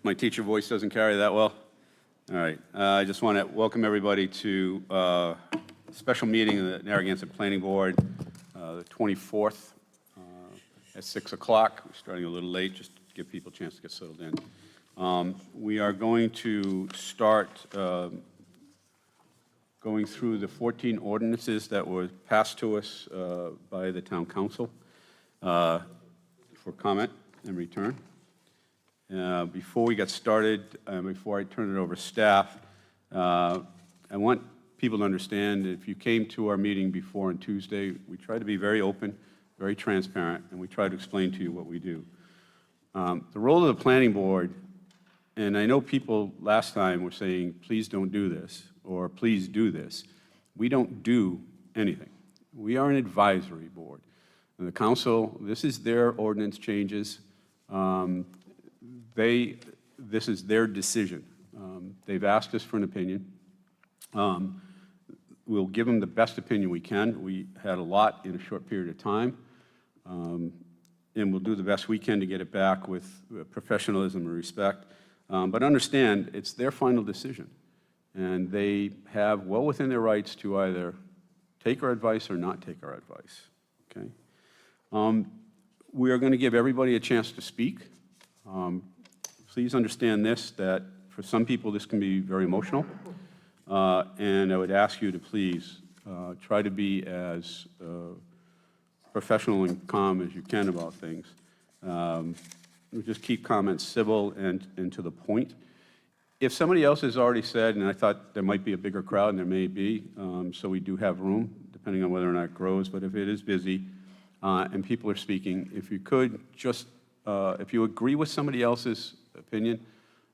My teacher voice doesn't carry that well. All right. I just want to welcome everybody to a special meeting of the Narragansett Planning Board, the 24th at 6 o'clock. We're starting a little late just to give people a chance to get settled in. We are going to start going through the 14 ordinances that were passed to us by the Town Council for comment and return. Before we get started, before I turn it over to staff, I want people to understand that if you came to our meeting before on Tuesday, we try to be very open, very transparent, and we try to explain to you what we do. The role of the planning board, and I know people last time were saying, please don't do this, or please do this. We don't do anything. We are an advisory board. And the council, this is their ordinance changes. This is their decision. They've asked us for an opinion. We'll give them the best opinion we can. We had a lot in a short period of time, and we'll do the best we can to get it back with professionalism and respect. But understand, it's their final decision, and they have well within their rights to either take our advice or not take our advice, okay? We are going to give everybody a chance to speak. Please understand this, that for some people this can be very emotional, and I would ask you to please try to be as professional and calm as you can about things. Just keep comments civil and to the point. If somebody else has already said, and I thought there might be a bigger crowd, and there may be, so we do have room, depending on whether or not it grows, but if it is busy and people are speaking, if you could just, if you agree with somebody else's opinion,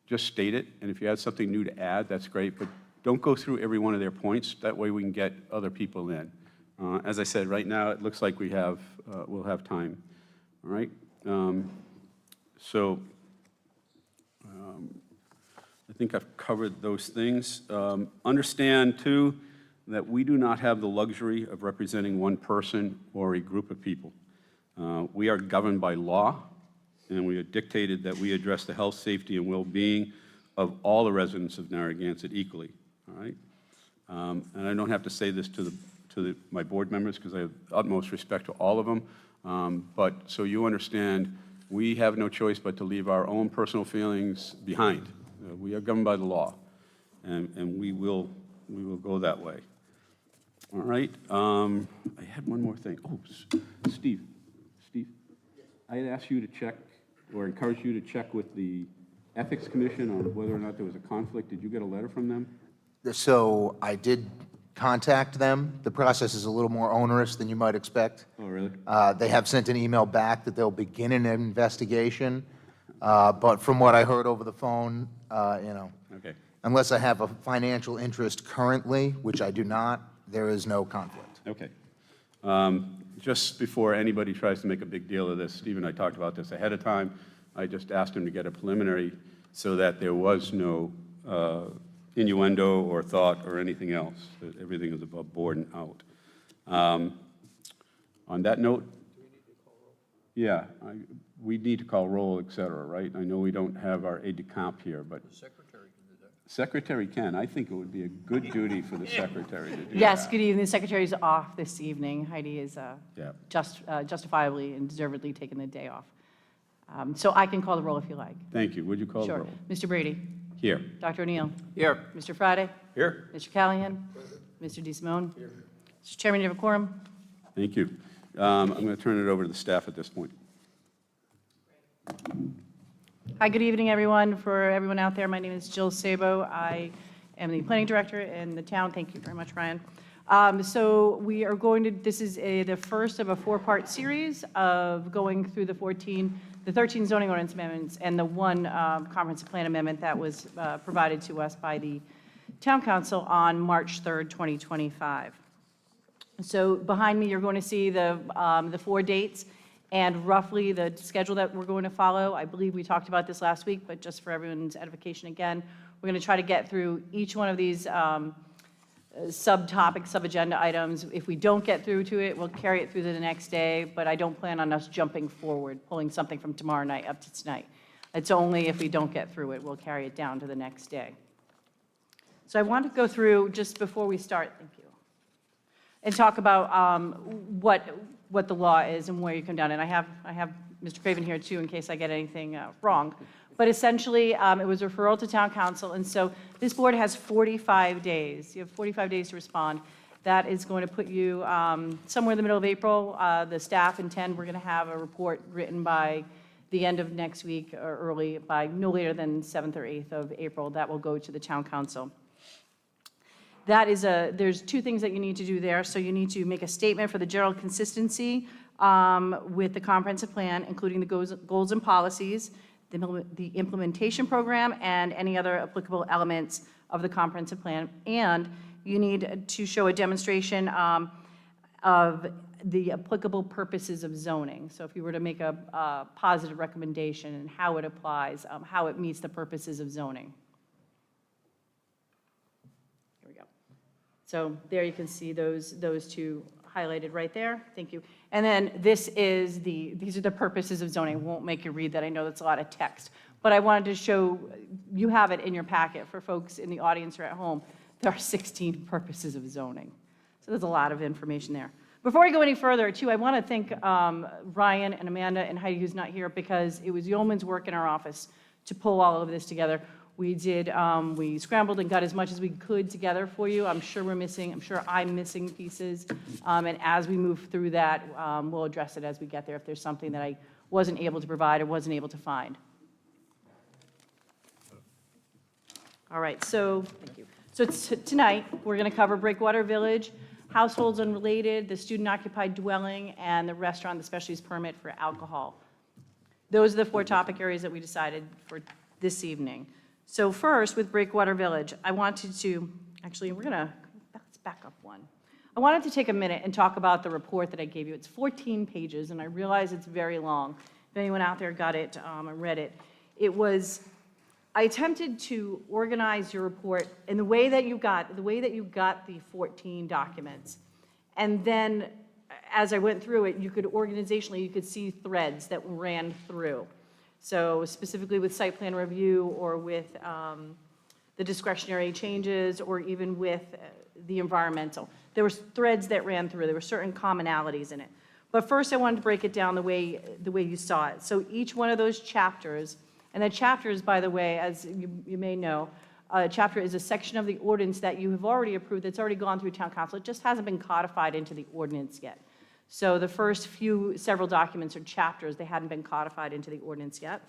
just state it, and if you have something new to add, that's great, but don't go through every one of their points. That way we can get other people in. As I said, right now it looks like we'll have time. All right? I think I've covered those things. Understand, too, that we do not have the luxury of representing one person or a group of people. We are governed by law, and we have dictated that we address the health, safety, and well-being of all the residents of Narragansett equally, all right? And I don't have to say this to my board members because I have utmost respect to all of them, but so you understand, we have no choice but to leave our own personal feelings behind. We are governed by the law, and we will go that way. All right, I had one more thing. Oh, Steve, I had asked you to check, or encourage you to check with the Ethics Commission on whether or not there was a conflict. Did you get a letter from them? So I did contact them. The process is a little more onerous than you might expect. Oh, really? They have sent an email back that they'll begin an investigation, but from what I heard over the phone, Okay. unless I have a financial interest currently, which I do not, there is no conflict. Okay. Just before anybody tries to make a big deal of this, Steve and I talked about this ahead of time. I just asked him to get a preliminary so that there was no innuendo or thought or anything else, that everything is above board and out. On that note, yeah, we need to call roll, et cetera, right? I know we don't have our aide-de-camp here, but the secretary can do that. Secretary can. I think it would be a good duty for the secretary to do that. Yes, good evening. The secretary is off this evening. Heidi is Yeah. justifiably and deservedly taking the day off. So I can call the roll if you like. Thank you. Would you call the Sure. roll? Mr. Brady. Here. Dr. O'Neill. Here. Mr. Friday. Here. Mr. Callahan. Mr. DeSimone. Here. Mr. Chairman, you have a quorum. Thank you. I'm going to turn it over to the staff at this point. Hi, good evening, everyone. For everyone out there, my name is Jill Sabo. I am the planning director in the town. Thank you very much, Ryan. So we are going to, this is the first of a four-part series of going through the 13 zoning ordinance amendments and the one comprehensive plan amendment that was provided to us by the Town Council on March 3rd, 2025. So behind me, you're going to see the 4 dates and roughly the schedule that we're going to follow. I believe we talked about this last week, but just for everyone's edification again, we're going to try to get through each one of these subtopic, sub-agenda items. If we don't get through to it, we'll carry it through to the next day, but I don't plan on us jumping forward, pulling something from tomorrow night up to tonight. It's only if we don't get through it, we'll carry it down to the next day. So I want to go through, just before we start, thank you, and talk about what the law is and where you come down. And I have Mr. Craven here too, in case I get anything wrong. But essentially, it was a referral to town council, and so this board has 45 days. You have 45 days to respond. That is going to put you somewhere in the middle of April. The staff intend we're going to have a report written by the end of next week, or early, by no later than 7th or 8th of April. That will go to the town council. There's two things that you need to do there. So you need to make a statement for the general consistency with the comprehensive plan, including the goals and policies, the implementation program, and any other applicable elements of the comprehensive plan. And you need to show a demonstration of the applicable purposes of zoning. So if you were to make a positive recommendation and how it applies, how it meets the purposes of zoning. Here we go. So there you can see those two highlighted right there. Thank you. And then these are the purposes of zoning. I won't make you read that. I know that's a lot of text. But I wanted to show, you have it in your packet for folks in the audience or at home. There are 16 purposes of zoning. So there's a lot of information there. Before I go any further, too, I want to thank Ryan and Amanda and Heidi, who's not here, because it was yeoman's work in our office to pull all of this together. We scrambled and got as much as we could together for you. I'm sure I'm missing pieces. And as we move through that, we'll address it as we get there if there's something that I wasn't able to provide or wasn't able to find. All right, so thank you. So tonight, we're going to cover Breakwater Village, households unrelated, the student-occupied dwelling, and the restaurant, the specialties permit for alcohol. Those are the 4 topic areas that we decided for this evening. So first, with Breakwater Village, I wanted to, actually, let's back up one. I wanted to take a minute and talk about the report that I gave you. It's 14 pages, and I realize it's very long. If anyone out there got it and read it, I attempted to organize your report in the way that you got the 14 documents. And then, as I went through it, organizationally, you could see threads that ran through. So specifically with site plan review, or with the discretionary changes, or even with the environmental. There were threads that ran through. There were certain commonalities in it. But first I wanted to break it down the way you saw it. So each one of those chapters, and the chapters, by the way, as you may know, a chapter is a section of the ordinance that you have already approved, that's already gone through town council. It just hasn't been codified into the ordinance yet. So the first several documents are chapters. They hadn't been codified into the ordinance yet.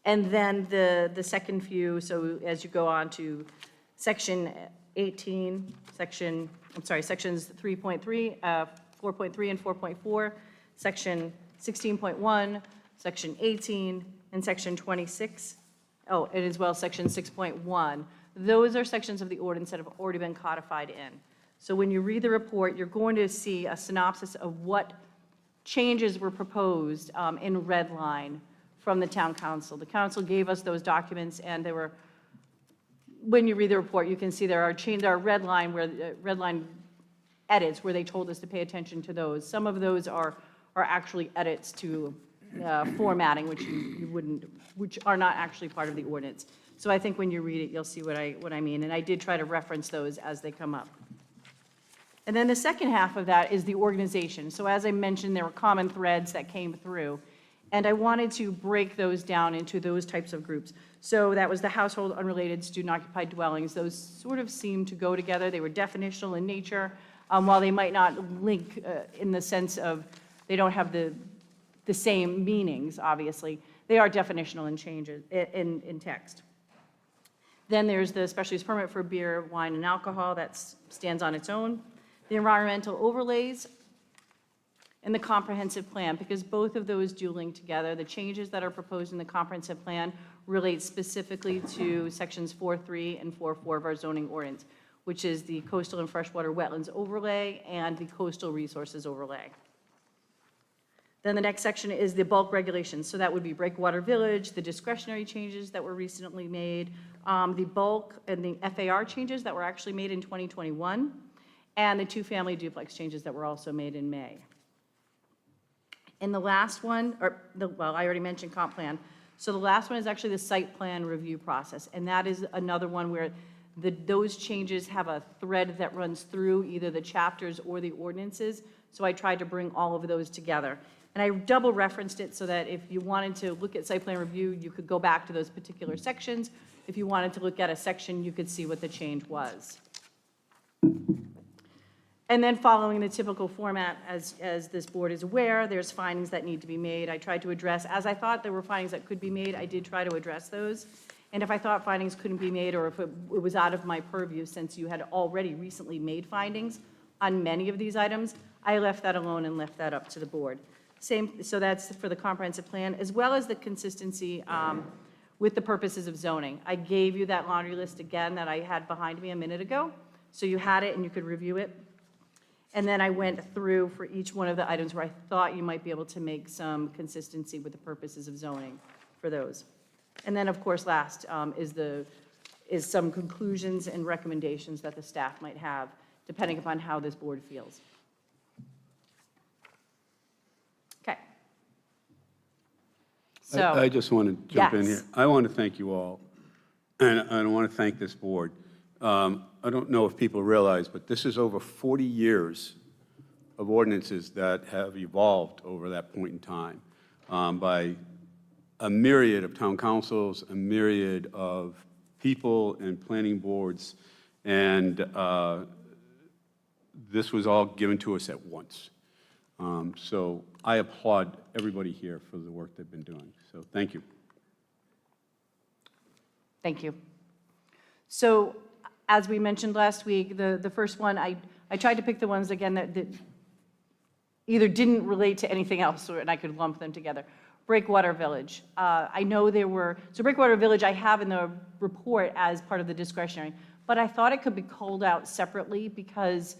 And then the second few, so as you go on to section 18, sections 3.3, 4.3 and 4.4, section 16.1, section 18, and section 26. Oh, and as well section 6.1. Those are sections of the ordinance that have already been codified in. So when you read the report, you're going to see a synopsis of what changes were proposed in red line from the town council. The council gave us those documents, and there were, when you read the report, you can see there are red line edits where they told us to pay attention to those. Some of those are actually edits to formatting, which are not actually part of the ordinance. So I think when you read it, you'll see what I mean, and I did try to reference those as they come up. And then the second half of that is the organization. So as I mentioned, there were common threads that came through, and I wanted to break those down into those types of groups. So that was the household unrelated student-occupied dwellings. Those sort of seem to go together. They were definitional in nature, while they might not link in the sense of they don't have the same meanings, obviously. They are definitional in changes in text. Then there's the special use permit for beer, wine, and alcohol. That stands on its own. The environmental overlays and the comprehensive plan, because both of those do link together. The changes that are proposed in the comprehensive plan relate specifically to sections 4.3 and 4.4 of our zoning ordinance, which is the coastal and freshwater wetlands overlay and the coastal resources overlay. Then the next section is the bulk regulations. So that would be Breakwater Village, the discretionary changes that were recently made, the bulk and the FAR changes that were actually made in 2021, and the 2-family duplex changes that were also made in May. I And the last one, well, I already mentioned comp plan. So the last one is actually the site plan review process. And that is another one where those changes have a thread that runs through either the chapters or the ordinances. So I tried to bring all of those together. And I double referenced it so that if you wanted to look at site plan review, you could go back to those particular sections. If you wanted to look at a section, you could see what the change was. And then following the typical format, as this board is aware, there's findings that need to be made. I tried to address, as I thought there were findings that could be made, I did try to address those. And if I thought findings couldn't be made, or if it was out of my purview, since you had already recently made findings on many of these items, I left that alone and left that up to the board. So that's for the comprehensive plan, as well as the consistency with the purposes of zoning. I gave you that laundry list again that I had behind me a minute ago, so you had it and you could review it. And then I went through for each one of the items where I thought you might be able to make some consistency with the purposes of zoning for those. And then, of course, last is some conclusions and recommendations that the staff might have, depending upon how this board feels. Okay. So I just want to jump in Yes. here. I want to thank you all, and I want to thank this board. I don't know if people realize, but this is over 40 years of ordinances that have evolved over that point in time by a myriad of town councils, a myriad of people and planning boards, and this was all given to us at once. So I applaud everybody here for the work they've been doing. So thank you. Thank you. So as we mentioned last week, the first one, I tried to pick the ones, again, that either didn't relate to anything else, and I could lump them together. Breakwater Village. I know there were, so Breakwater Village I have in the report as part of the discretionary, but I thought it could be called out separately because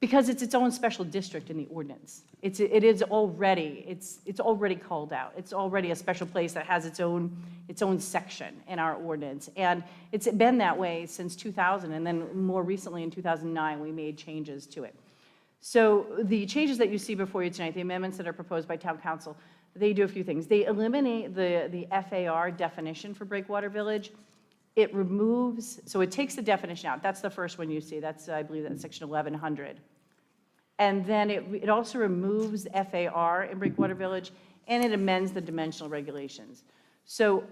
it's its own special district in the ordinance. It is already, it's already called out. It's already a special place that has its own section in our ordinance. And it's been that way since 2000, and then more recently in 2009, we made changes to it. So the changes that you see before you tonight, the amendments that are proposed by town council, they do a few things. They eliminate the FAR definition for Breakwater Village. It removes, so it takes the definition out. That's the first one you see. That's, I believe, that's section 1100. And then it also removes FAR in Breakwater Village, and it amends the dimensional regulations. So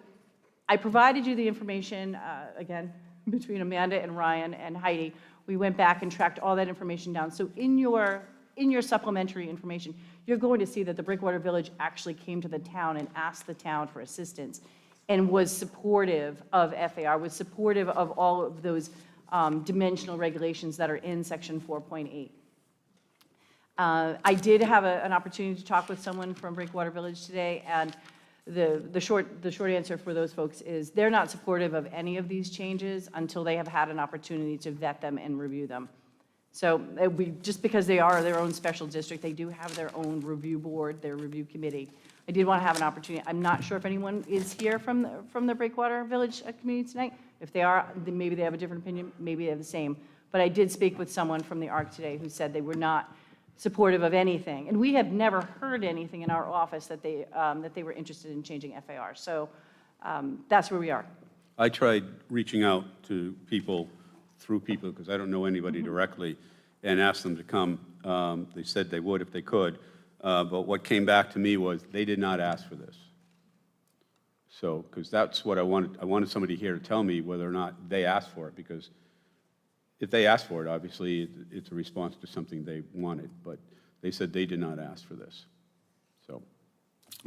I provided you the information, again, between Amanda and Ryan and Heidi. We went back and tracked all that information down. So in your supplementary information, you're going to see that the Breakwater Village actually came to the town and asked the town for assistance and was supportive of FAR, was supportive of all of those dimensional regulations that are in section 4.8. I did have an opportunity to talk with someone from Breakwater Village today, and the short answer for those folks is they're not supportive of any of these changes until they have had an opportunity to vet them and review them. So just because they are their own special district, they do have their own review board, their review committee. I did want to have an opportunity. I'm not sure if anyone is here from the Breakwater Village community tonight. If they are, then maybe they have a different opinion, maybe they have the same. But I did speak with someone from the ARC today who said they were not supportive of anything. And we have never heard anything in our office that they were interested in changing FAR. So that's where we are. I tried reaching out to people through people, because I don't know anybody directly, and asked them to come. They said they would if they could. But what came back to me was they did not ask for this. So, because that's what I wanted. I wanted somebody here to tell me whether or not they asked for it, because if they asked for it, obviously it's a response to something they wanted. But they said they did not ask for this. So,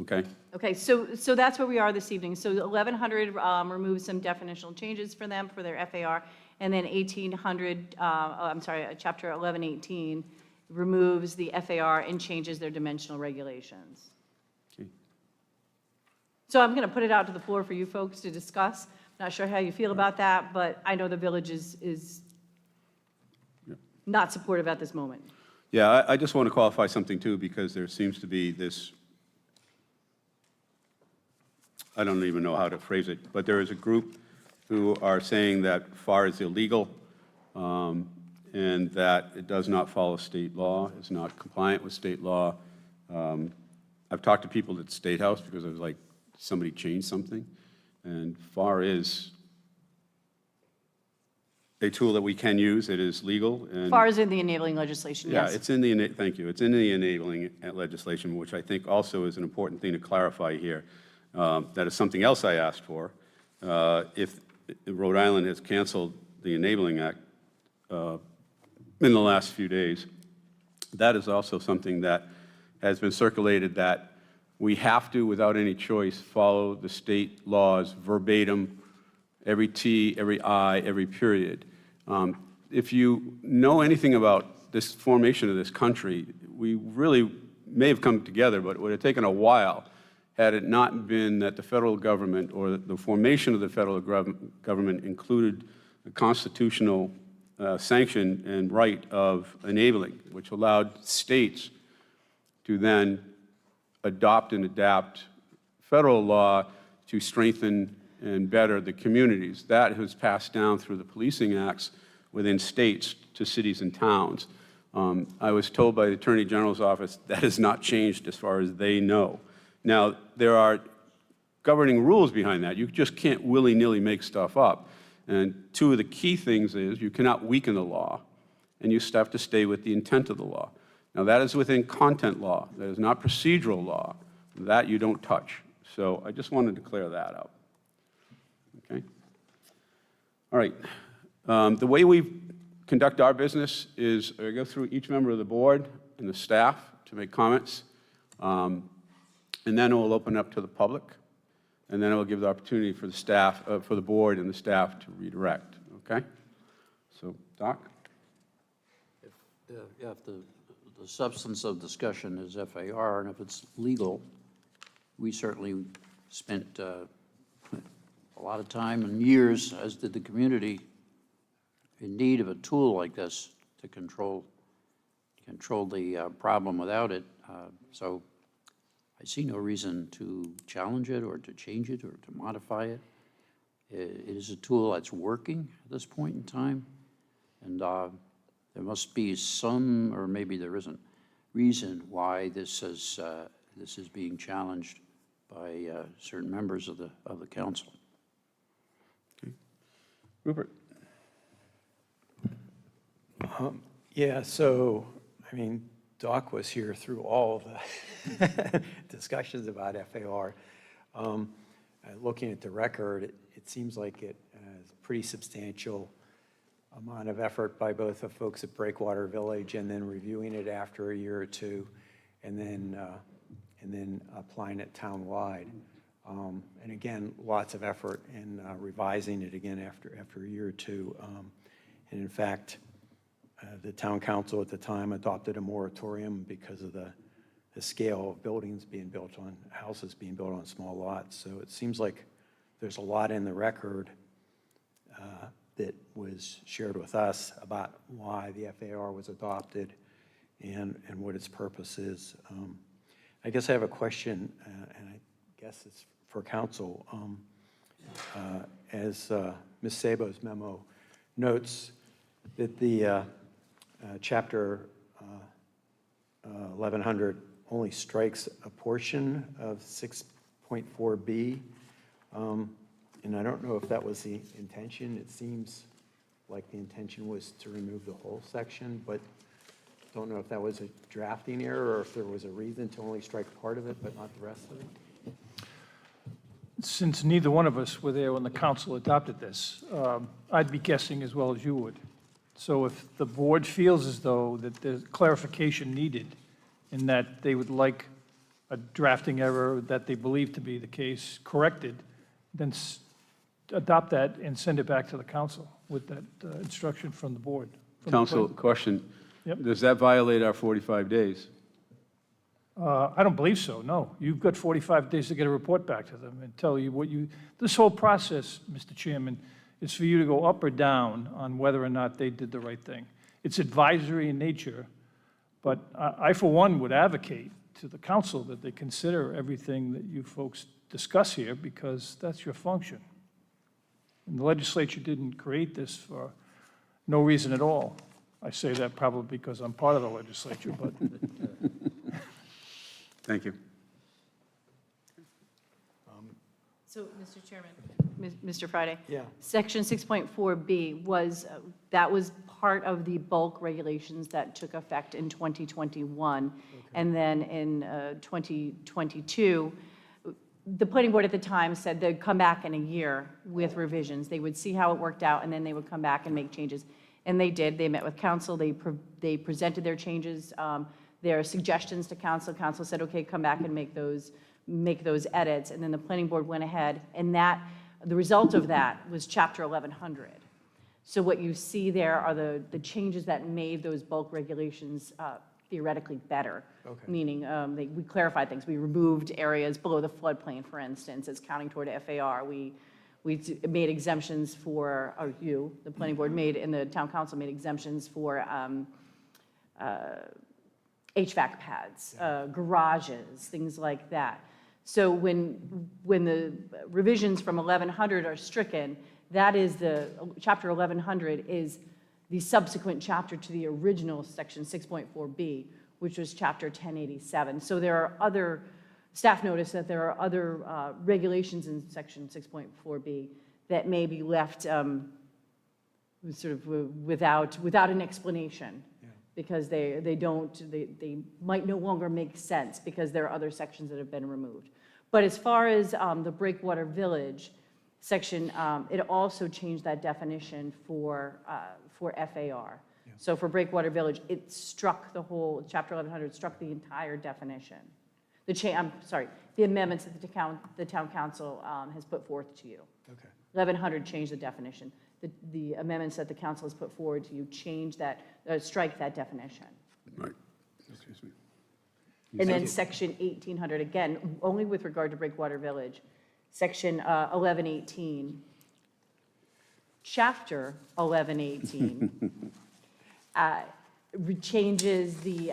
okay? Okay, so that's where we are this evening. So 1100 removes some definitional changes for them for their FAR, and then 1800, chapter 1118 removes the FAR and changes their dimensional regulations. Okay. So I'm going to put it out to the floor for you folks to discuss. Not sure how you feel about that, but I know the village is not supportive at this moment. Yeah, I just want to qualify something too, because there seems to be this, I don't even know how to phrase it, but there is a group who are saying that FAR is illegal and that it does not follow state law, is not compliant with state law, I've talked to people at the State House because I was like, somebody changed something. And FAR is a tool that we can use. It is legal. And FAR is in the enabling legislation, yeah, yes. it's in the, thank you. It's in the enabling legislation, which I think also is an important thing to clarify here. That is something else I asked for. If Rhode Island has canceled the Enabling Act in the last few days, that is also something that has been circulated that we have to, without any choice, follow the state laws verbatim, every T, every I, every period. If you know anything about this formation of this country, we really may have come together, but it would have taken a while had it not been that the federal government or the formation of the federal government included the constitutional sanction and right of enabling, which allowed states to then adopt and adapt federal law to strengthen and better the communities. That has passed down through the policing acts within states to cities and towns. I was told by the Attorney General's office that has not changed as far as they know. Now, there are governing rules behind that. You just can't willy-nilly make stuff up. And two of the key things is you cannot weaken the law, and you have to stay with the intent of the law. Now, that is within content law. That is not procedural law. That you don't touch. So I just wanted to clear that up. Okay? All right. The way we conduct our business is I go through each member of the board and the staff to make comments, and then we'll open up to the public, and then I will give the opportunity for the staff, for the board and the staff to redirect. Okay? So, Doc? If the substance of discussion is FAR, and if it's legal, we certainly spent a lot of time and years, as did the community, in need of a tool like this to control the problem without it. So I see no reason to challenge it or to change it or to modify it. It is a tool that's working at this point in time, and there must be some, or maybe there isn't, reason why this is being challenged by certain members of the council. Okay. Rupert? Yeah, so, I mean, Doc was here through all of the discussions about FAR. Looking at the record, it seems like it has a pretty substantial amount of effort by both the folks at Breakwater Village and then reviewing it after a year or two and then applying it town-wide. And again, lots of effort in revising it again after a year or two. And in fact, the town council at the time adopted a moratorium because of the scale of buildings being built on, houses being built on small lots. So it seems like there's a lot in the record that was shared with us about why the FAR was adopted and what its purpose is. I guess I have a question, and I guess it's for council. As Ms. Sabo's memo notes, that the Chapter 1100 only strikes a portion of 6.4B, and I don't know if that was the intention. It seems like the intention was to remove the whole section, but don't know if that was a drafting error or if there was a reason to only strike part of it but not the rest of it. Since neither one of us were there when the council adopted this, I'd be guessing as well as you would. So if the board feels as though that there's clarification needed in that they would like a drafting error that they believe to be the case corrected, then adopt that and send it back to the council with that instruction from the board. Council, question. Yep. Does that violate our 45 days? I don't believe so, no. You've got 45 days to get a report back to them and tell you what you, this whole process, Mr. Chairman, is for you to go up or down on whether or not they did the right thing. It's advisory in nature, but I for one, would advocate to the council that they consider everything that you folks discuss here because that's your function. And the legislature didn't create this for no reason at all. I say that probably because I'm part of the legislature, but Thank you. So, Mr. Chairman, Mr. Friday? Yeah. Section 6.4B was, that was part of the bulk regulations that took effect in 2021. And then in 2022, the planning board at the time said they'd come back in a year with revisions. They would see how it worked out, and then they would come back and make changes. And they did. They met with council. They presented their changes, their suggestions to council. Council said, okay, come back and make those edits. And then the planning board went ahead, and the result of that was Chapter 1100. So what you see there are the changes that made those bulk regulations theoretically better. Okay. Meaning, we clarified things. We removed areas below the floodplain, for instance, as counting toward FAR. We made exemptions for, or you, the planning board made, and the town council made exemptions for HVAC pads, garages, things like that. So when the revisions from 1100 are stricken, that is chapter 1100 is the subsequent chapter to the original section 6.4B, which was chapter 1087. So there are other, staff notice that there are other regulations in section 6.4B that may be left sort of without an explanation. Because they might no longer make sense because there are other sections that have been removed. But as far as the Breakwater Village section, it also changed that definition for FAR. So for Breakwater Village, it struck the whole, Chapter 1100 struck the entire definition. The amendments that the town council has put forth to you. Okay. 1100 changed the definition. The amendments that the council has put forward to you change that, strike that definition. Right. Excuse me. And then section 1800, again, only with regard to Breakwater Village, section 1118, chapter 1118, changes the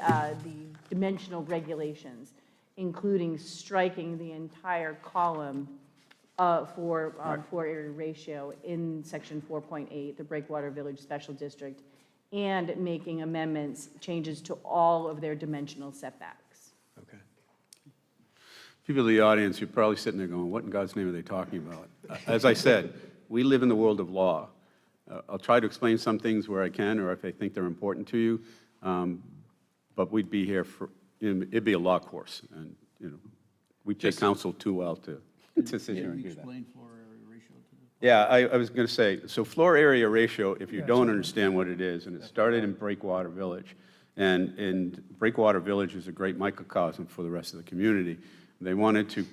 dimensional regulations, including striking the entire column for floor area ratio in section 4.8, the Breakwater Village Special District, and making amendments, changes to all of their dimensional setbacks. Okay. People in the audience, you're probably sitting there going, what in God's name are they talking about? As I said, we live in the world of law. I'll try to explain some things where I can or if I think they're important to you, but we'd be here for, it'd be a law course, and, we take counsel too well to sit here Can and you do that. explain floor area ratio to the? Yeah, I was going to say, so floor area ratio, if you don't understand what it is, and it started in Breakwater Village, and Breakwater Village is a great microcosm for the rest of the community. They wanted to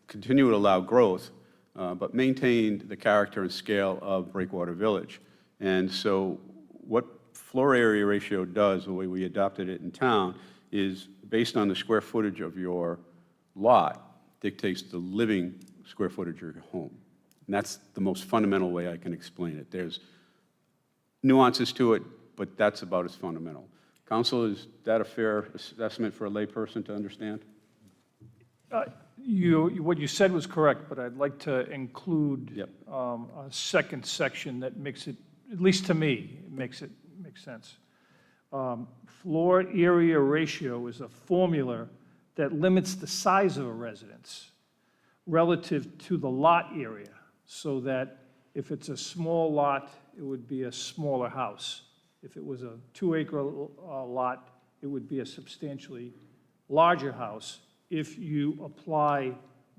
continue to allow growth, but maintain the character and scale of Breakwater Village. And so what floor area ratio does, the way we adopted it in town, is based on the square footage of your lot, dictates the living square footage of your home. And that's the most fundamental way I can explain it. There's nuances to it, but that's about as fundamental. Counsel, is that a fair estimate for a layperson to understand? What you said was correct, but I'd like to include Yep. a second section that makes it, at least to me, makes sense. Floor area ratio is a formula that limits the size of a residence relative to the lot area, so that if it's a small lot, it would be a smaller house. If it was a 2-acre lot, it would be a substantially larger house if you apply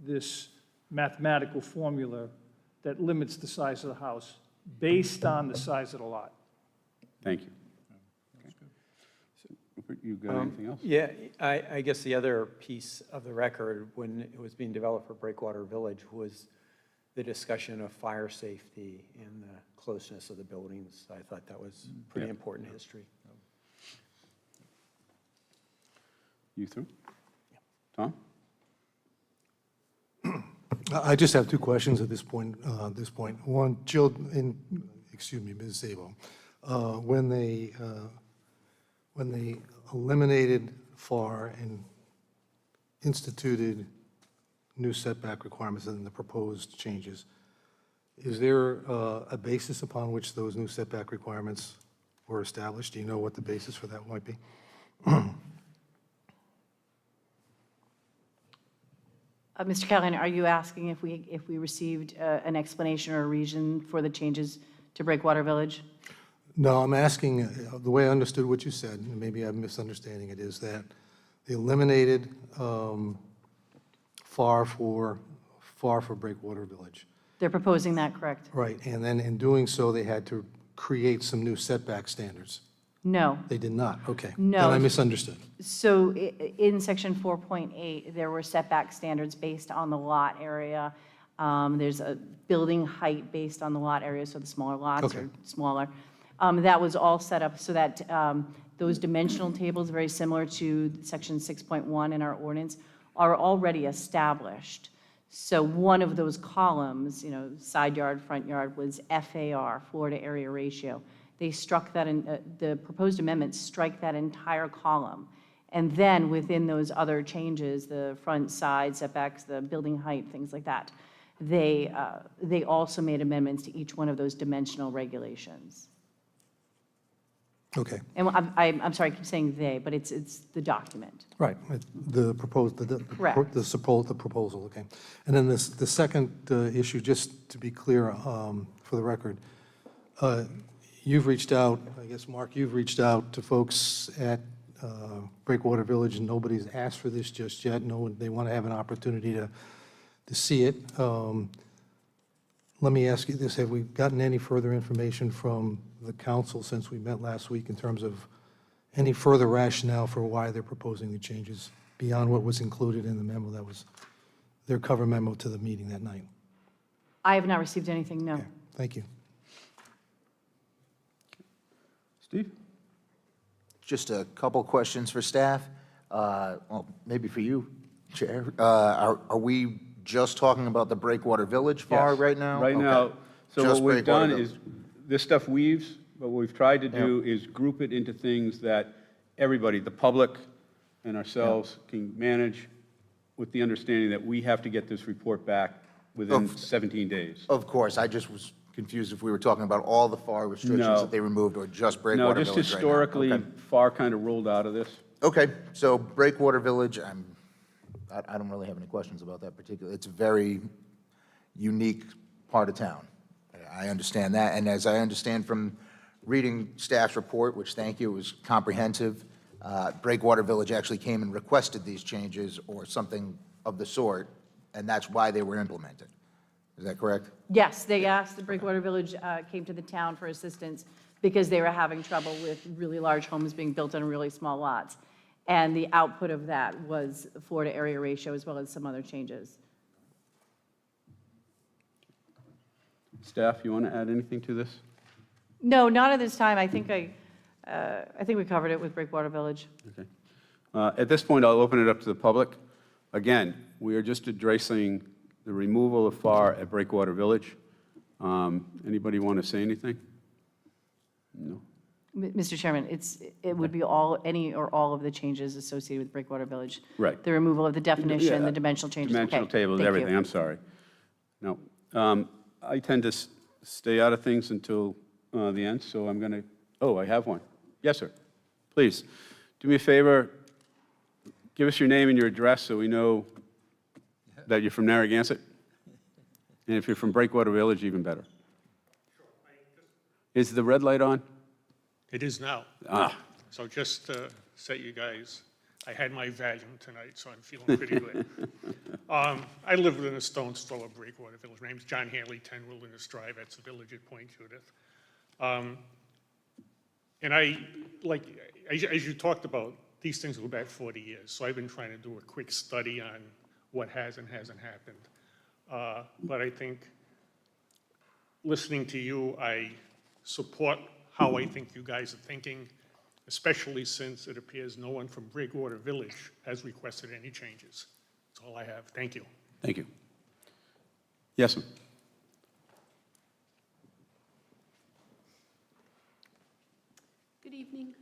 this mathematical formula that limits the size of the house based on the size of the lot. Thank you. You got anything else? Yeah, I guess the other piece of the record, when it was being developed for Breakwater Village, was the discussion of fire safety and the closeness of the buildings. I thought that was pretty important history. You through? Tom? I just have two questions at this point. One, Jill, excuse me, Ms. Sabo, when they eliminated FAR and instituted new setback requirements in the proposed changes, is there a basis upon which those new setback requirements were established? Do you know what the basis for that might be? Mr. Callahan, are you asking if we received an explanation or a reason for the changes to Breakwater Village? No, I'm asking, the way I understood what you said, and maybe I'm misunderstanding it, is that they eliminated FAR for Breakwater Village. They're proposing that, correct? Right, and then in doing so, they had to create some new setback standards. No. They did not, okay. No. Then I misunderstood. So in section 4.8, there were setback standards based on the lot area. There's a building height based on the lot area, so the smaller lots Okay. are smaller. That was all set up so that those dimensional tables, very similar to section 6.1 in our ordinance, are already established. So one of those columns, side yard, front yard, was FAR, floor to area ratio. They struck that, the proposed amendments strike that entire column. And then within those other changes, the front, side setbacks, the building height, things like that, they also made amendments to each one of those dimensional regulations. Okay, And I'm sorry, I keep saying they, but it's the document. right, the proposed, Correct. the proposal, okay. And then the second issue, just to be clear for the record, you've reached out, I guess, Mark, you've reached out to folks at Breakwater Village, and nobody's asked for this just yet. No one, they want to have an opportunity to see it. Let me ask you this, have we gotten any further information from the council since we met last week in terms of any further rationale for why they're proposing the changes beyond what was included in the memo that was their cover memo to the meeting that night? I have not received anything, no. Okay, thank you. Steve? Just a couple questions for staff. Well, maybe for you, Chair. Are we just talking about the Breakwater Village FAR Yes. right now? Right Okay. now, so Just what we've Breakwater done Village. is, this stuff weaves, but what we've tried to do is group it into things that everybody, the public and ourselves, can manage with the understanding that we have to get this report back within 17 days. Of course, I just was confused if we were talking about all the FAR restrictions No. that they removed or just No, Breakwater just Village right now. historically, Okay. FAR kind of rolled out of this. Okay, so Breakwater Village, I don't really have any questions about that particular, it's a very unique part of town. I understand that, and as I understand from reading staff's report, which, thank you, it was comprehensive, Breakwater Village actually came and requested these changes or something of the sort, and that's why they were implemented. Is that correct? Yes, they asked, the Breakwater Village came to the town for assistance because they were having trouble with really large homes being built on really small lots. And the output of that was floor to area ratio as well as some other changes. Staff, you want to add anything to this? No, not at this time. I think we covered it with Breakwater Village. Okay. At this point, I'll open it up to the public. Again, we are just addressing the removal of FAR at Breakwater Village. Anybody want to say anything? No? Mr. Chairman, it would be any or all of the changes associated with Breakwater Village. Right. The removal of the definition, Yeah. the dimensional changes. Okay, Dimensional tables, thank you. everything, I'm sorry. No. I tend to stay out of things until the end, so I'm going to, I have one. Yes, sir. Please, do me a favor, give us your name and your address so we know that you're from Narragansett. And if you're from Breakwater Village, even better. Is the red light on? It is now. Ah, So just to set you guys, I had my Valium tonight, so I'm feeling pretty good. I live within a stone's throw of Breakwater Village. My name's John Hanley, 10 Wilderness Drive. That's the village at Point Judith. And as you talked about, these things go back 40 years. So I've been trying to do a quick study on what has and hasn't happened. But I think listening to you, I support how I think you guys are thinking, especially since it appears no one from Breakwater Village has requested any changes. That's all I have. Thank you. thank you. Yes, sir. Good evening.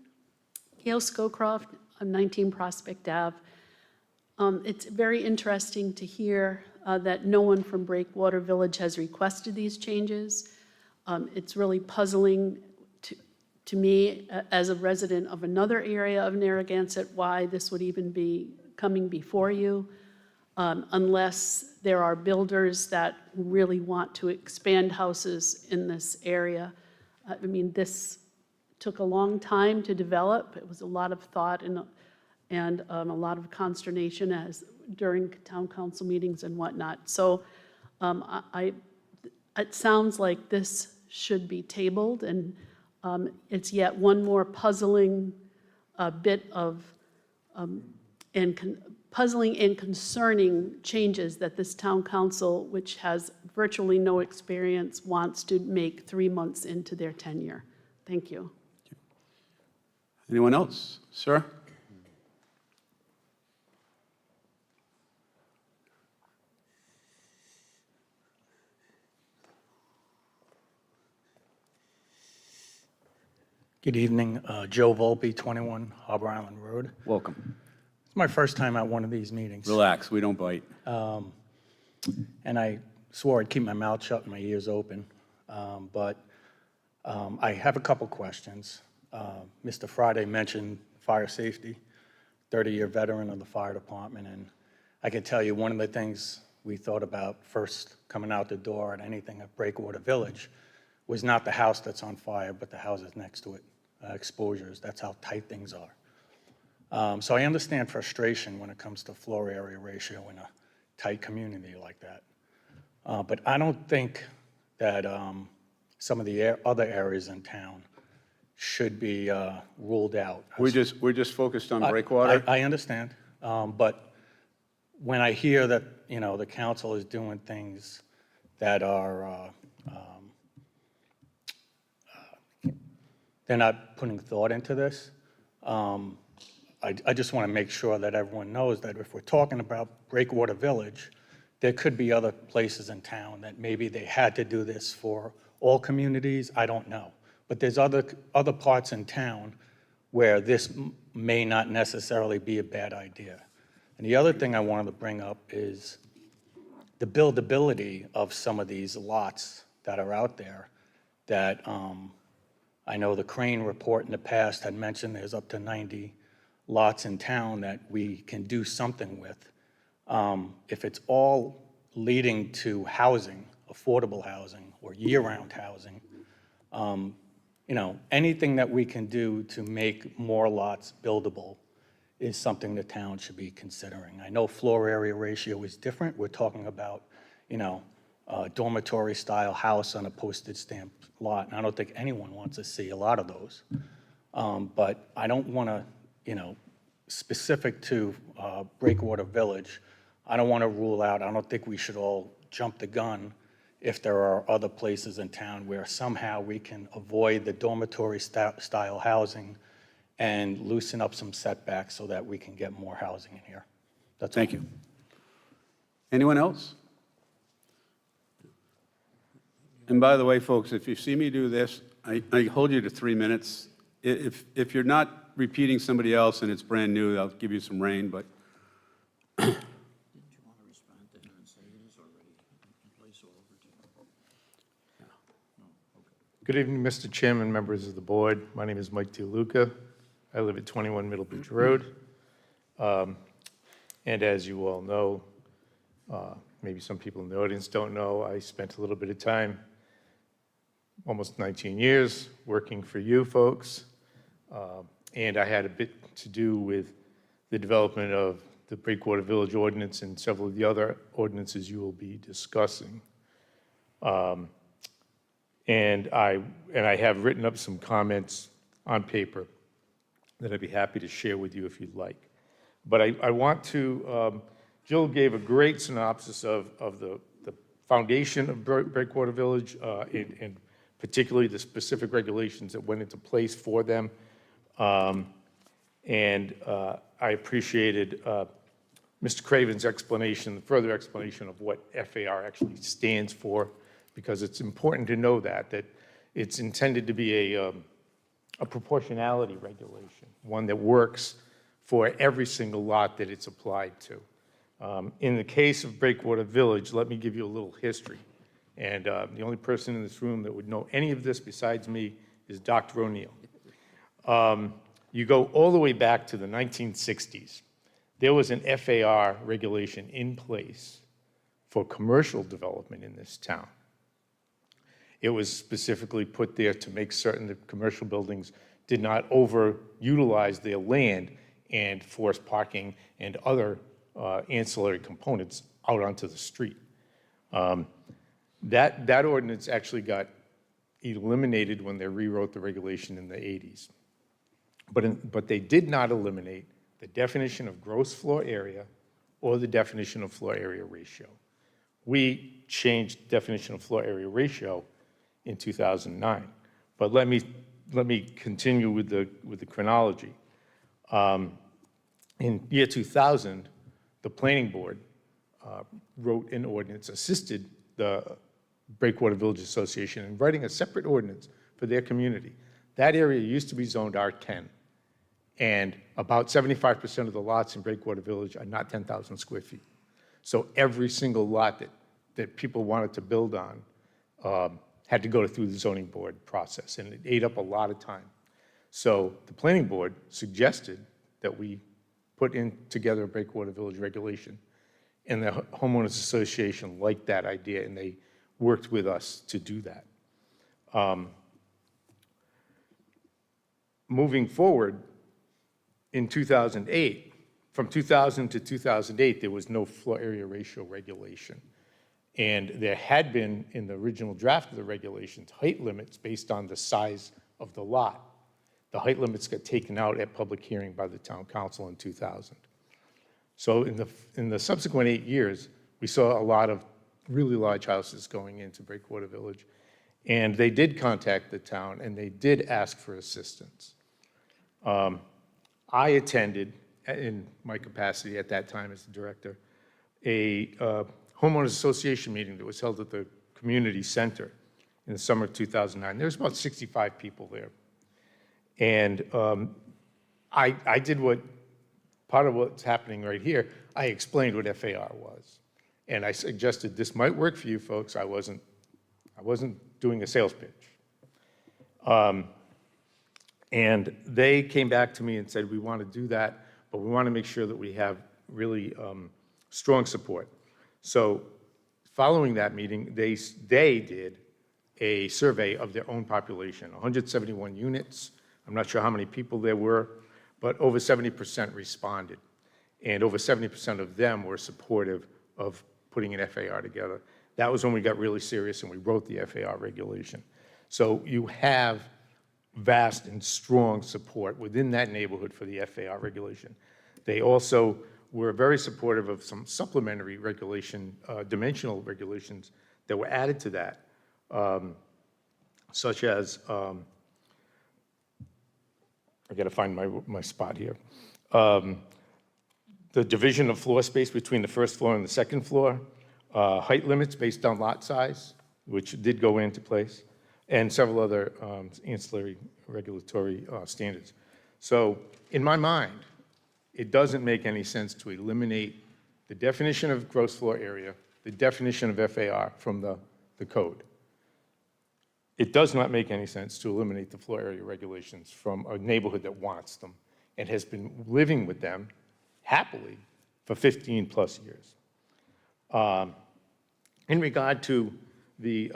Gail Scowcroft, on 19 Prospect Ave. It's very interesting to hear that no one from Breakwater Village has requested these changes. It's really puzzling to me, as a resident of another area of Narragansett, why this would even be coming before you. unless there are builders that really want to expand houses in this area. I mean, this took a long time to develop. It was a lot of thought and a lot of consternation during town council meetings and whatnot. So it sounds like this should be tabled, and it's yet one more puzzling bit of puzzling and concerning changes that this town council, which has virtually no experience, wants to make 3 months into their tenure. Thank you. Anyone else? Sir? Good evening, Joe Volpe, 21 Harbor Island Road. Welcome. It's my first time at one of these meetings. Relax, we don't bite. And I swore I'd keep my mouth shut and my ears open. But I have a couple questions. Mr. Friday mentioned fire safety, 30-year veteran of the fire department. And I can tell you one of the things we thought about first coming out the door at anything at Breakwater Village was not the house that's on fire, but the houses next to it, exposures. That's how tight things are. So I understand frustration when it comes to floor area ratio in a tight community like that. But I don't think that some of the other areas in town should be ruled out. We're just focused on breakwater. I understand, but when I hear that, you know, the council is doing things that are, they're not putting thought into this, I just want to make sure that everyone knows that if we're talking about Breakwater Village, there could be other places in town that maybe they had to do this for all communities, I don't know. But there's other parts in town where this may not necessarily be a bad idea. And the other thing I wanted to bring up is the buildability of some of these lots that are out there that I know the Crane report in the past had mentioned there's up to 90 lots in town that we can do something with. If it's all leading to housing, affordable housing, or year-round housing, you know, anything that we can do to make more lots buildable is something the town should be considering. I know floor area ratio is different. We're talking about, you know, a dormitory-style house on a postage stamp lot, and I don't think anyone wants to see a lot of those. But I don't want to, you know, specific to Breakwater Village, I don't want to rule out, I don't think we should all jump the gun if there are other places in town where somehow we can avoid the dormitory-style housing and loosen up some setbacks so that we can get more housing in here. That's all. Thank you. Anyone else? And by the way, folks, if you see me do this, I hold you to 3 minutes. If you're not repeating somebody else and it's brand new, I'll give you some rain, but Didn't you want to respond to him and say it is already in place all over town? Good evening, Mr. Chairman, members of the board. My name is Mike DeLuca. I live at 21 Middlebridge Road. And as you all know, maybe some people in the audience don't know, I spent a little bit of time, almost 19 years, working for you folks. And I had a bit to do with the development of the Breakwater Village Ordinance and several of the other ordinances you will be discussing. And I have written up some comments on paper that I'd be happy to share with you if you'd like. But I want to, Jill gave a great synopsis of the foundation of Breakwater Village and particularly the specific regulations that went into place for them. And I appreciated Mr. Craven's explanation, further explanation of what FAR actually stands for, because it's important to know that it's intended to be a proportionality regulation, one that works for every single lot that it's applied to. In the case of Breakwater Village, let me give you a little history. And the only person in this room that would know any of this besides me is Dr. O'Neill. You go all the way back to the 1960s. there was an FAR regulation in place for commercial development in this town. It was specifically put there to make certain that commercial buildings did not overutilize their land and force parking and other ancillary components out onto the street. That ordinance actually got eliminated when they rewrote the regulation in the 80s. But they did not eliminate the definition of gross floor area or the definition of floor area ratio. We changed definition of floor area ratio in 2009. But let me continue with the chronology. In year 2000, the planning board wrote an ordinance, assisted the Breakwater Village Association in writing a separate ordinance for their community. That area used to be zoned R10, and about 75% of the lots in Breakwater Village are not 10,000 square feet. So every single lot that people wanted to build on had to go through the zoning board process, and it ate up a lot of time. So the planning board suggested that we put in together a Breakwater Village regulation, and the homeowners association liked that idea, and they worked with us to do that. Moving forward, in 2008, from 2000 to 2008, there was no floor area ratio regulation. And there had been, in the original draft of the regulations, height limits based on the size of the lot. The height limits got taken out at public hearing by the town council in 2000. So in the subsequent 8 years, we saw a lot of really large houses going into Breakwater Village. And they did contact the town, and they did ask for assistance. I attended, in my capacity at that time as the director, a homeowners association meeting that was held at the community center in the summer of 2009. There was about 65 people there. And I did part of what's happening right here, I explained what FAR was. And I suggested this might work for you folks. I wasn't doing a sales pitch. And they came back to me and said, we want to do that, but we want to make sure that we have really strong support. So following that meeting, they did a survey of their own population, 171 units. I'm not sure how many people there were, but over 70% responded. And over 70% of them were supportive of putting an FAR together. That was when we got really serious and we wrote the FAR regulation. So you have vast and strong support within that neighborhood for the FAR regulation. They also were very supportive of some supplementary regulation, dimensional regulations that were added to that, such as, I got to find my spot here. The division of floor space between the first floor and the second floor, height limits based on lot size, which did go into place, and several other ancillary regulatory standards. So in my mind, it doesn't make any sense to eliminate the definition of gross floor area, the definition of FAR from the code. It does not make any sense to eliminate the floor area regulations from a neighborhood that wants them and has been living with them happily for 15 plus years. In regard to the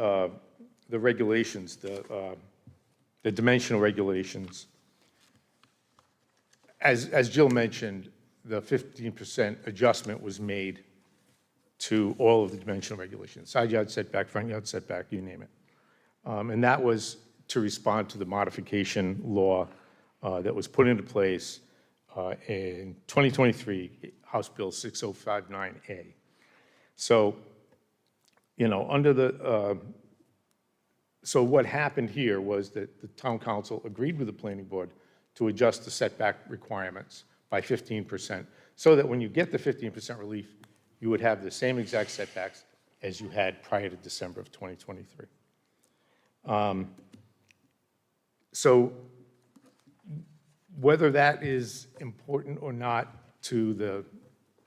regulations, the dimensional regulations, as Jill mentioned, the 15% adjustment was made to all of the dimensional regulations, side yard setback, front yard setback, you name it. And that was to respond to the modification law that was put into place in 2023, House Bill 6059A. So, so what happened here was that the town council agreed with the planning board to adjust the setback requirements by 15%, so that when you get the 15% relief, you would have the same exact setbacks as you had prior to December of 2023. So whether that is important or not to the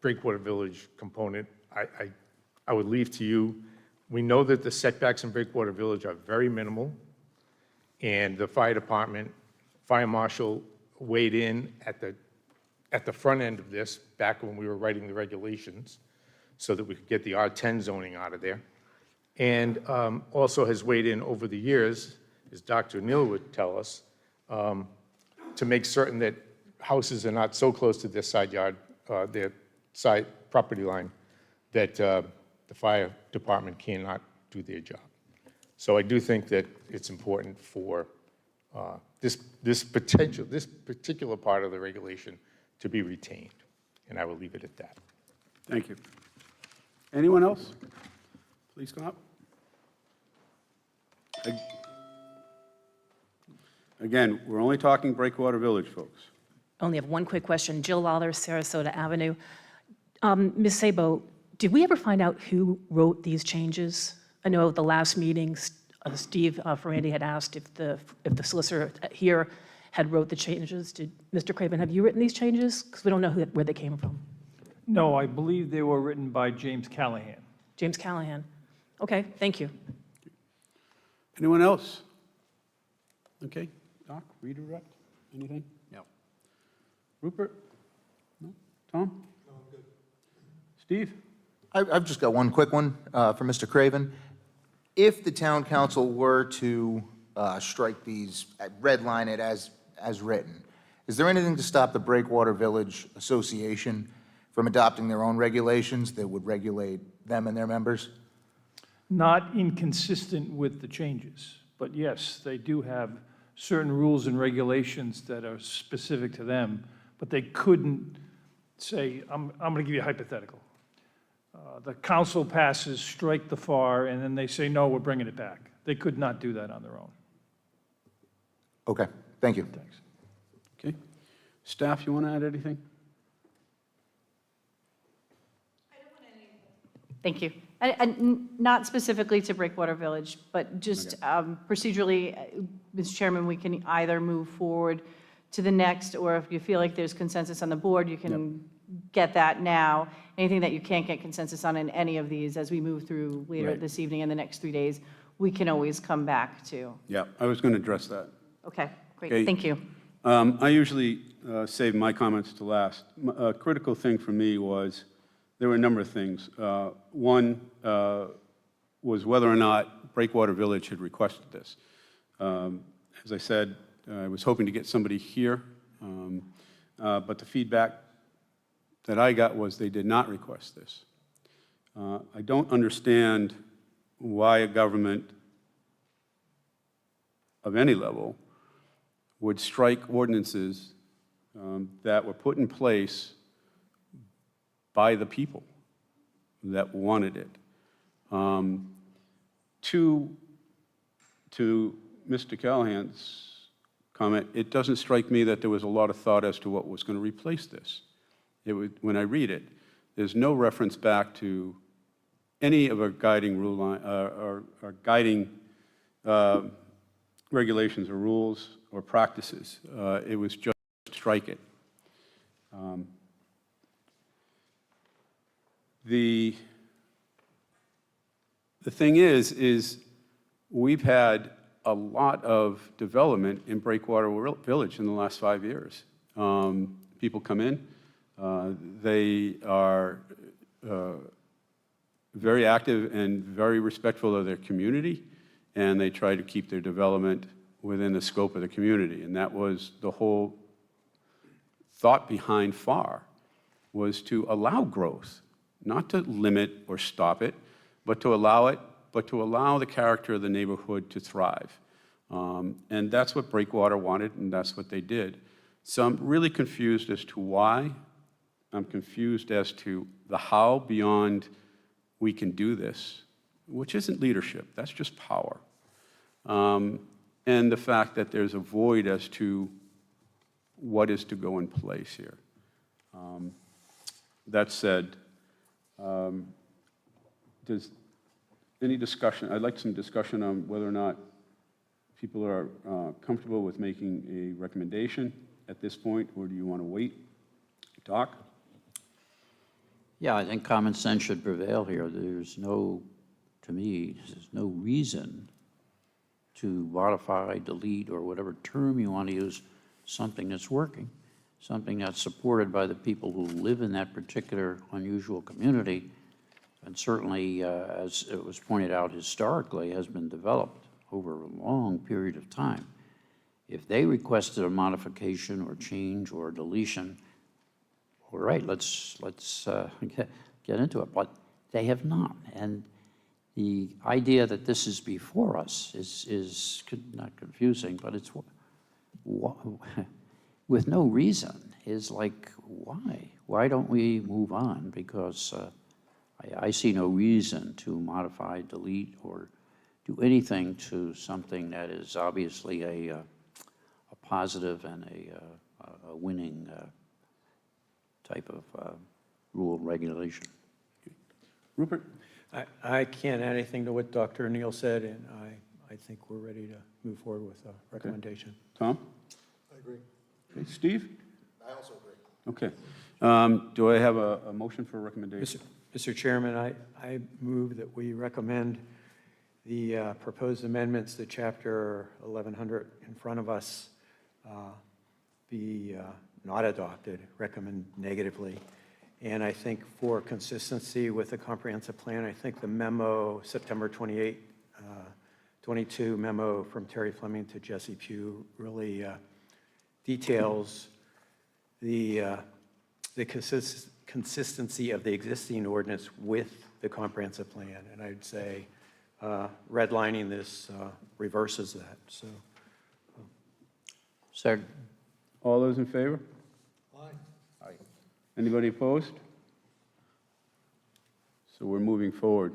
Breakwater Village component, I would leave to you. We know that the setbacks in Breakwater Village are very minimal, and the fire department, fire marshal weighed in at the at the front end of this, back when we were writing the regulations, so that we could get the R10 zoning out of there. And also has weighed in over the years, as Dr. Neal would tell us, to make certain that houses are not so close to their side yard, their side property line, that the fire department cannot do their job. So I do think that it's important for this particular part of the regulation to be retained, and I will leave it at that. Thank you. Anyone else? Please come up. Again, we're only talking Breakwater Village, folks. Only have one quick question. Jill Lawler, Sarasota Avenue. Ms. Sabo, did we ever find out who wrote these changes? I know at the last meeting, Steve Ferrandy had asked if the solicitor here had wrote the changes. Did Mr. Craven, have you written these changes? Because we don't know where they came from. No, I believe they were written by James Callahan. James Callahan. Okay, thank you. Anyone else? Okay, Doc, redirect, anything? No. Rupert? No? Tom? No, I'm good. Steve? I've just got one quick one for Mr. Craven. If the town council were to strike these, redline it as written, is there anything to stop the Breakwater Village Association from adopting their own regulations that would regulate them and their members? Not inconsistent with the changes, but yes, they do have certain rules and regulations that are specific to them, but they couldn't say, I'm going to give you a hypothetical. The council passes strike the FAR, and then they say, no, we're bringing it back. They could not do that on their own. Okay, thank you. Thanks. Okay. Staff, you want to add anything? Thank you. And not specifically to Breakwater Village, but just procedurally, Mr. Chairman, we can either move forward to the next, or if you feel like there's consensus on the board, you can get that now. Anything that you can't get consensus on in any of these, as we move through later Right. this evening and the next 3 days, we can always come back to. Yeah, I was going to address that. Okay, great, Okay. thank you. I usually save my comments to last. A critical thing for me was, there were a number of things. One was whether or not Breakwater Village had requested this. As I said, I was hoping to get somebody here, but the feedback that I got was they did not request this. I don't understand why a government of any level would strike ordinances that were put in place by the people that wanted it. To Mr. Callahan's comment, it doesn't strike me that there was a lot of thought as to what was going to replace this. When I read it, there's no reference back to any of our guiding rule line, our guiding regulations or rules or practices. It was just strike it. The thing is we've had a lot of development in Breakwater Village in the last 5 years. People come in, they are very active and very respectful of their community, and they try to keep their development within the scope of the community. And that was the whole thought behind FAR, was to allow growth, not to limit or stop it, but to allow it, but to allow the character of the neighborhood to thrive. And that's what Breakwater wanted, and that's what they did. So I'm really confused as to why. I'm confused as to the how beyond we can do this, which isn't leadership, that's just power. And the fact that there's a void as to what is to go in place here. That said, does any discussion, I'd like some discussion on whether or not people are comfortable with making a recommendation at this point, or do you want to wait? Doc? Yeah, I think common sense should prevail here. There's no, to me, there's no reason to modify, delete, or whatever term you want to use, something that's working. something that's supported by the people who live in that particular unusual community, and certainly, as it was pointed out historically, has been developed over a long period of time. If they requested a modification or change or deletion, all right, let's get into it, but they have not. And the idea that this is before us is not confusing, but it's with no reason is like, why? Why don't we move on? Because I see no reason to modify, delete, or do anything to something that is obviously a positive and a winning type of rule and regulation. Rupert? I can't add anything to what Dr. Neal said, and I think we're ready to move forward with a recommendation. Tom? I agree. Okay, Steve? I also agree. Okay. Do I have a motion for a recommendation? Mr. Chairman, I move that we recommend the proposed amendments to Chapter 1100 in front of us be not adopted, recommend negatively. And I think for consistency with the comprehensive plan, I think the memo, September 28, 22 memo from Terry Fleming to Jesse Pugh really details the consistency of the existing ordinance with the comprehensive plan. And I'd say redlining this reverses that, so. Second. All those in favor? Aye. Anybody opposed? So we're moving forward.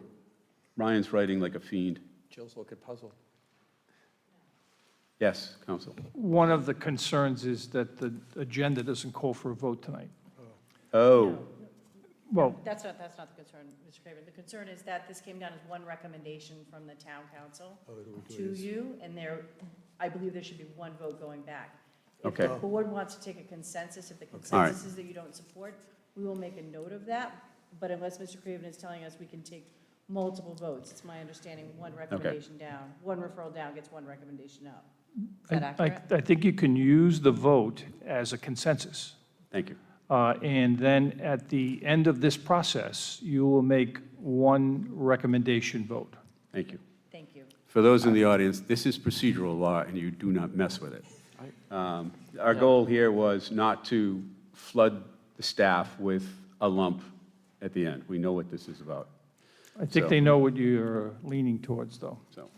Ryan's writing like a fiend. Jill's looking puzzled. Yes, Counsel. One of the concerns is that the agenda doesn't call for a vote tonight. Oh, Well, That's not the concern, Mr. Craven. The concern is that this came down as one recommendation from the town council to you, and I believe there should be one vote going back. If Okay. the board wants to take a consensus, if the All right. consensus is that you don't support, we will make a note of that. But unless Mr. Craven is telling us we can take multiple votes, it's my understanding, one recommendation down, one referral down gets one recommendation up. Is that accurate? I think you can use the vote as a consensus. thank you. And then at the end of this process, you will make one recommendation vote. Thank you. Thank you. For those in the audience, this is procedural law, and you do not mess with it. Our goal here was not to flood the staff with a lump at the end. We know what this is about. I think So- they know what you're leaning towards, though. So,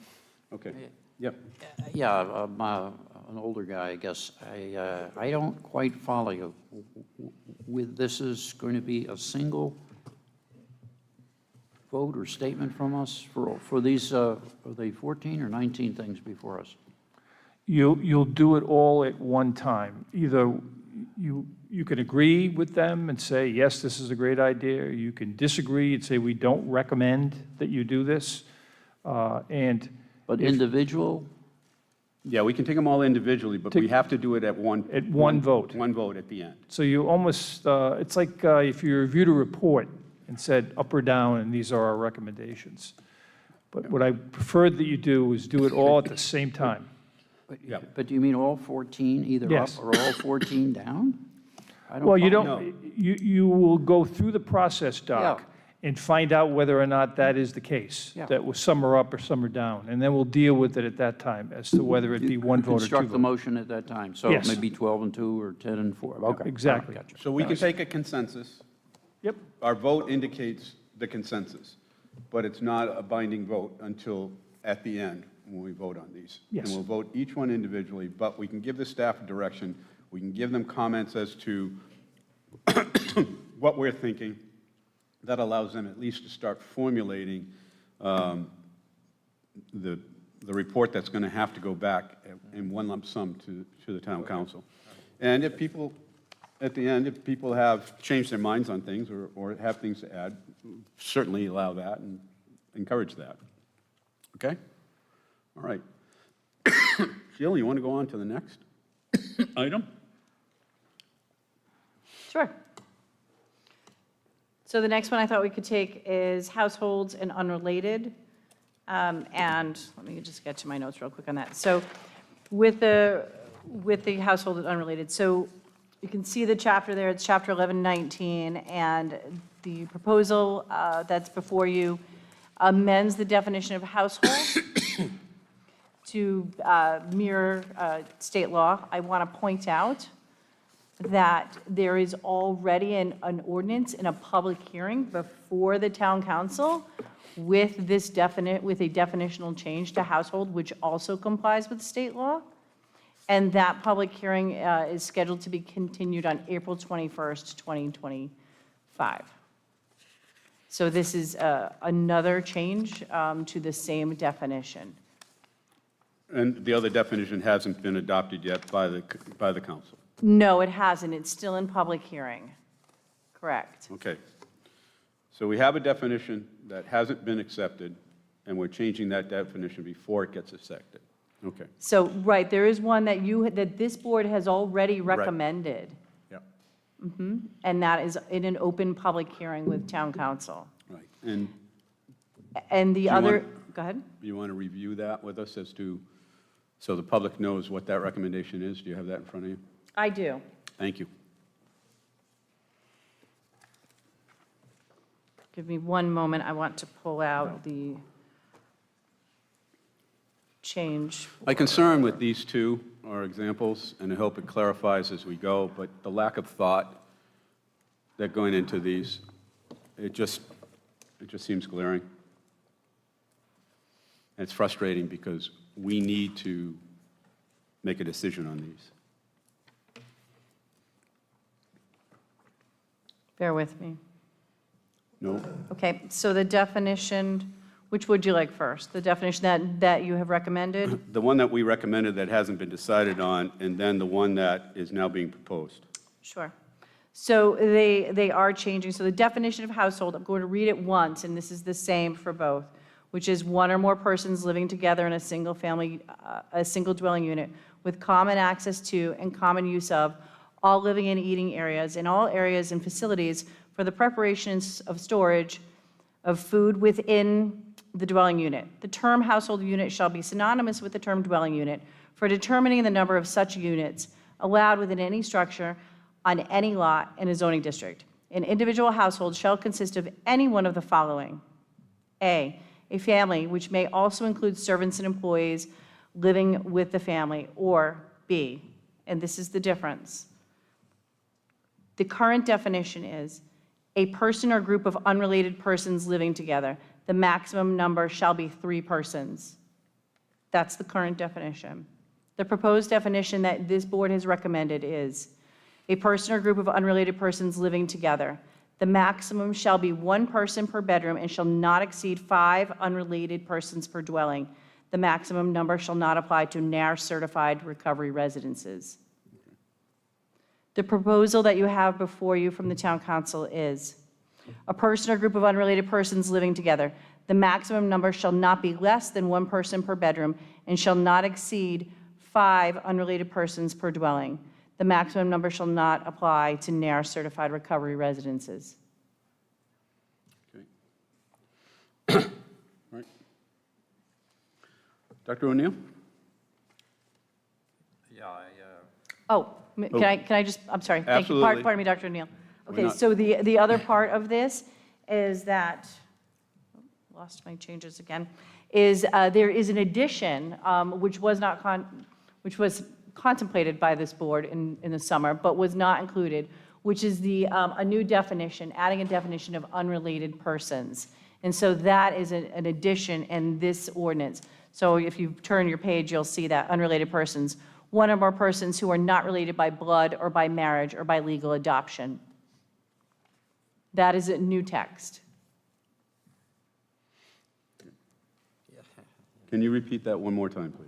okay. Yep. Yeah, I'm an older guy, I guess. I don't quite follow you. With this is going to be a single vote or statement from us for these, are they 14 or 19 things before us? You'll do it all at one time. Either you can agree with them and say, yes, this is a great idea, or you can disagree and say, we don't recommend that you do this. And But individual, Yeah, we can take them all individually, but we have to do it at one. At one vote. One vote at the end. so you almost, it's like if you reviewed a report and said up or down, and these are our recommendations. But what I preferred that you do is do it all at the same time. Yeah. but do you mean all 14 either up Yes. or all 14 down? I Well, you follow. don't, you will go through the process, Doc, and find out whether or not that is the case, Yeah. that some are up or some are down. And then we'll deal with it at that time as to whether it be one vote or two Construct the votes. motion at that time, so Yes. maybe 12 and 2 or 10 and 4. Okay. Exactly. Gotcha. So we can take a consensus. Yep, Our vote indicates the consensus, but it's not a binding vote until at the end when we vote on these. Yes. And we'll vote each one individually, but we can give the staff a direction. We can give them comments as to what we're thinking. That allows them at least to start formulating the report that's going to have to go back in one lump sum to the town council. And if people, at the end, if people have changed their minds on things or have things to add, certainly allow that and encourage that. Okay? All right. Jill, you want to go on to the next item? Sure. So the next one I thought we could take is households and unrelated. And let me just get to my notes real quick on that. So with the household and unrelated, so You can see the chapter there, it's chapter 1119, and the proposal that's before you amends the definition of household to mirror state law. I want to point out that there is already an ordinance in a public hearing before the town council with a definitional change to household, which also complies with state law. And that public hearing is scheduled to be continued on April 21st, 2025. So this is another change to the same definition. And the other definition hasn't been adopted yet by the council. No, it hasn't. It's still in public hearing. Correct. Okay. So we have a definition that hasn't been accepted, and we're changing that definition before it gets accepted. Okay. So, right, there is one that this board has already recommended, Yeah. and that is in an open public hearing with town council. Right. And And the you other, want- go ahead. you want to review that with us as to, so the public knows what that recommendation is? Do you have that in front of you? I do. Thank you. Give me one moment. I want to pull out the change. My concern with these two are examples, and I hope it clarifies as we go, but the lack of thought that going into these, it just seems glaring. And it's frustrating because we need to make a decision on these. Bear with me. No? Okay, so the definition, which would you like first? The definition that you have recommended? The one that we recommended that hasn't been decided on, and then the one that is now being proposed. Sure. So they are changing. So the definition of household, I'm going to read it once, and this is the same for both, which is one or more persons living together in a single dwelling unit with common access to and common use of all living and eating areas in all areas and facilities for the preparation of storage of food within the dwelling unit. The term household unit shall be synonymous with the term dwelling unit for determining the number of such units allowed within any structure on any lot in a zoning district. An individual household shall consist of any one of the following. A family, which may also include servants and employees living with the family, or B, and this is the difference. The current definition is a person or group of unrelated persons living together. The maximum number shall be 3 persons. That's the current definition. The proposed definition that this board has recommended is a person or group of unrelated persons living together. The maximum shall be 1 person per bedroom and shall not exceed 5 unrelated persons per dwelling. The maximum number shall not apply to NAR certified recovery residences. The proposal that you have before you from the town council is a person or group of unrelated persons living together. The maximum number shall not be less than 1 person per bedroom and shall not exceed 5 unrelated persons per dwelling. The maximum number shall not apply to NAR certified recovery residences. Okay. All right. Dr. O'Neill? Yeah, Oh, can I just, I'm sorry. Thank you. Absolutely. Pardon me, Dr. O'Neill. Okay, not- so the other part of this is that, lost my changes again, is there is an addition, which was contemplated by this board in the summer, but was not included, which is a new definition, adding a definition of unrelated persons. And so that is an addition in this ordinance. So if you turn your page, you'll see that unrelated persons, 1 or more persons who are not related by blood or by marriage or by legal adoption. That is a new text. Can you repeat that one more time, please?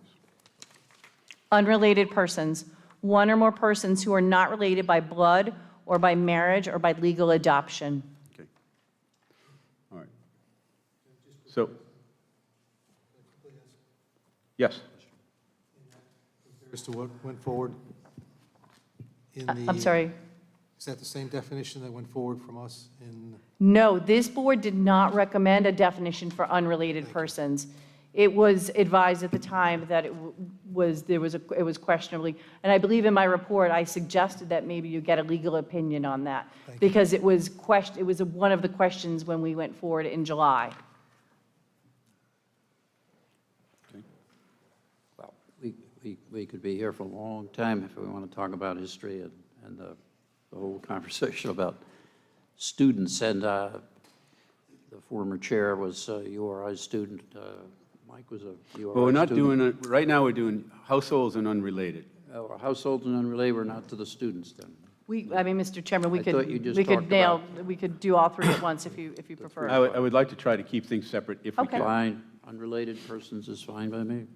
Unrelated persons, 1 or more persons who are not related by blood or by marriage or by legal adoption. Okay. All right. So, yes. As to what went forward in the... I'm sorry. Is that the same definition that went forward from us in... No, this board did not recommend a definition for unrelated persons. It was advised at the time that it was questionably, and I believe in my report, I suggested that maybe you get a legal opinion on that, because it was one of the questions when we went forward in July. Well, we could be here for a long time if we want to talk about history and the whole conversation about students. And the former chair was a URI student. Mike was a URI student. Well, we're not doing, right now, we're doing households and unrelated. Households and unrelated, we're not to the students then. Mr. Chairman, I thought you just talked we could do all three at once if you prefer. I would like to try to keep things separate if we Okay. can. Fine, unrelated persons is fine by me.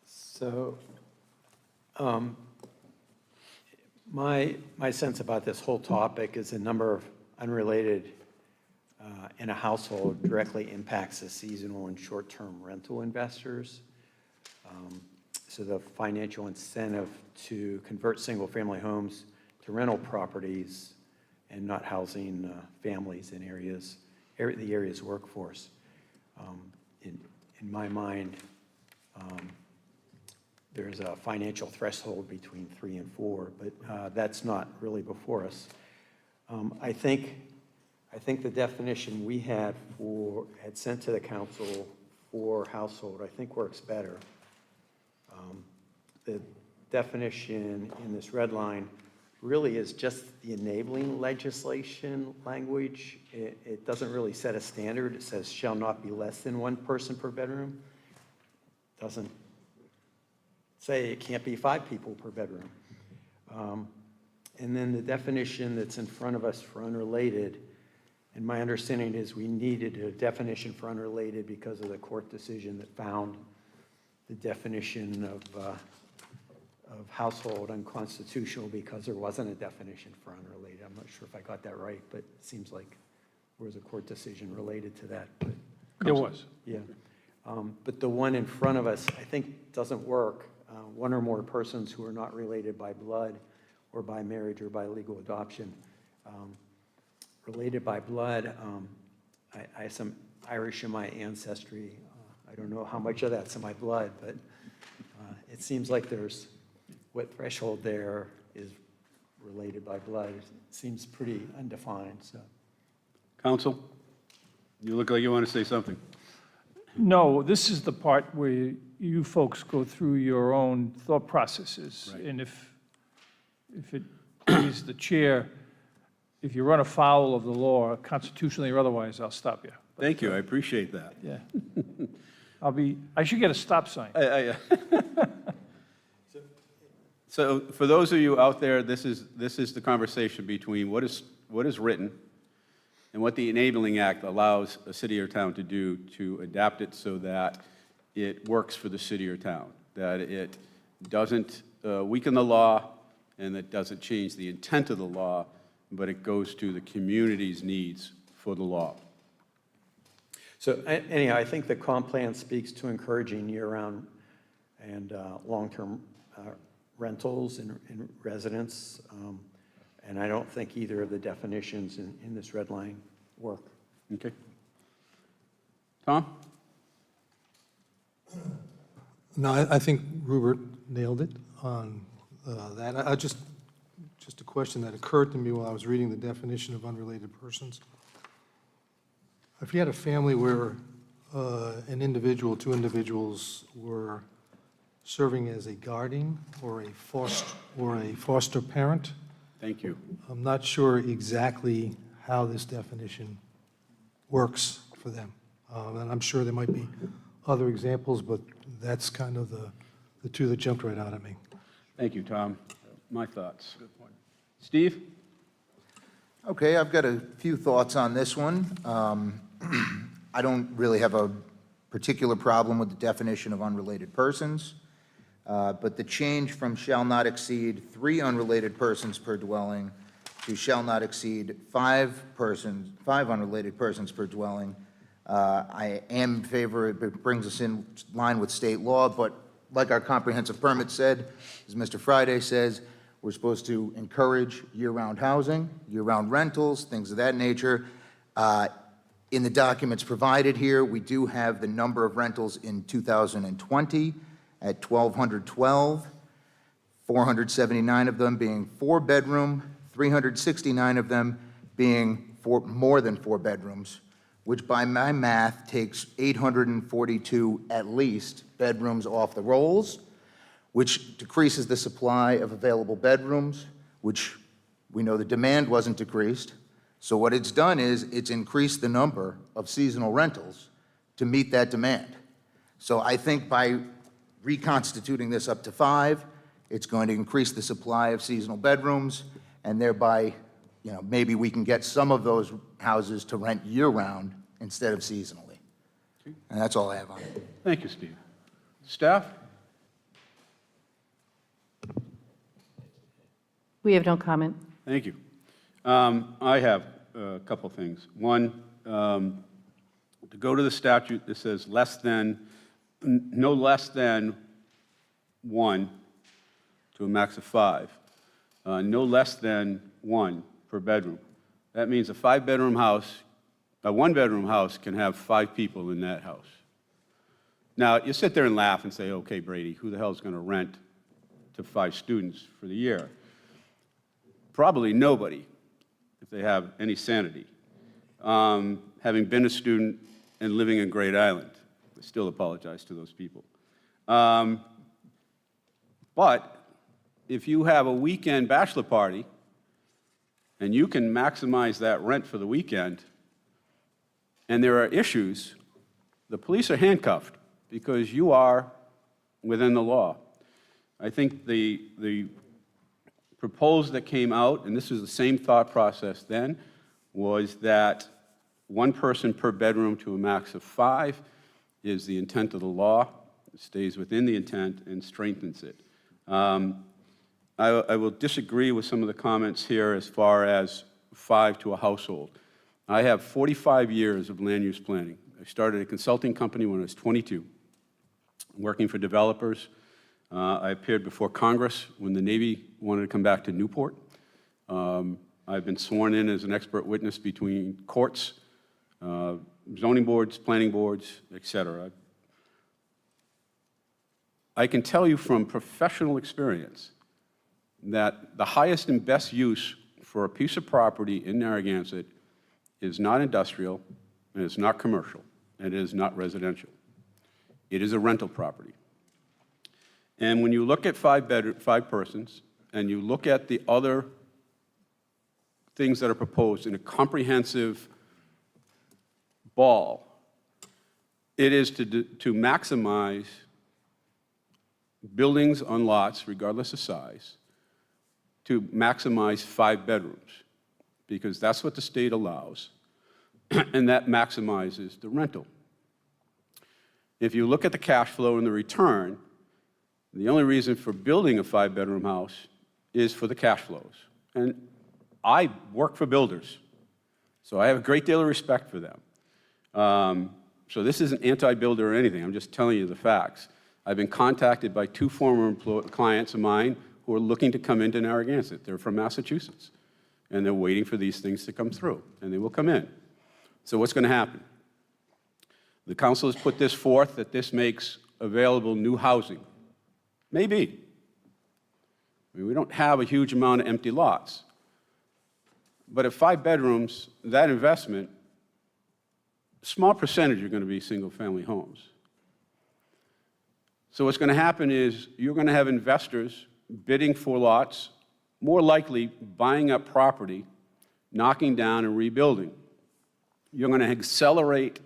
So, my sense about this whole topic is the number of unrelated in a household directly impacts the seasonal and short-term rental investors. So the financial incentive to convert single-family homes to rental properties and not housing families in the area's workforce. In my mind, there's a financial threshold between 3 and 4, but that's not really before us. I think the definition we had sent to the council for household, I think works better. The definition in this red line really is just the enabling legislation language. It doesn't really set a standard. It says shall not be less than 1 person per bedroom. Doesn't say it can't be 5 people per bedroom. And then the definition that's in front of us for unrelated, and my understanding is we needed a definition for unrelated because of the court decision that found the definition of household unconstitutional because there wasn't a definition for unrelated. I'm not sure if I got that right, but it seems like there was a court decision related to that. But, There was. yeah. But the one in front of us, I think, doesn't work. 1 or more persons who are not related by blood or by marriage or by legal adoption. Related by blood, I have some Irish in my ancestry. I don't know how much of that's in my blood, but it seems like there's what threshold there is related by blood. It seems pretty undefined. So, Counsel, you look like you want to say something. No, this is the part where you folks go through your own thought processes. Right. And if it pleases the chair, if you run afoul of the law, constitutionally or otherwise, I'll stop you. Thank you, I appreciate that. Yeah. I should get a stop sign. So for those of you out there, this is the conversation between what is written and what the Enabling Act allows a city or town to do to adapt it so that it works for the city or town, that it doesn't weaken the law and that doesn't change the intent of the law, but it goes to the community's needs for the law. so anyhow, I think the comp plan speaks to encouraging year-round and long-term rentals and residents. And I don't think either of the definitions in this red line work. Okay. Tom? No, I think Rupert nailed it on that. I just a question that occurred to me while I was reading the definition of unrelated persons. If you had a family where an individual, 2 individuals were serving as a guardian or a foster parent, Thank you. I'm not sure exactly how this definition works for them. And I'm sure there might be other examples, but that's kind of the 2 that jumped right out at me. Thank you, Tom. My thoughts. Good point. Steve? Okay, I've got a few thoughts on this one. I don't really have a particular problem with the definition of unrelated persons, but the change from shall not exceed 3 unrelated persons per dwelling to shall not exceed 5 unrelated persons per dwelling, I am in favor. It brings us in line with state law, but like our comprehensive permit said, as Mr. Friday says, we're supposed to encourage year-round housing, year-round rentals, things of that nature. In the documents provided here, we do have the number of rentals in 2020 at 1,212, 479 of them being four-bedroom, 369 of them being more than four bedrooms, which by my math takes 842 at least bedrooms off the rolls, which decreases the supply of available bedrooms, which we know the demand wasn't decreased. So what it's done is it's increased the number of seasonal rentals to meet that demand. So I think by reconstituting this up to 5, it's going to increase the supply of seasonal bedrooms, and thereby, maybe we can get some of those houses to rent year-round instead of seasonally. And that's all I have on it. Thank you, Steve. Staff? We have no comment. Thank you. I have a couple things. One, to go to the statute that says no less than 1 to a max of 5, no less than 1 per bedroom. That means a 5-bedroom house, a 1-bedroom house can have 5 people in that house. Now, you sit there and laugh and say, okay, Brady, who the hell is going to rent to 5 students for the year? Probably nobody, if they have any sanity. Having been a student and living in Great Island, I still apologize to those people. But if you have a weekend bachelor party and you can maximize that rent for the weekend, and there are issues, the police are handcuffed because you are within the law. I think the proposal that came out, and this is the same thought process then, was that 1 person per bedroom to a max of 5 is the intent of the law. It stays within the intent and strengthens it. I will disagree with some of the comments here as far as 5 to a household. I have 45 years of land use planning. I started a consulting company when I was 22, working for developers. I appeared before Congress when the Navy wanted to come back to Newport. I've been sworn in as an expert witness between courts, zoning boards, planning boards, et cetera. I can tell you from professional experience that the highest and best use for a piece of property in Narragansett is not industrial, and it's not commercial, and it is not residential. It is a rental property. And when you look at 5 persons, and you look at the other things that are proposed in a comprehensive ball, it is to maximize buildings on lots, regardless of size, to maximize 5 bedrooms, because that's what the state allows, and that maximizes the rental. If you look at the cash flow and the return, the only reason for building a 5-bedroom house is for the cash flows. And I work for builders, so I have a great deal of respect for them. So this isn't anti-builder or anything. I'm just telling you the facts. I've been contacted by 2 former clients of mine who are looking to come into Narragansett. They're from Massachusetts, and they're waiting for these things to come through, and they will come in. So what's going to happen? The council has put this forth that this makes available new housing. Maybe. I mean, we don't have a huge amount of empty lots. But at 5 bedrooms, that investment, a small percentage are going to be single-family homes. So what's going to happen is you're going to have investors bidding for lots, more likely buying up property, knocking down and rebuilding. You're going to accelerate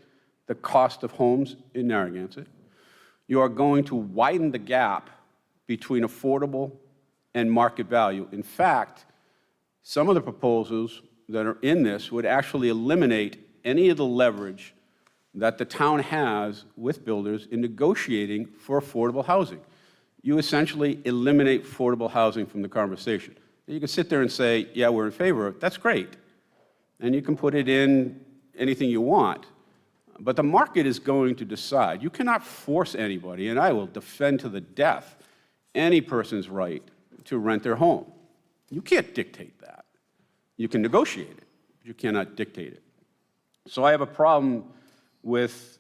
the cost of homes in Narragansett. You are going to widen the gap between affordable and market value. In fact, some of the proposals that are in this would actually eliminate any of the leverage that the town has with builders in negotiating for affordable housing. You essentially eliminate affordable housing from the conversation. You can sit there and say, yeah, we're in favor of it. That's great. And you can put it in anything you want. But the market is going to decide. You cannot force anybody, and I will defend to the death any person's right to rent their home. You can't dictate that. You can negotiate it, but you cannot dictate it. So I have a problem with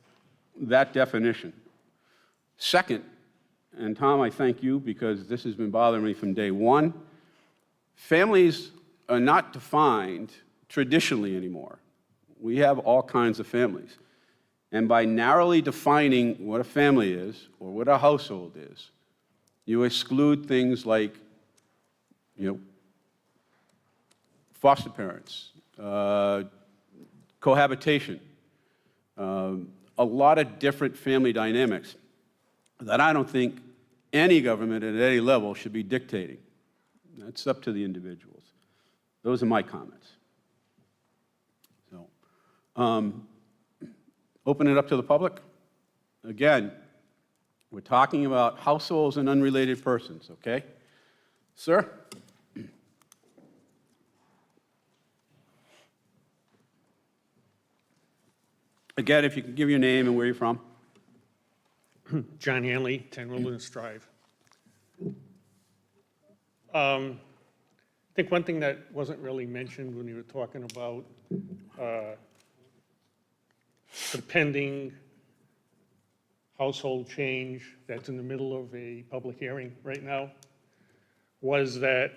that definition. Second, and Tom, I thank you because this has been bothering me from day one, families are not defined traditionally anymore. We have all kinds of families. And by narrowly defining what a family is or what a household is, you exclude things like, foster parents, cohabitation, a lot of different family dynamics that I don't think any government at any level should be dictating. That's up to the individuals. Those are my comments. So, open it up to the public. Again, we're talking about households and unrelated persons, okay? Sir? Again, if you can give your name and where you're from. John Hanley, 10 Wilderness Drive. I think one thing that wasn't really mentioned when you were talking about the pending household change that's in the middle of a public hearing right now was that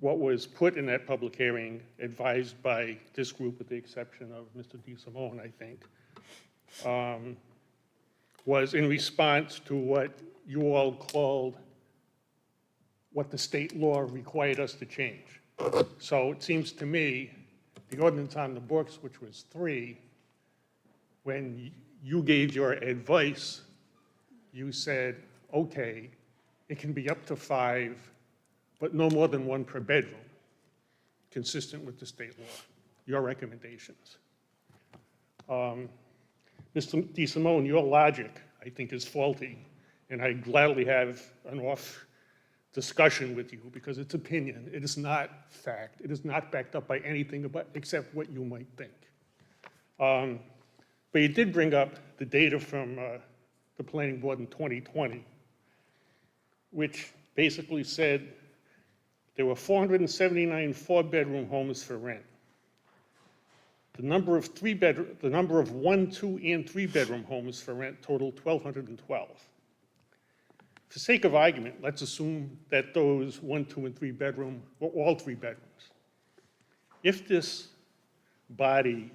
what was put in that public hearing, advised by this group with the exception of Mr. DeSimone, I think, was in response to what you all called what the state law required us to change. So it seems to me, the ordinance on the books, which was 3, when you gave your advice, you said, okay, it can be up to 5, but no more than 1 per bedroom, consistent with the state law, your recommendations. Mr. DeSimone, your logic, I think, is faulty, and I gladly have an off discussion with you because it's opinion. It is not fact. It is not backed up by anything except what you might think. But you did bring up the data from the planning board in 2020, which basically said there were 479 4-bedroom homes for rent. The number of 1, 2, and 3-bedroom homes for rent totaled 1,212. For sake of argument, let's assume that those 1, 2, and 3-bedroom were all 3 bedrooms. If this body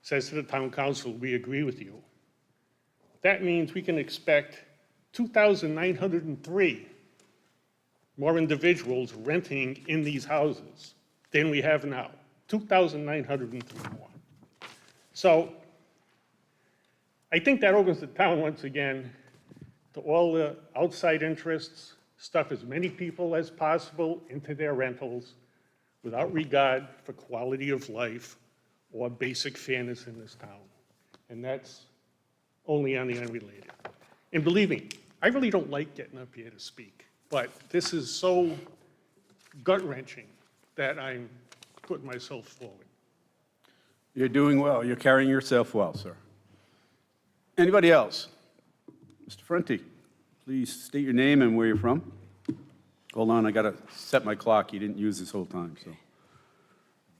says to the town council, we agree with you, that means we can expect 2,903 more individuals renting in these houses than we have now. 2,903 more. So I think that opens the town once again to all the outside interests, stuff as many people as possible into their rentals without regard for quality of life or basic fairness in this town. And that's only on the unrelated. And believe me, I really don't like getting up here to speak, but this is so gut-wrenching that I'm putting myself forward. You're doing well. You're carrying yourself well, sir. Anybody else? Mr. Frenti, please state your name and where you're from. Hold on, I got to set my clock. You didn't use this whole time, so.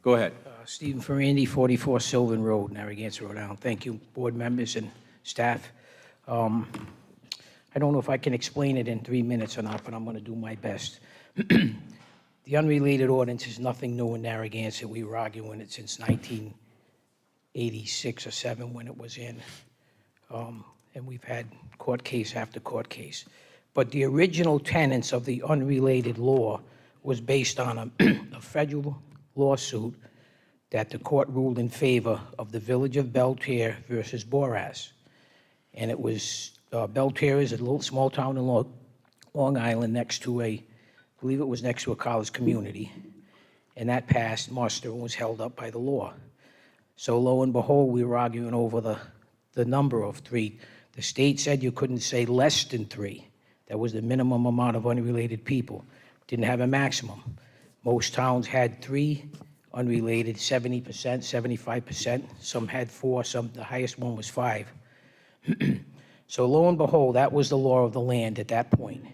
Go ahead. Stephen Ferrandi, 44 Sylvan Road, Narragansett, Rhode Island. Thank you, board members and staff. I don't know if I can explain it in 3 minutes or not, but I'm going to do my best. The unrelated ordinance is nothing new in Narragansett. We were arguing it since 1986 or 7 when it was in. And we've had court case after court case. But the original tenets of the unrelated law was based on a federal lawsuit that the court ruled in favor of the Village of Belterre versus Boras. And it was, Belterre is a little small town in Long Island next to I believe it was next to a college community. And that passed muster and was held up by the law. So lo and behold, we were arguing over the number of 3. The state said you couldn't say less than 3. That was the minimum amount of unrelated people. Didn't have a maximum. Most towns had 3 unrelated, 70%, 75%. Some had 4, the highest one was 5. So lo and behold, that was the law of the land at that point.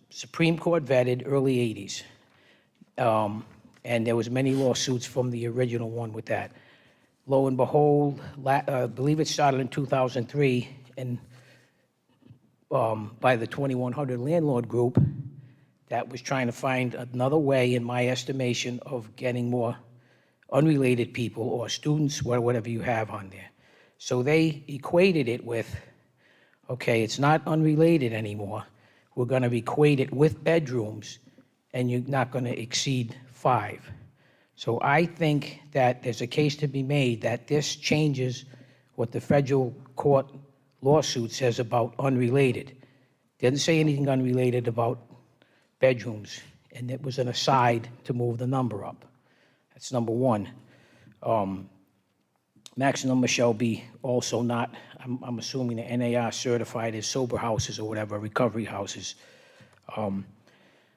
Supreme Court vetted early 80s. and there was many lawsuits from the original one with that. Lo and behold, I believe it started in 2003, and by the 2100 landlord group that was trying to find another way, in my estimation, of getting more unrelated people or students, whatever you have on there. So they equated it with, okay, it's not unrelated anymore. We're going to equate it with bedrooms, and you're not going to exceed 5. So I think that there's a case to be made that this changes what the federal court lawsuit says about unrelated. Didn't say anything unrelated about bedrooms, and it was an aside to move the number up. That's number one. Maximum shall be also not, I'm assuming the NAR certified as sober houses or whatever, recovery houses.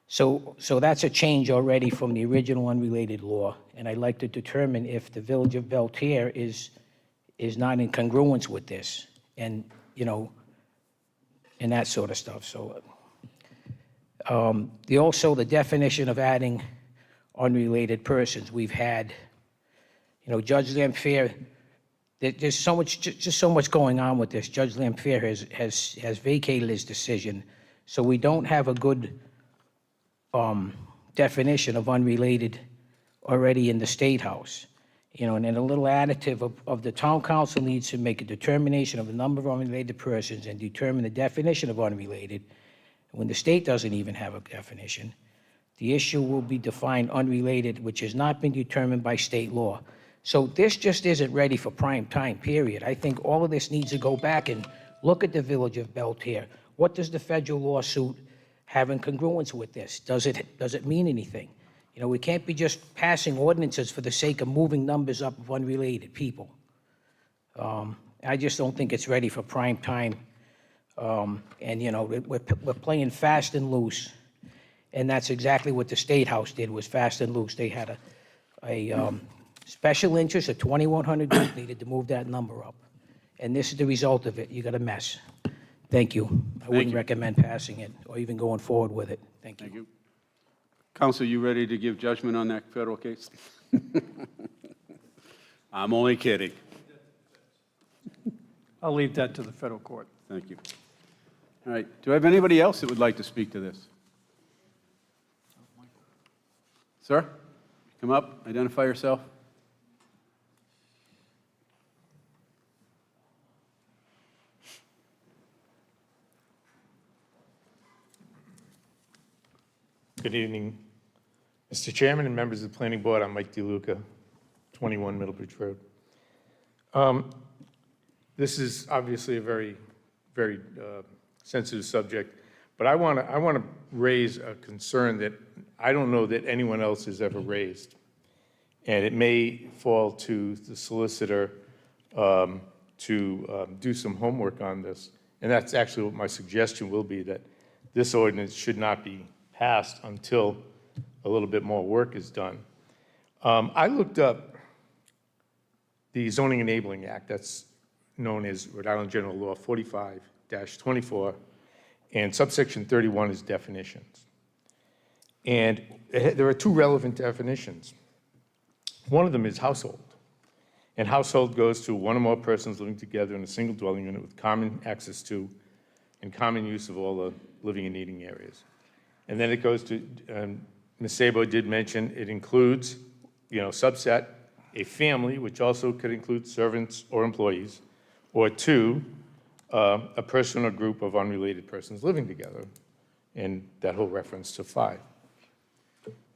So that's a change already from the original unrelated law, and I'd like to determine if the Village of Belterre is not in congruence with this, and, you know, and that sort of stuff. So also the definition of adding unrelated persons. We've had, you know, Judge Lamphere, there's so much, just so much going on with this. Judge Lamphere has vacated his decision, so we don't have a good definition of unrelated already in the State House. You know, and then a little additive of the town council needs to make a determination of the number of unrelated persons and determine the definition of unrelated. When the state doesn't even have a definition, the issue will be defined unrelated, which has not been determined by state law. So this just isn't ready for prime time, period. I think all of this needs to go back and look at the Village of Belterre. What does the federal lawsuit have in congruence with this? Does it mean anything? You know, we can't be just passing ordinances for the sake of moving numbers up of unrelated people. I just don't think it's ready for prime time. And, you know, we're playing fast and loose. And that's exactly what the State House did, was fast and loose. They had a special interest, a 2100 group needed to move that number up. And this is the result of it. You got a mess. Thank you. I wouldn't recommend passing it or even going forward with it. Thank you. Thank you. Counsel, you ready to give judgment on that federal case? I'm only kidding. I'll leave that to the federal court. Thank you. All right. Do I have anybody else that would like to speak to this? Sir, come up, identify yourself. Good evening, Mr. Chairman and members of the Planning Board. I'm Mike DeLuca, 21 Middlebridge Road. This is obviously a very, very sensitive subject, but I want to raise a concern that I don't know that anyone else has ever raised, and it may fall to the solicitor to do some homework on this, and that's actually what my suggestion will be, that this ordinance should not be passed until a little bit more work is done. I looked up the Zoning Enabling Act, that's known as Rhode Island General Law 45-24, and subsection 31 is definitions. And there are two relevant definitions. One of them is household. And household goes to one or more persons living together in a single dwelling unit with common access to and common use of all the living and eating areas. And then it goes to, Ms. Sabo did mention, it includes, you know, subset, a family, which also could include servants or employees, or two, a person or group of unrelated persons living together, and that whole reference to 5.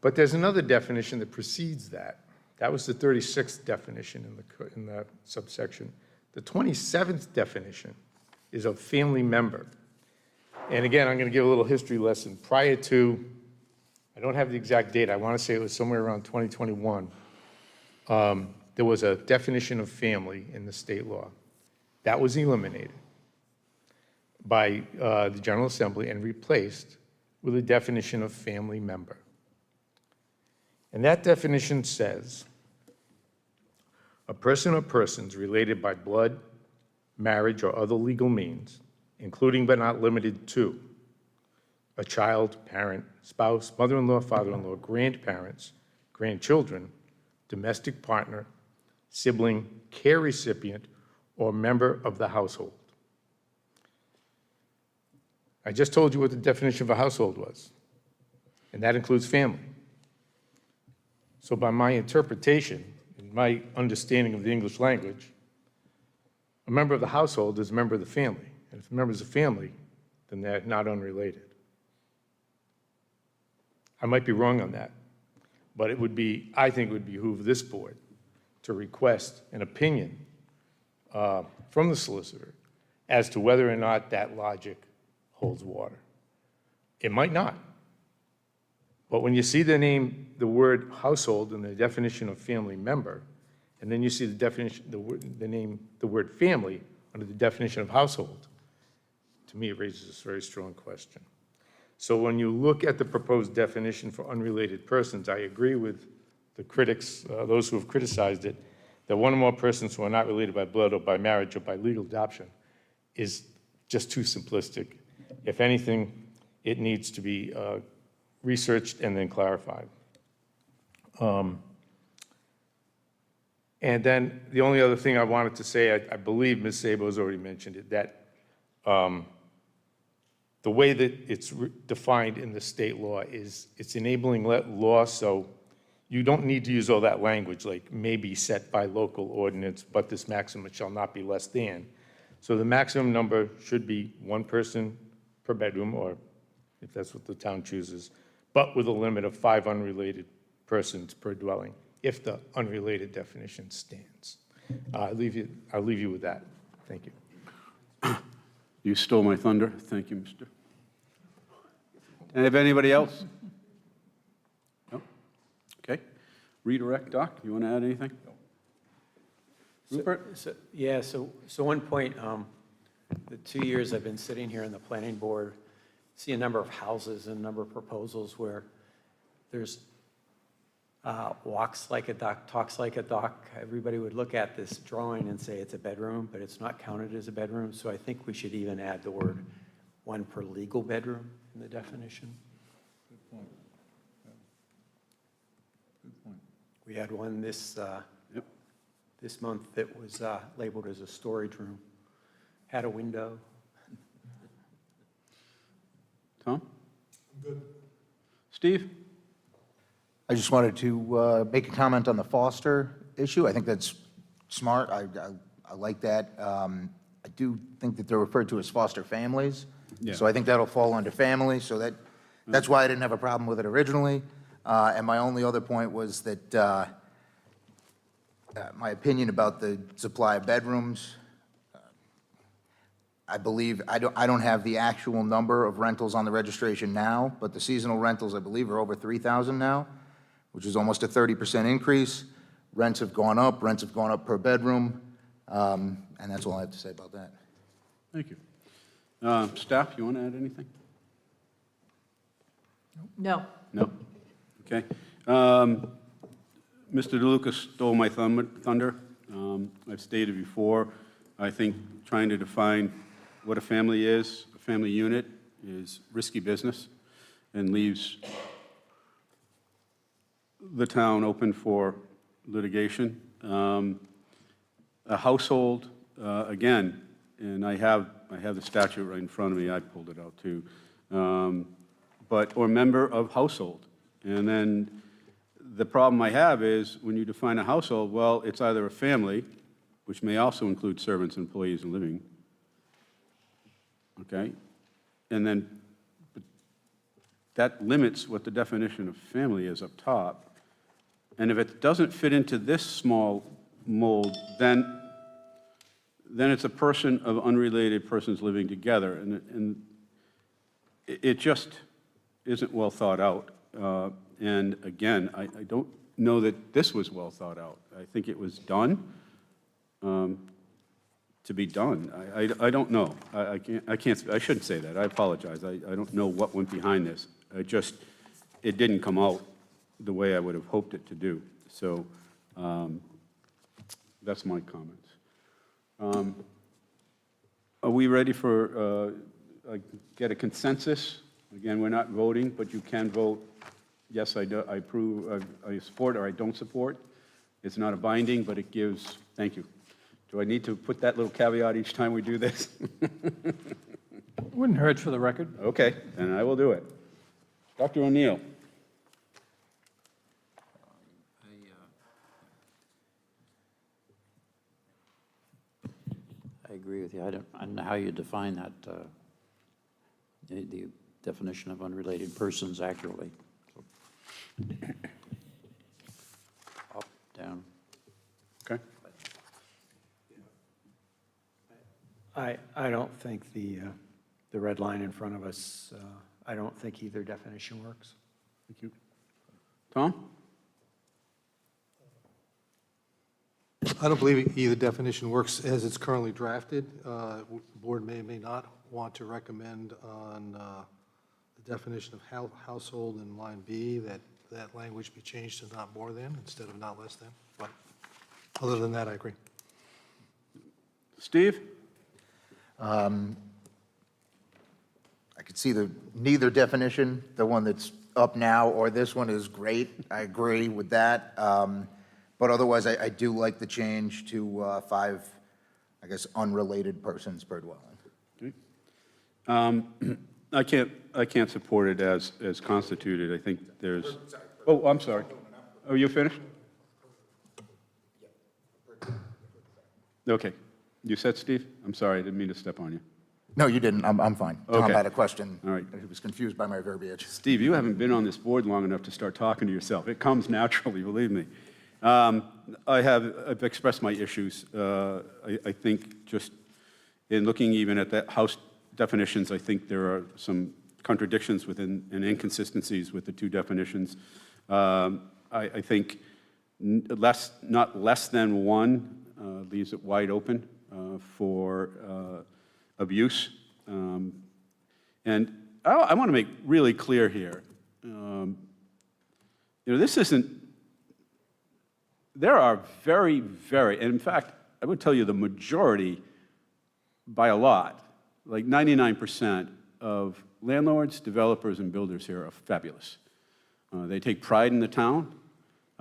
But there's another definition that precedes that. That was the 36th definition in the subsection. The 27th definition is a family member. And again, I'm going to give a little history lesson. Prior to, I don't have the exact date, I want to say it was somewhere around 2021, there was a definition of family in the state law. That was eliminated by the General Assembly and replaced with a definition of family member. And that definition says, a person or persons related by blood, marriage, or other legal means, including but not limited to a child, parent, spouse, mother-in-law, father-in-law, grandparents, grandchildren, domestic partner, sibling, care recipient, or member of the household. I just told you what the definition of a household was, and that includes family. So by my interpretation and my understanding of the English language, a member of the household is a member of the family. And if a member is a family, then they're not unrelated. I might be wrong on that, but it would be, I think it would behoove this board to request an opinion from the solicitor as to whether or not that logic holds water. It might not. But when you see the word household in the definition of family member, and then you see the definition, the word family under the definition of household, to me it raises this very strong question. So when you look at the proposed definition for unrelated persons, I agree with the critics, those who have criticized it, that one or more persons who are not related by blood or by marriage or by legal adoption is just too simplistic. If anything, it needs to be researched and then clarified. And then the only other thing I wanted to say, I believe Ms. Sabo has already mentioned it, that the way that it's defined in the state law is it's enabling law, so you don't need to use all that language like may be set by local ordinance, but this maximum shall not be less than. So the maximum number should be one person per bedroom, or if that's what the town chooses, but with a limit of 5 unrelated persons per dwelling, if the unrelated definition stands. I'll leave you with that. Thank you. You stole my thunder. Thank you, Mr. And if anybody else? No? Okay. Redirect, Doc, you want to add anything? Rupert? So one point, the 2 years I've been sitting here in the planning board, see a number of houses and a number of proposals where there's walks like a duck, talks like a duck. Everybody would look at this drawing and say it's a bedroom, but it's not counted as a bedroom. So I think we should even add the word one per legal bedroom in the definition. Good point. Yeah. Good point. We had one this month that was labeled as a storage room, had a window. Tom? Good. Steve? I just wanted to make a comment on the foster issue. I think that's smart. I like that. I do think that they're referred to as foster families. Yeah. So I think that'll fall under family, so that's why I didn't have a problem with it originally. And my only other point was that my opinion about the supply of bedrooms, I believe, I don't have the actual number of rentals on the registration now, but the seasonal rentals, I believe, are over 3,000 now, which is almost a 30% increase. Rents have gone up per bedroom, and that's all I have to say about that. Thank you. Staff, you want to add anything? No. No? Okay. Mr. DeLuca stole my thunder. I've stated before, I think trying to define what a family is, a family unit, is risky business and leaves the town open for litigation. A household, again, and I have the statute right in front of me, I pulled it out too, or member of household. And then the problem I have is when you define a household, well, it's either a family, which may also include servants, employees, and living, okay? And then that limits what the definition of family is up top. And if it doesn't fit into this small mold, then it's a person of unrelated persons living together. And it just isn't well thought out. And again, I don't know that this was well thought out. I think it was done to be done. I don't know. I shouldn't say that. I apologize. I don't know what went behind this. It didn't come out the way I would have hoped it to do. So that's my comments. Are we ready for, get a consensus? Again, we're not voting, but you can vote yes, I approve, I support or I don't support. It's not a binding, but it gives, thank you. Do I need to put that little caveat each time we do this? Wouldn't hurt for the record. Okay, then I will do it. Dr. O'Neill? I agree with you. I don't know how you define that, the definition of unrelated persons accurately. Up, down. Okay. I don't think the red line in front of us, I don't think either definition works. Thank you. Tom? I don't believe either definition works as it's currently drafted. The board may or may not want to recommend on the definition of household in line B that that language be changed to not more than instead of not less than. But other than that, I agree. Steve? I could see neither definition, the one that's up now or this one is great. I agree with that. But otherwise, I do like the change to 5, I guess, unrelated persons per dwelling. Okay. I can't support it as constituted. I think there's, oh, I'm sorry. Oh, you finished? Okay. You said, Steve? I'm sorry, I didn't mean to step on you. No, you didn't. I'm fine. Tom Okay. had a question. All right. He was confused by my verbiage. Steve, you haven't been on this board long enough to start talking to yourself. It comes naturally, believe me. I've expressed my issues. I think just in looking even at the house definitions, I think there are some contradictions within and inconsistencies with the two definitions. I think not less than one leaves it wide open for abuse. And I want to make really clear here, this isn't, there are very, very, and in fact, I would tell you the majority by a lot, like 99% of landlords, developers, and builders here are fabulous. They take pride in the town.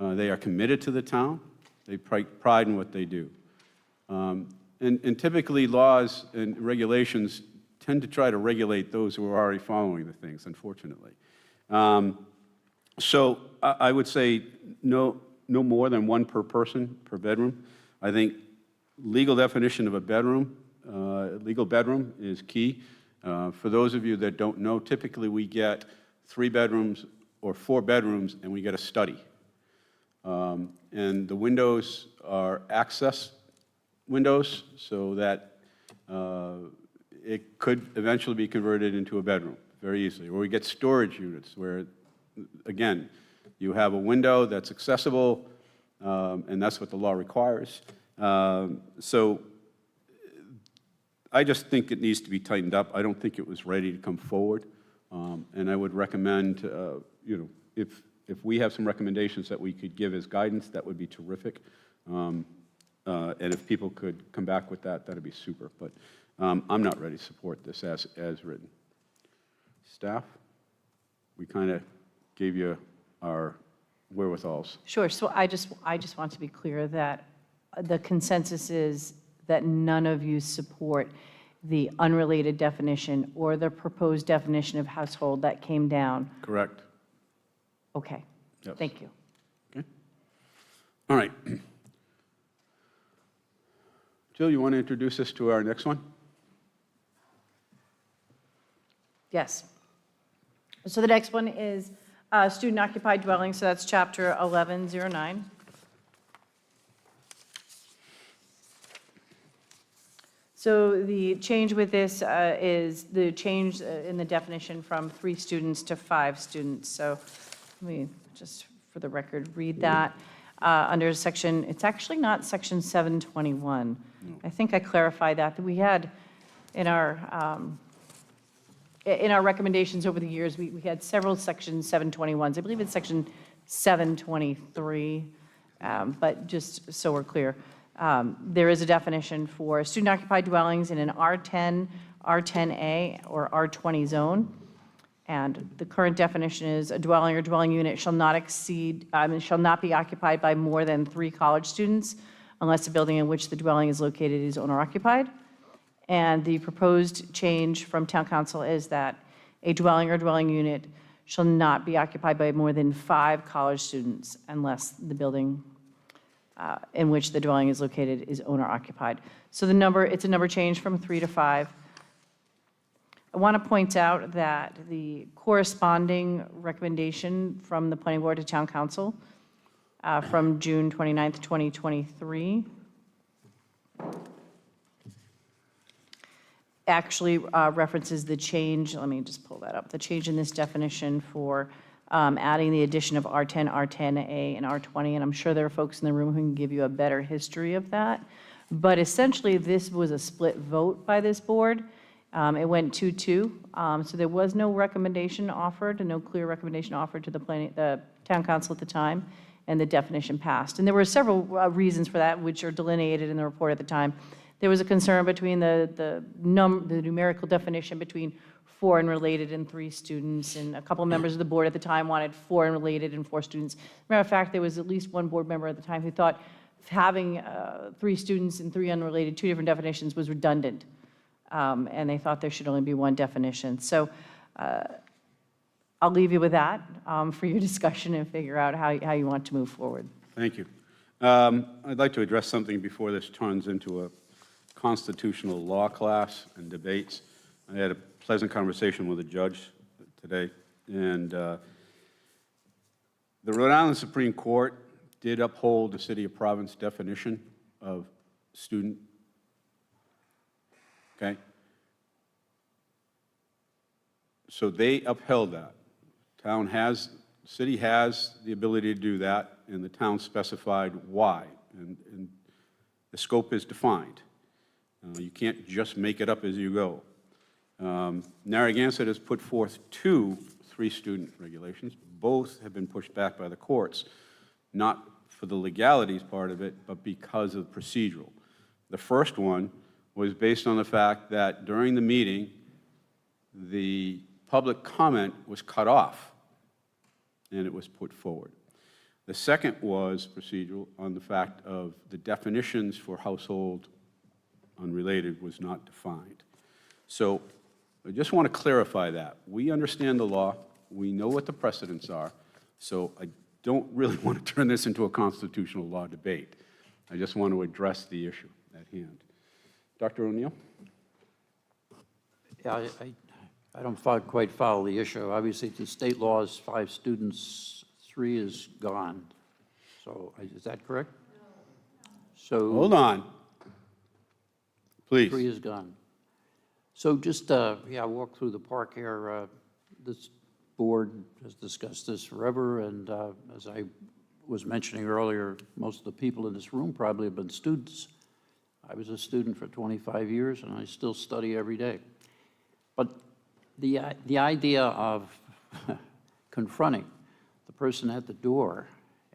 They are committed to the town. They take pride in what they do. And typically laws and regulations tend to try to regulate those who are already following the things, unfortunately. So I would say no more than one per person, per bedroom. I think legal definition of a bedroom, legal bedroom is key. For those of you that don't know, typically we get 3 bedrooms or 4 bedrooms and we get a study. And the windows are access windows so that it could eventually be converted into a bedroom very easily. Or we get storage units where, again, you have a window that's accessible, and that's what the law requires. So I just think it needs to be tightened up. I don't think it was ready to come forward. And I would recommend, if we have some recommendations that we could give as guidance, that would be terrific. And if people could come back with that, that'd be super. But I'm not ready to support this as written. Staff, we kind of gave you our wherewithals. Sure, so I just want to be clear that the consensus is that none of you support the unrelated definition or the proposed definition of household that came down. Correct. Okay, Yes. thank you. Okay. All right. Jill, you want to introduce us to our next one? Yes. So the next one is student occupied dwelling, so that's chapter 1109. So the change with this is the change in the definition from 3 students to 5 students. So let me just, for the record, read that. Under section, it's actually not section 721. I think I clarified that we had in our recommendations over the years, we had several section 721s. I believe it's section 723, but just so we're clear. There is a definition for student-occupied dwellings in an R10, R10A, or R20 zone. And the current definition is a dwelling or dwelling unit shall not shall not be occupied by more than 3 college students unless the building in which the dwelling is located is owner occupied. And the proposed change from town council is that a dwelling or dwelling unit shall not be occupied by more than 5 college students unless the building in which the dwelling is located is owner occupied. So it's a number change from 3 to 5. I want to point out that the corresponding recommendation from the planning board to town council from June 29th, 2023 actually references the change, let me just pull that up, the change in this definition for adding the addition of R10, R10A, and R20, and I'm sure there are folks in the room who can give you a better history of that. But essentially, this was a split vote by this board. It went 2-2, so there was no recommendation offered, and no clear recommendation offered to the town council at the time, and the definition passed. And there were several reasons for that, which are delineated in the report at the time. There was a concern between the numerical definition between 4 and related and 3 students, and a couple members of the board at the time wanted 4 and related and 4 students. Matter of fact, there was at least one board member at the time who thought having 3 students and 3 unrelated, 2 different definitions, was redundant. And they thought there should only be one definition. So I'll leave you with that for your discussion and figure out how you want to move forward. Thank you. I'd like to address something before this turns into a constitutional law class and debates. I had a pleasant conversation with a judge today, and the Rhode Island Supreme Court did uphold the city of Providence definition of student. Okay? So they upheld that. City has the ability to do that, and the town specified why, and the scope is defined. You can't just make it up as you go. Narragansett has put forth 2 3-student regulations. Both have been pushed back by the courts, not for the legalities part of it, but because of procedural. The first one was based on the fact that during the meeting, the public comment was cut off, and it was put forward. The second was procedural on the fact of the definitions for household unrelated was not defined. So I just want to clarify that. We understand the law. We know what the precedents are. So I don't really want to turn this into a constitutional law debate. I just want to address the issue at hand. Dr. O'Neill? Yeah, I don't quite follow the issue. Obviously, the state law is 5 students, 3 is gone. So is that correct? So Hold on. Please. 3 is gone. So just, walk through the park here. This board has discussed this forever, and as I was mentioning earlier, most of the people in this room probably have been students. I was a student for 25 years, and I still study every day. But the idea of confronting the person at the door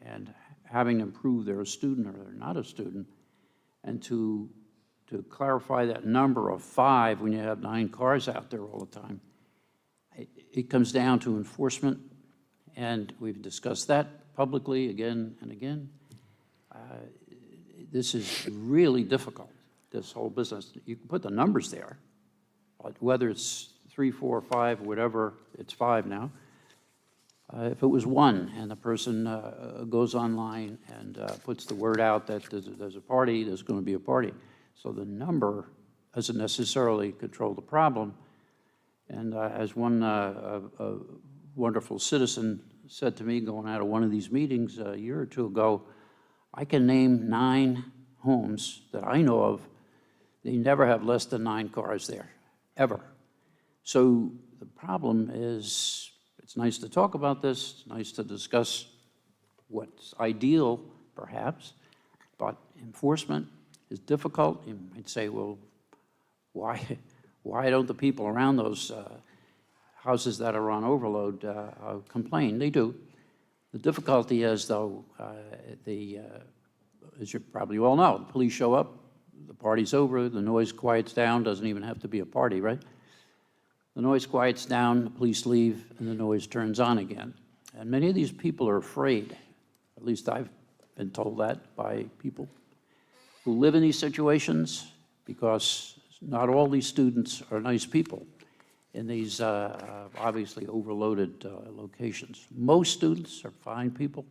and having them prove they're a student or they're not a student, and to clarify that number of 5 when you have 9 cars out there all the time, it comes down to enforcement, and we've discussed that publicly again and again. This is really difficult, this whole business. You can put the numbers there, but whether it's 3, 4, 5, whatever, it's 5 now. If it was 1 and the person goes online and puts the word out that there's a party, there's going to be a party. So the number doesn't necessarily control the problem. And as one wonderful citizen said to me going out of one of these meetings a year or 2 ago, I can name 9 homes that I know of. They never have less than 9 cars there, ever. So the problem is, it's nice to talk about this, it's nice to discuss what's ideal, perhaps, but enforcement is difficult. You might say, well, why don't the people around those houses that are on overload complain? They do. The difficulty is, though, as you probably all know, the police show up, the party's over, the noise quiets down, doesn't even have to be a party, right? the noise quiets down, the police leave, and the noise turns on again. And many of these people are afraid, at least I've been told that by people who live in these situations, because not all these students are nice people in these obviously overloaded locations. Most students are fine people.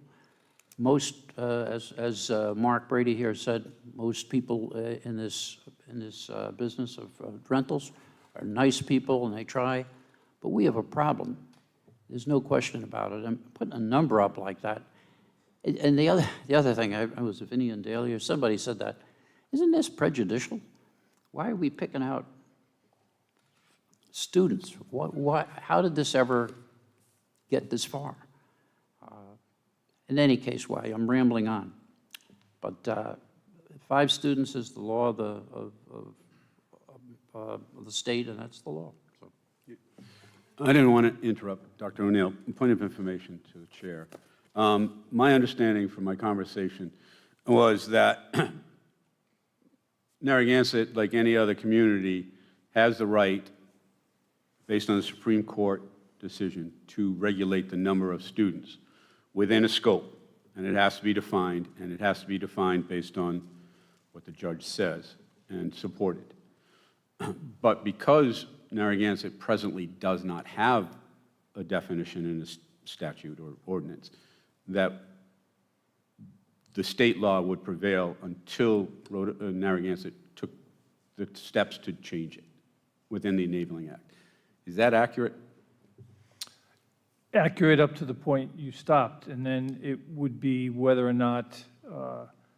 Most, as Mark Brady here said, most people in this business of rentals are nice people and they try, but we have a problem. There's no question about it. And putting a number up like that, and the other thing, I was with Vinny and Daly, or somebody said that, isn't this prejudicial? Why are we picking out students? How did this ever get this far? In any case, why? I'm rambling on. But 5 students is the law of the state, and that's the law. So. I didn't want to interrupt Dr. O'Neill. Point of information to the chair. My understanding from my conversation was that Narragansett, like any other community, has the right, based on the Supreme Court decision, to regulate the number of students within a scope, and it has to be defined, and it has to be defined based on what the judge says and supported. But because Narragansett presently does not have a definition in the statute or ordinance, that the state law would prevail until Narragansett took the steps to change it within the Enabling Act. Is that accurate? Accurate up to the point you stopped, and then it would be whether or not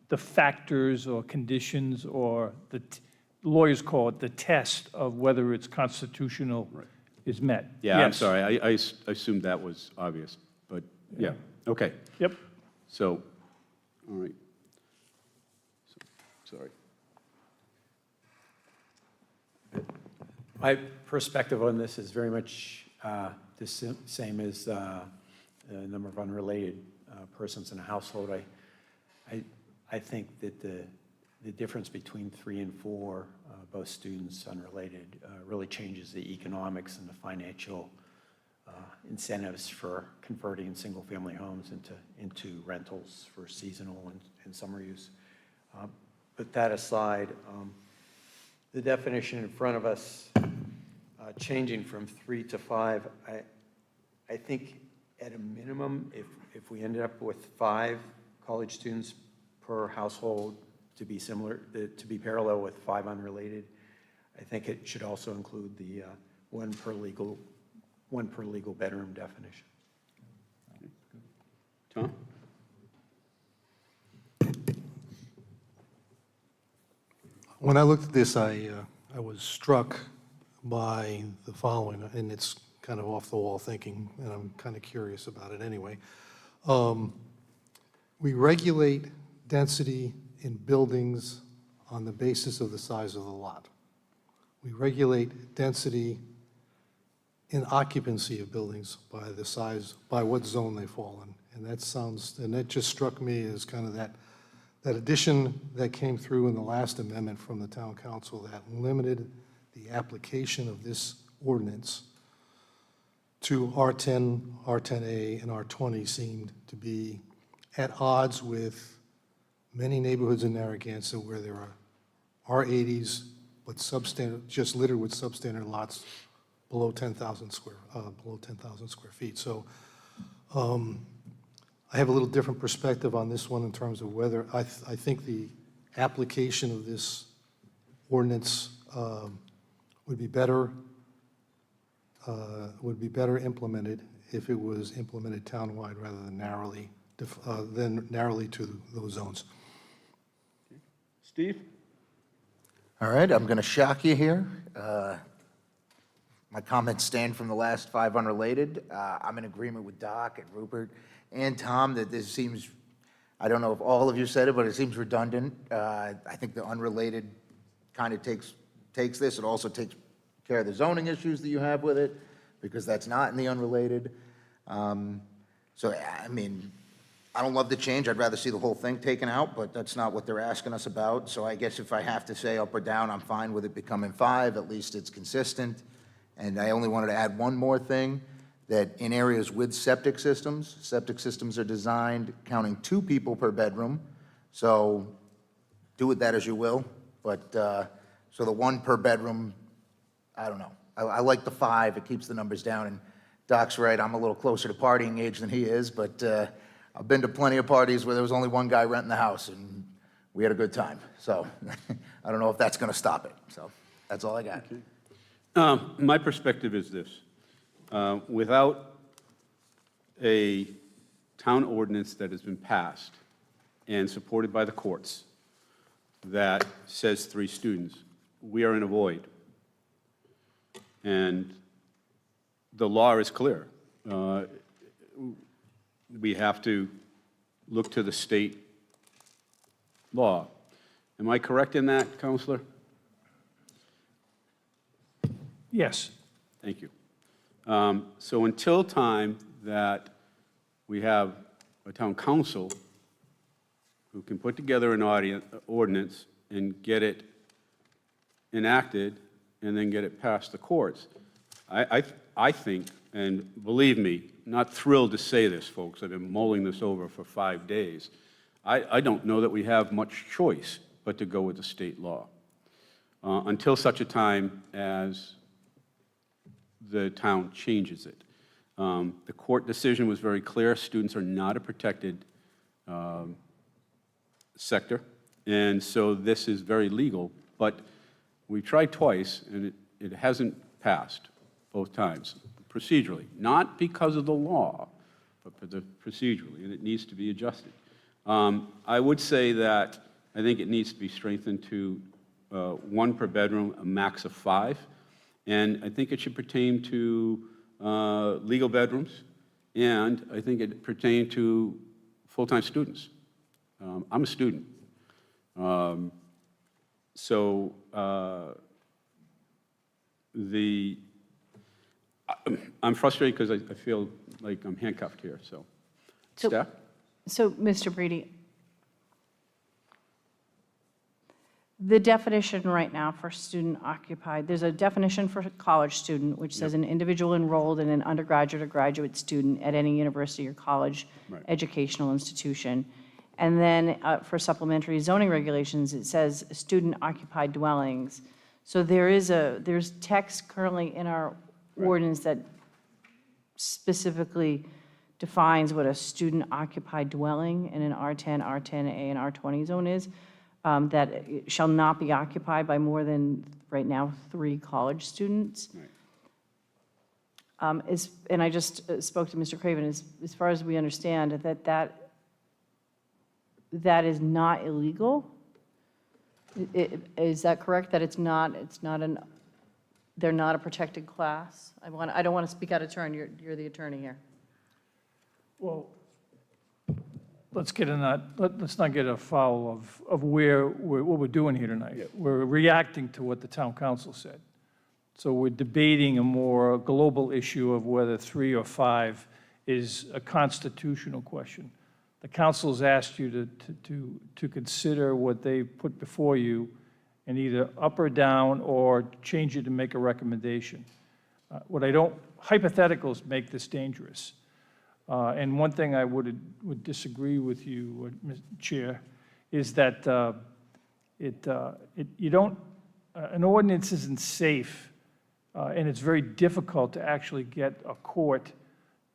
the factors or conditions or the lawyers call it the test of whether it's constitutional is met. Yeah, I'm Yes. sorry. I assumed that was obvious, but yeah, okay. Yep. So, all right. Sorry. My perspective on this is very much the same as the number of unrelated persons in a household. I think that the difference between 3 and 4, both students unrelated, really changes the economics and the financial incentives for converting single-family homes into rentals for seasonal and summer use. Put that aside, the definition in front of us, changing from 3 to 5, I think at a minimum, if we ended up with 5 college students per household to be similar, to be parallel with 5 unrelated, I think it should also include the one per legal bedroom definition. Tom? When I looked at this, I was struck by the following, and it's kind of off-the-wall thinking, and I'm kind of curious about it anyway. We regulate density in buildings on the basis of the size of the lot. We regulate density in occupancy of buildings by the size, by what zone they fall in. And that just struck me as kind of that addition that came through in the last amendment from the town council that limited the application of this ordinance to R10, R10A, and R20 seemed to be at odds with many neighborhoods in Narragansett where there are R80s, but substandard, just littered with substandard lots below 10,000 square feet. So I have a little different perspective on this one in terms of whether I think the application of this ordinance would be better implemented if it was implemented townwide rather than narrowly to those zones. Steve? All right, I'm going to shock you here. My comments stand from the last 5 unrelated. I'm in agreement with Doc and Rupert and Tom that this seems, I don't know if all of you said it, but it seems redundant. I think the unrelated kind of takes this. It also takes care of the zoning issues that you have with it, because that's not in the unrelated. So, I mean, I don't love the change. I'd rather see the whole thing taken out, but that's not what they're asking us about. So I guess if I have to say up or down, I'm fine with it becoming 5. At least it's consistent. And I only wanted to add one more thing, that in areas with septic systems are designed counting 2 people per bedroom. So do with that as you will, but, so the 1 per bedroom, I don't know. I like the 5, it keeps the numbers down, and Doc's right, I'm a little closer to partying age than he is, but I've been to plenty of parties where there was only 1 guy renting the house, and we had a good time. So I don't know if that's gonna stop it, so that's all I got. My perspective is this. Without a town ordinance that has been passed and supported by the courts that says 3 students, we are in a void. And the law is clear. We have to look to the state law. Am I correct in that, Counselor? Yes. Thank you. So until time that we have a town council who can put together an ordinance and get it enacted and then get it past the courts, I think, and believe me, not thrilled to say this, folks, I've been mulling this over for 5 days, I don't know that we have much choice but to go with the state law until such a time as the town changes it. The court decision was very clear. Students are not a protected sector, and so this is very legal, but we tried twice, and it hasn't passed both times, procedurally. Not because of the law, but procedurally, and it needs to be adjusted. I would say that I think it needs to be strengthened to 1 per bedroom, a max of 5. And I think it should pertain to legal bedrooms, and I think it pertain to full-time students. I'm a student. I'm frustrated because I feel like I'm handcuffed here, so. Staff? So, Mr. Brady, the definition right now for student occupied, there's a definition for a college student, which says an individual enrolled in an undergraduate or graduate student at any university or college educational institution. And then for supplementary zoning regulations, it says student occupied dwellings. So there's text currently in our ordinance that specifically defines what a student occupied dwelling in an R10, R10A, and R20 zone is. That it shall not be occupied by more than, right now, 3 college students. And I just spoke to Mr. Craven, as far as we understand, that is not illegal? Is that correct, that they're not a protected class? I don't want to speak out of turn, you're the attorney here. Well, let's not get afoul of what we're doing here tonight. We're reacting to what the town council said. So we're debating a more global issue of whether 3 or 5 is a constitutional question. The council's asked you to consider what they put before you and either up or down or change it to make a recommendation. Hypotheticals make this dangerous. And one thing I would disagree with you, Mr. Chair, is that an ordinance isn't safe, and it's very difficult to actually get a court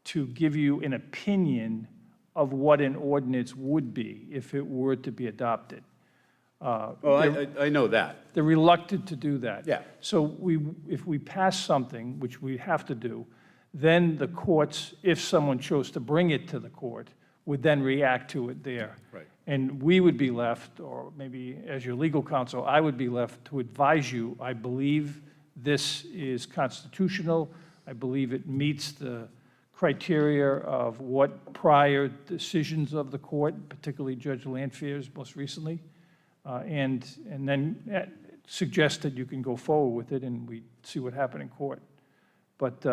to give you an opinion of what an ordinance would be if it were to be adopted. I know that. They're reluctant to do that. Yeah. So if we pass something, which we have to do, then the courts, if someone chose to bring it to the court, would then react to it there. Right. And we would be left, or maybe as your legal counsel, I would be left to advise you, I believe this is constitutional, I believe it meets the criteria of what prior decisions of the court, particularly Judge Lanfear's most recently, and then suggest that you can go forward with it and we see what happened in court. But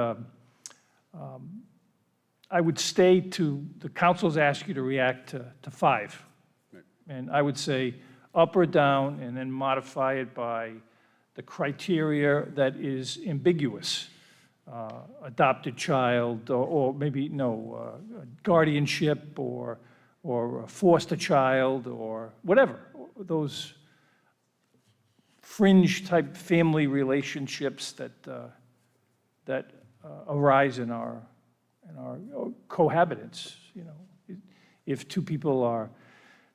I would stay to, the council's asked you to react to 5. Right. And I would say up or down and then modify it by the criteria that is ambiguous. adopted child, or maybe, no, guardianship, or a foster child, or whatever, those fringe-type family relationships that arise in our cohabitants, you know. If two people are,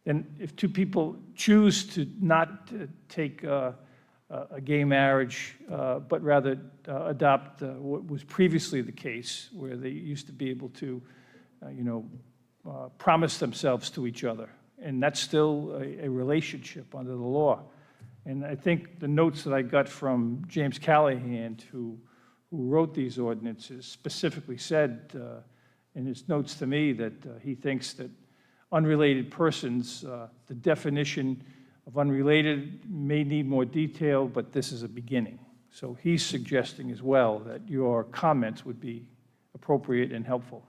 and if two people choose to not take a gay marriage, but rather adopt what was previously the case, where they used to be able to, promise themselves to each other. And that's still a relationship under the law. And I think the notes that I got from James Callahan, who wrote these ordinances, specifically said in his notes to me that he thinks that unrelated persons, the definition of unrelated may need more detail, but this is a beginning. So he's suggesting as well that your comments would be appropriate and helpful.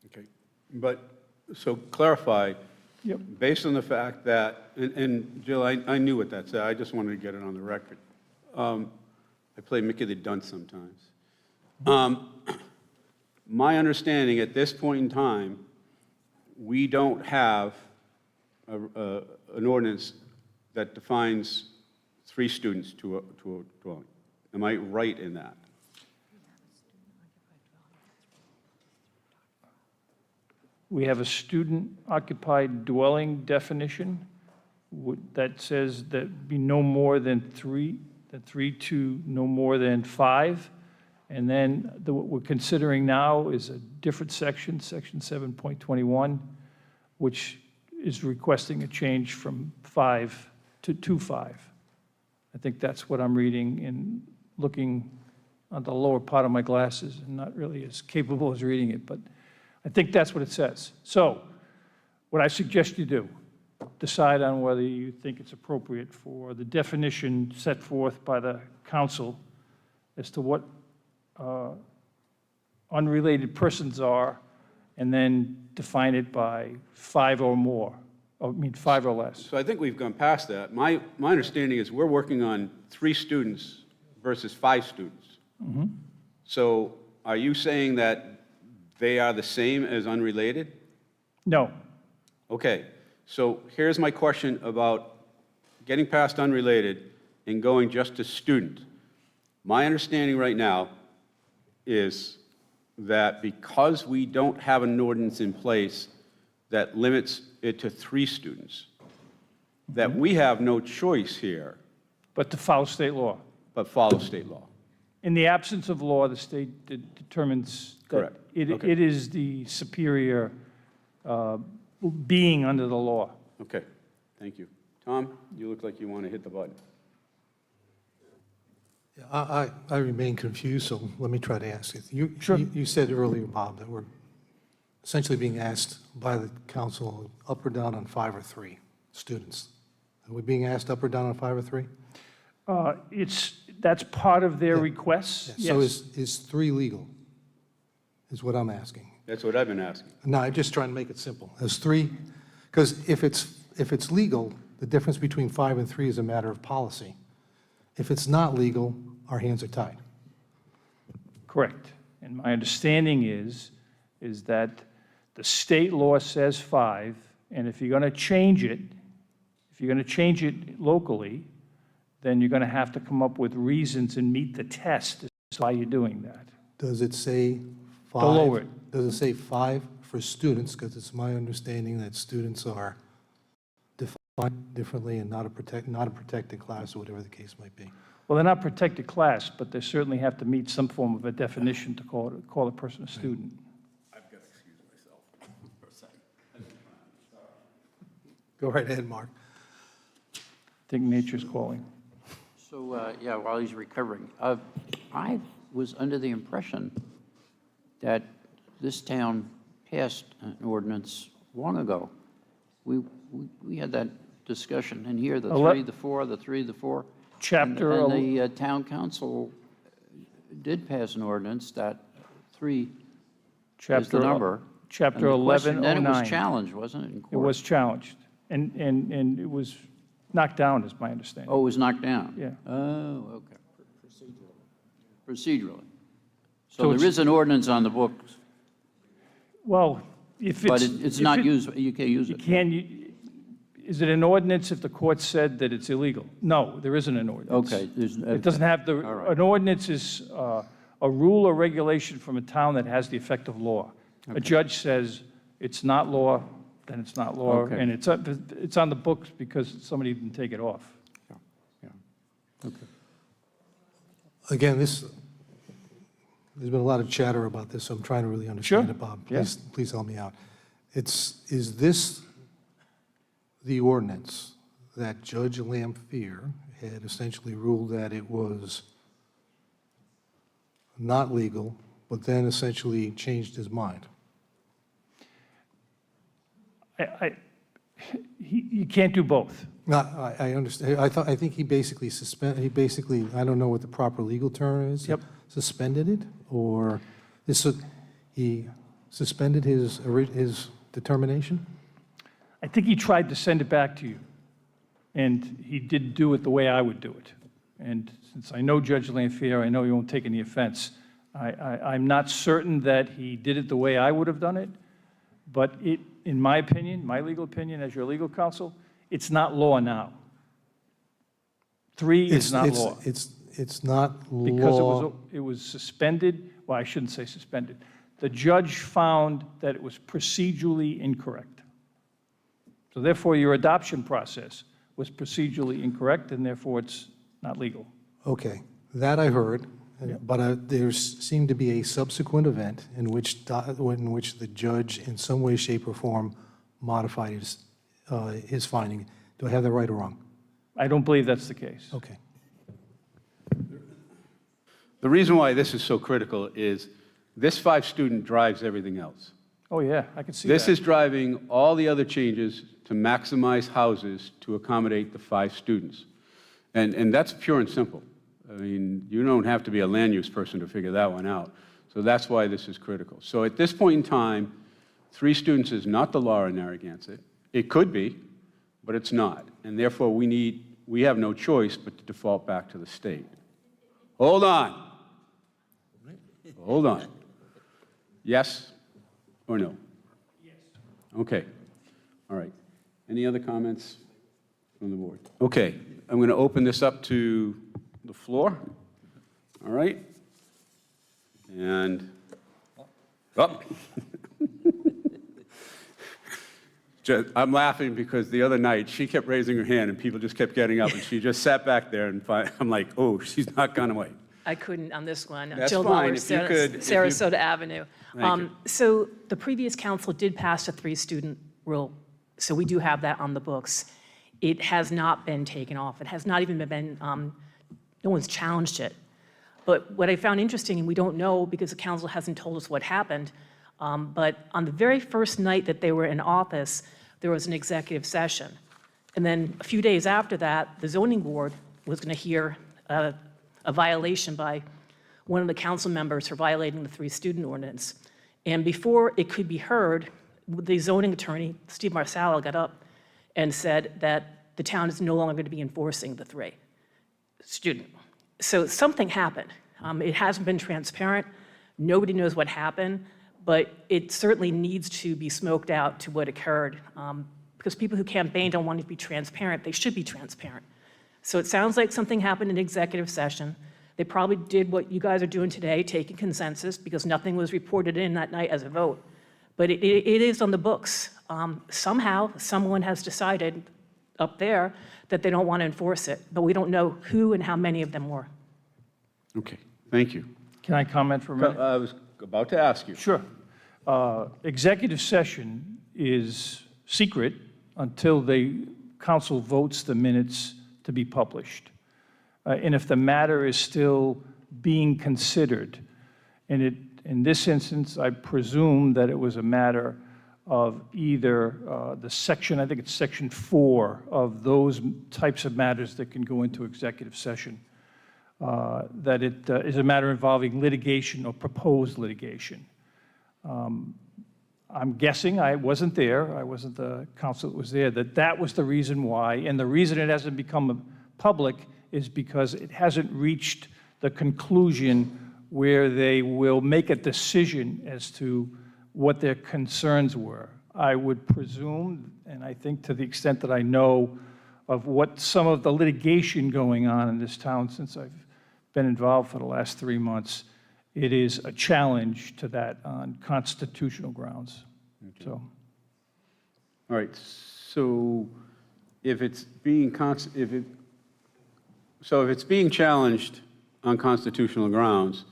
Okay. But, so clarify, Yep. based on the fact that, and Jill, I knew what that said, I just wanted to get it on the record. I play Mickey the Dunce sometimes. My understanding at this point in time, we don't have an ordinance that defines 3 students to a dwelling. Am I right in that? We have a student-occupied dwelling definition that says that be no more than 3, that 3 to no more than 5. And then what we're considering now is a different section, Section 7.21, which is requesting a change from 5 to 5. I think that's what I'm reading in looking on the lower part of my glasses and not really as capable as reading it, but I think that's what it says. So what I suggest you do, decide on whether you think it's appropriate for the definition set forth by the council as to what unrelated persons are, and then define it by 5 or more, I mean 5 or less. So I think we've gone past that. My understanding is we're working on 3 students versus 5 students. So are you saying that they are the same as unrelated? No. Okay, so here's my question about getting past unrelated and going just to student. My understanding right now is that because we don't have an ordinance in place that limits it to 3 students, that we have no choice here But to follow state law. but follow state law. In the absence of law, the state determines that Correct. Okay. it is the superior being under the law. Okay, thank you. Tom, you look like you want to hit the button. Yeah, I remain confused, so let me try to ask it. Sure. You said earlier, Bob, that we're essentially being asked by the council up or down on 5 or 3 students. Are we being asked up or down on 5 or 3? That's part of their requests, Yeah, so yes. is 3 legal, is what I'm asking. That's what I've been asking. No, I'm just trying to make it simple. Is 3, because if it's legal, the difference between 5 and 3 is a matter of policy. If it's not legal, our hands are tied. Correct. And my understanding is that the state law says 5, and if you're going to change it, locally, then you're going to have to come up with reasons and meet the test as to why you're doing that. Does it say 5? lower it. Does it say 5 for students? Because it's my understanding that students are defined differently and not a protected class or whatever the case might be. Well, they're not protected class, but they certainly have to meet some form of a definition to call a person a student. I've got to excuse myself for a second. Go right ahead, Mark. I think nature's calling. So, yeah, while he's recovering, I was under the impression that this town passed an ordinance long ago. We had that discussion in here, the 3, the 4, the 3, the 4. Chapter And the town council did pass an ordinance that 3 is the Chapter number. Chapter And the question- 1109. Then it was challenged, wasn't it, in court? It was challenged, and it was knocked down, is my understanding. Oh, it was knocked down? Yeah. Oh, okay. procedurally. So So it's- there is an ordinance on the books, Well, if but it's. it's if not it- used, you can't use You it. is it an ordinance if the court said that it's illegal? No, there isn't an ordinance. Okay, there's. It doesn't have the, All right. an ordinance is a rule or regulation from a town that has the effect of law. A judge says it's not law, then it's not law, Okay. and it's on the books because somebody didn't take it off. Again, there's been a lot of chatter about this, so I'm trying to really understand Sure. it, Bob. Yeah. Please help me out. Is this the ordinance that Judge Lamphere had essentially ruled that it was not legal, but then essentially changed his mind? You can't do both. No, I understand. I think he basically I don't know what the proper legal term is. Yep. Suspended it, or he suspended his determination? I think he tried to send it back to you, and he didn't do it the way I would do it. And since I know Judge Lamphere, I know he won't take any offense. I'm not certain that he did it the way I would have done it, but in my opinion, my legal opinion as your legal counsel, it's not law now. 3 is not law. It's not law. Because it was suspended, well, I shouldn't say suspended. The judge found that it was procedurally incorrect. So therefore, your adoption process was procedurally incorrect, and therefore it's not legal. Okay, that I heard, but there seemed to be a subsequent event in which the judge, in some way, shape, or form, modified his finding. Do I have that right or wrong? I don't believe that's the case. Okay. The reason why this is so critical is this 5 student drives everything else. Oh, yeah, I can see that. This is driving all the other changes to maximize houses to accommodate the 5 students. And that's pure and simple. I mean, you don't have to be a land use person to figure that one out. So that's why this is critical. So at this point in time, 3 students is not the law in Narragansett. It could be, but it's not. And therefore, we have no choice but to default back to the state. Hold on. Hold on. Yes or no? Yes. Okay. All right. Any other comments from the board? Okay. I'm going to open this up to the floor. All right. And up. I'm laughing because the other night she kept raising her hand and people just kept getting up and she just sat back there and I'm like, oh, she's not gone away. I couldn't on this one. That's Jill fine. Lawler, If you could- if you- Sarasota Avenue. Thank you. So the previous council did pass a 3-student rule, so we do have that on the books. It has not been taken off. It has not even been, no one's challenged it. But what I found interesting, and we don't know because the council hasn't told us what happened, but on the very first night that they were in office, there was an executive session. And then a few days after that, the zoning board was going to hear a violation by one of the council members for violating the 3-student ordinance. And before it could be heard, the zoning attorney, Steve Marsala, got up and said that the town is no longer going to be enforcing the 3-student. So something happened. It hasn't been transparent. Nobody knows what happened, but it certainly needs to be smoked out to what occurred. Because people who campaign don't want to be transparent, they should be transparent. So it sounds like something happened in executive session. They probably did what you guys are doing today, taking consensus, because nothing was reported in that night as a vote. But it is on the books. Somehow, someone has decided up there that they don't want to enforce it, but we don't know who and how many of them were. Okay. Thank you. Can I comment for a minute? I was about to ask you. Sure. Executive session is secret until the council votes the minutes to be published. And if the matter is still being considered, and in this instance, I presume that it was a matter of either the section, I think it's section 4 of those types of matters that can go into executive session, that it is a matter involving litigation or proposed litigation. I'm guessing, I wasn't there, I wasn't the counsel that was there, that was the reason why, and the reason it hasn't become public is because it hasn't reached the conclusion where they will make a decision as to what their concerns were. I would presume, and I think to the extent that I know of what some of the litigation going on in this town since I've been involved for the last 3 months, it is a challenge to that on constitutional grounds. So, All right, so if it's being, if it's being challenged on constitutional grounds,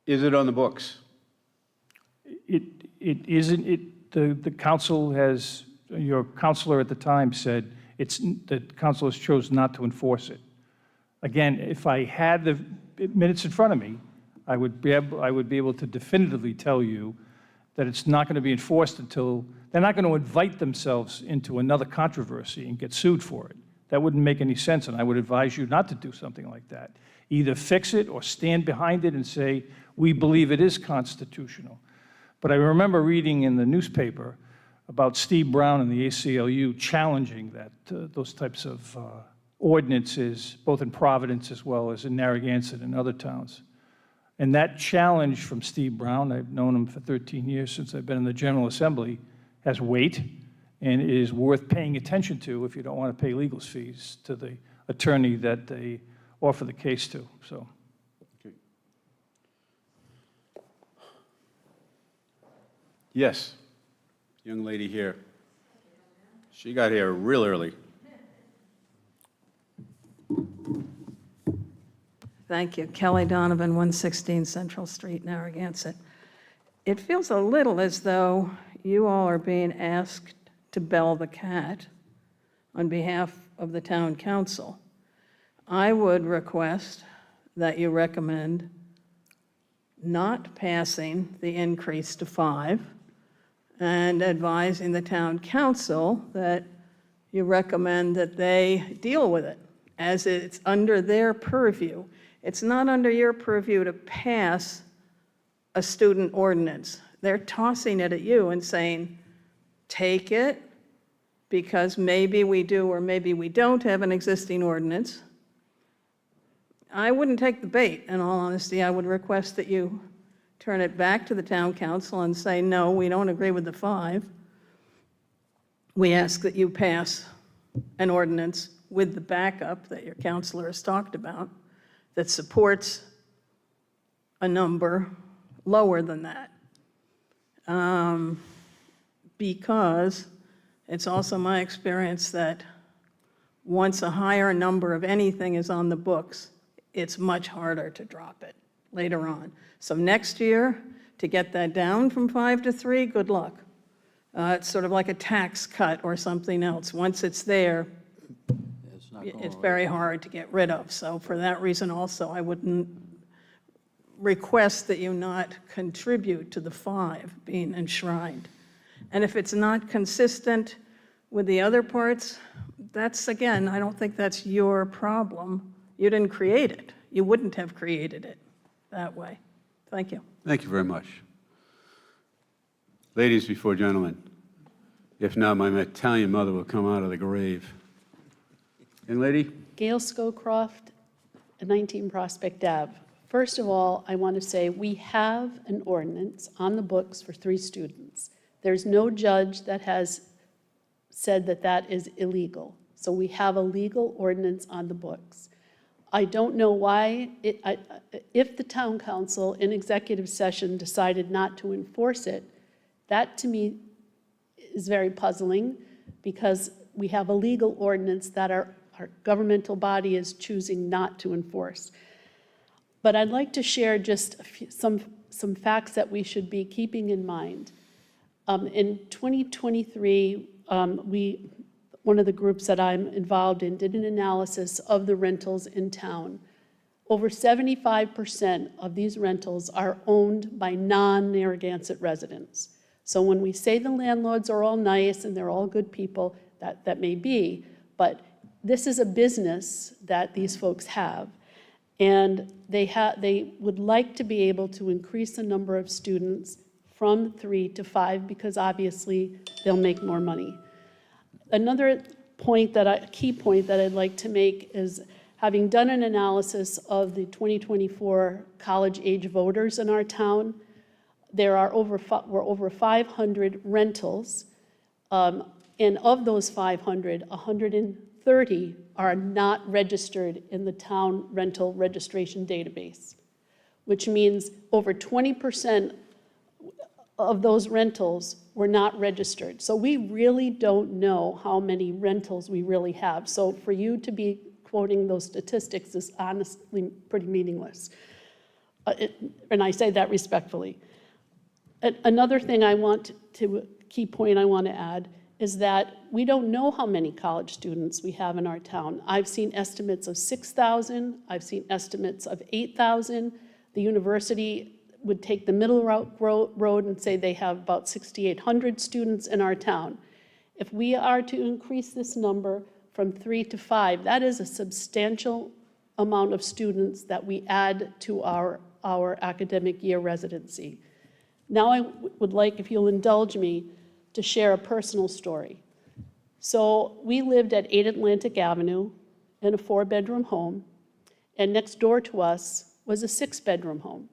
is it on the books? it isn't, the council has, your counselor at the time said the council has chosen not to enforce it. Again, if I had the minutes in front of me, I would be able to definitively tell you that it's not going to be enforced until, they're not going to invite themselves into another controversy and get sued for it. That wouldn't make any sense, and I would advise you not to do something like that. Either fix it or stand behind it and say, we believe it is constitutional. But I remember reading in the newspaper about Steve Brown and the ACLU challenging that, those types of ordinances, both in Providence as well as in Narragansett and other towns. And that challenge from Steve Brown, I've known him for 13 years since I've been in the General Assembly, has weight and is worth paying attention to if you don't want to pay legal fees to the attorney that they offer the case to. So. Okay. Yes, young lady here. She got here real early. Thank you. Kelly Donovan, 116 Central Street, Narragansett. It feels a little as though you all are being asked to bell the cat on behalf of the town council. I would request that you recommend not passing the increase to 5 and advising the town council that you recommend that they deal with it as it's under their purview. It's not under your purview to pass a student ordinance. They're tossing it at you and saying, take it, because maybe we do or maybe we don't have an existing ordinance. I wouldn't take the bait, in all honesty. I would request that you turn it back to the town council and say, no, we don't agree with the 5. We ask that you pass an ordinance with the backup that your counselor has talked about that supports a number lower than that. Because it's also my experience that once a higher number of anything is on the books, it's much harder to drop it later on. So next year, to get that down from 5 to 3, good luck. It's sort of like a tax cut or something else. Once it's there, it's very hard to get rid of. So for that reason also, I wouldn't request that you not contribute to the 5 being enshrined. And if it's not consistent with the other parts, that's, again, I don't think that's your problem. You didn't create it. You wouldn't have created it that way. Thank you. Thank you very much. Ladies before gentlemen. If not, my Italian mother will come out of the grave. Young lady? Gail Scowcroft, 19 Prospect Ave. First of all, I want to say we have an ordinance on the books for 3 students. There's no judge that has said that that is illegal. So we have a legal ordinance on the books. I don't know why, if the town council in executive session decided not to enforce it, that to me is very puzzling, because we have a legal ordinance that our governmental body is choosing not to enforce. But I'd like to share just some facts that we should be keeping in mind. In 2023, one of the groups that I'm involved in did an analysis of the rentals in town. Over 75% of these rentals are owned by non-Narragansett residents. So when we say the landlords are all nice and they're all good people, that may be, but this is a business that these folks have. And they would like to be able to increase the number of students from 3 to 5, because obviously they'll make more money. Another point key point that I'd like to make is, having done an analysis of the 2024 college-age voters in our town, there are were over 500 rentals, and of those 500, 130 are not registered in the town rental registration database, which means over 20% of those rentals were not registered. So we really don't know how many rentals we really have. So for you to be quoting those statistics is honestly pretty meaningless. And I say that respectfully. Another thing key point I want to add is that we don't know how many college students we have in our town. I've seen estimates of 6,000, I've seen estimates of 8,000. The university would take the middle road and say they have about 6,800 students in our town. If we are to increase this number from 3 to 5, that is a substantial amount of students that we add to our academic year residency. Now I would like, if you'll indulge me, to share a personal story. So we lived at 8 Atlantic Avenue in a 4-bedroom home, and next door to us was a 6-bedroom home,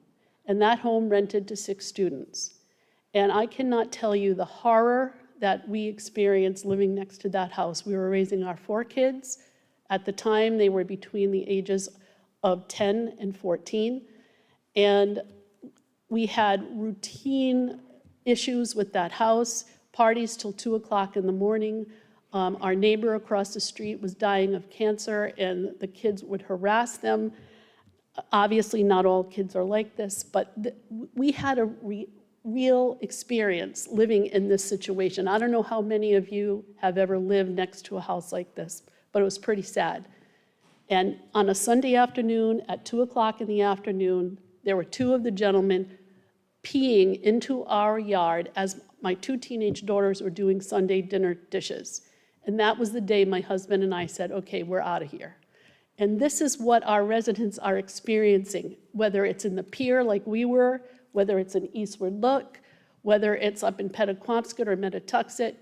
and that home rented to 6 students. And I cannot tell you the horror that we experienced living next to that house. We were raising our 4 kids. At the time, they were between the ages of 10 and 14, and we had routine issues with that house, parties till 2 o'clock in the morning. Our neighbor across the street was dying of cancer, and the kids would harass them. Obviously, not all kids are like this, but we had a real experience living in this situation. I don't know how many of you have ever lived next to a house like this, but it was pretty sad. And on a Sunday afternoon at 2 o'clock in the afternoon, there were 2 of the gentlemen peeing into our yard as my 2 teenage daughters were doing Sunday dinner dishes. And that was the day my husband and I said, okay, we're out of here. And this is what our residents are experiencing, whether it's in the pier like we were, whether it's in Eastward Look, whether it's up in Pettaquamscut or Mettatuxet.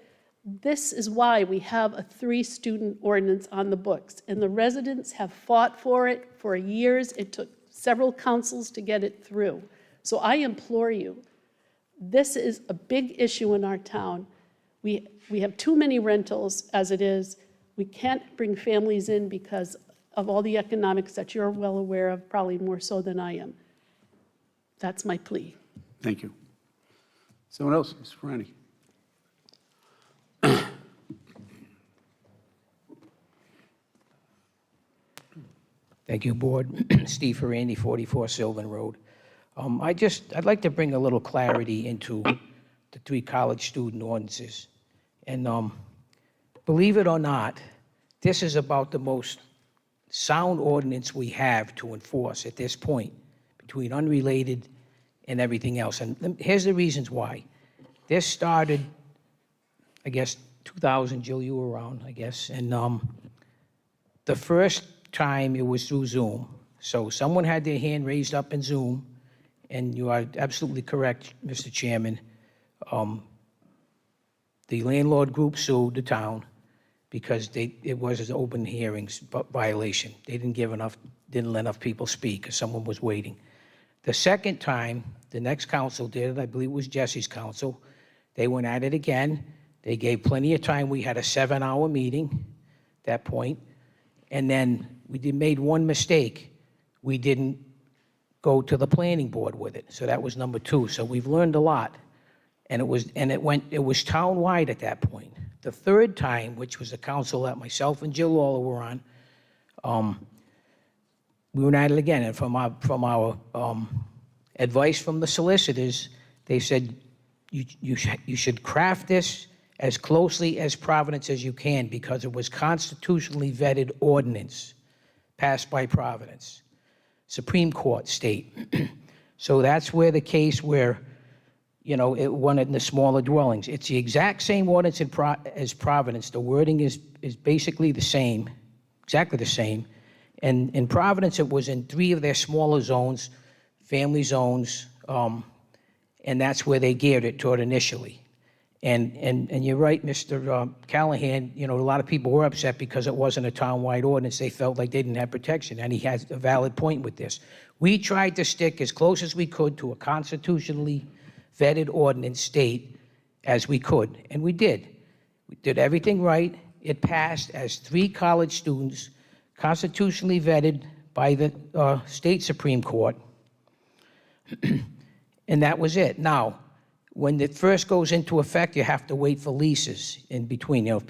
This is why we have a 3-student ordinance on the books. And the residents have fought for it for years. It took several councils to get it through. So I implore you, this is a big issue in our town. We have too many rentals as it is. We can't bring families in because of all the economics that you're well aware of, probably more so than I am. That's my plea. Thank you. Someone else? Mr. Ferrandi. Thank you, Board. Steve Ferrandi, 44 Sylvan Road. I'd like to bring a little clarity into the 3 college student ordinances. And believe it or not, this is about the most sound ordinance we have to enforce at this point, between unrelated and everything else. And here's the reasons why. This started, I guess, 2000, Jill, you were around, I guess. And the first time it was through Zoom. So someone had their hand raised up in Zoom, and you are absolutely correct, Mr. Chairman. The landlord group sued the town because it was an open hearings violation. They didn't let enough people speak because someone was waiting. The second time, the next council did it, I believe it was Jesse's council. They went at it again. They gave plenty of time. We had a 7-hour meeting at that point. And then we made one mistake. We didn't go to the planning board with it. So that was number 2. So we've learned a lot. And it was town-wide at that point. The third time, which was a council that myself and Jill Lawler were on, we went at it again. And from our advice from the solicitors, they said, you should craft this as closely as Providence as you can because it was constitutionally vetted ordinance passed by Providence. Supreme Court state. So that's where the case where, it wanted in the smaller dwellings. It's the exact same ordinance as Providence. The wording is basically the same, exactly the same. And in Providence, it was in 3 of their smaller zones, family zones, and that's where they geared it toward initially. And you're right, Mr. Callahan, you know, a lot of people were upset because it wasn't a town-wide ordinance. They felt like they didn't have protection, and he has a valid point with this. We tried to stick as close as we could to a constitutionally vetted ordinance state as we could, and we did. We did everything right. It passed as 3 college students, constitutionally vetted by the state Supreme Court, and that was it. Now, when it first goes into effect, you have to wait for leases in between. You know,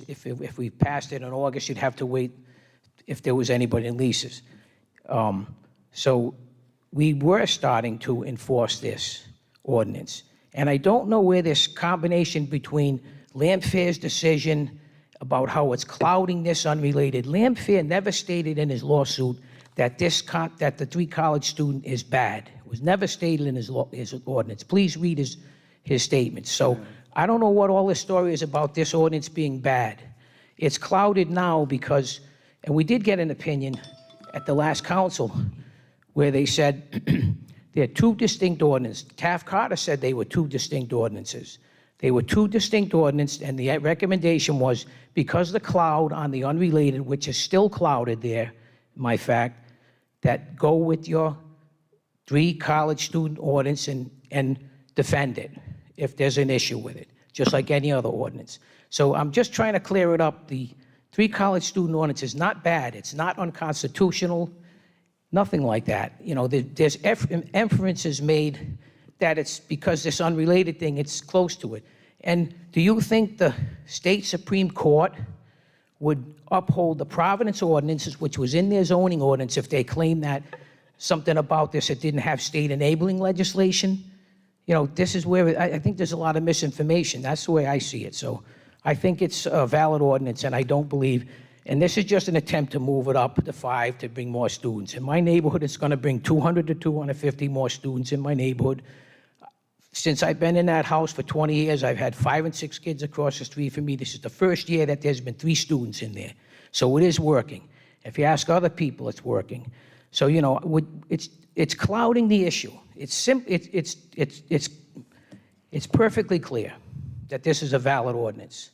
if we passed it in August, you'd have to wait if there was anybody in leases. So we were starting to enforce this ordinance. And I don't know where this combination between Lampfair's decision about how it's clouding this unrelated. Lampfair never stated in his lawsuit that that the 3 college student is bad. It was never stated in his ordinance. Please read his statement. So I don't know what all this story is about this ordinance being bad. It's clouded now because, and we did get an opinion at the last council where they said there are 2 distinct ordinances. Taft-Carter said they were 2 distinct ordinances. They were 2 distinct ordinances, and the recommendation was because the cloud on the unrelated, which is still clouded there, my fact, that go with your 3 college student ordinance and defend it if there's an issue with it, just like any other ordinance. So I'm just trying to clear it up. The 3 college student ordinance is not bad. It's not unconstitutional, nothing like that. You know, there's inferences made that it's because this unrelated thing, it's close to it. And do you think the state Supreme Court would uphold the Providence ordinances, which was in their zoning ordinance, if they claim that something about this, it didn't have state enabling legislation? You know, this is where I think there's a lot of misinformation. That's the way I see it. So I think it's a valid ordinance, and I don't believe, and this is just an attempt to move it up to 5 to bring more students. In my neighborhood, it's going to bring 200 to 250 more students in my neighborhood. Since I've been in that house for 20 years, I've had 5 and 6 kids across the street from me. This is the first year that there's been 3 students in there. So it is working. If you ask other people, it's working. So, you know, it's clouding the issue. It's perfectly clear that this is a valid ordinance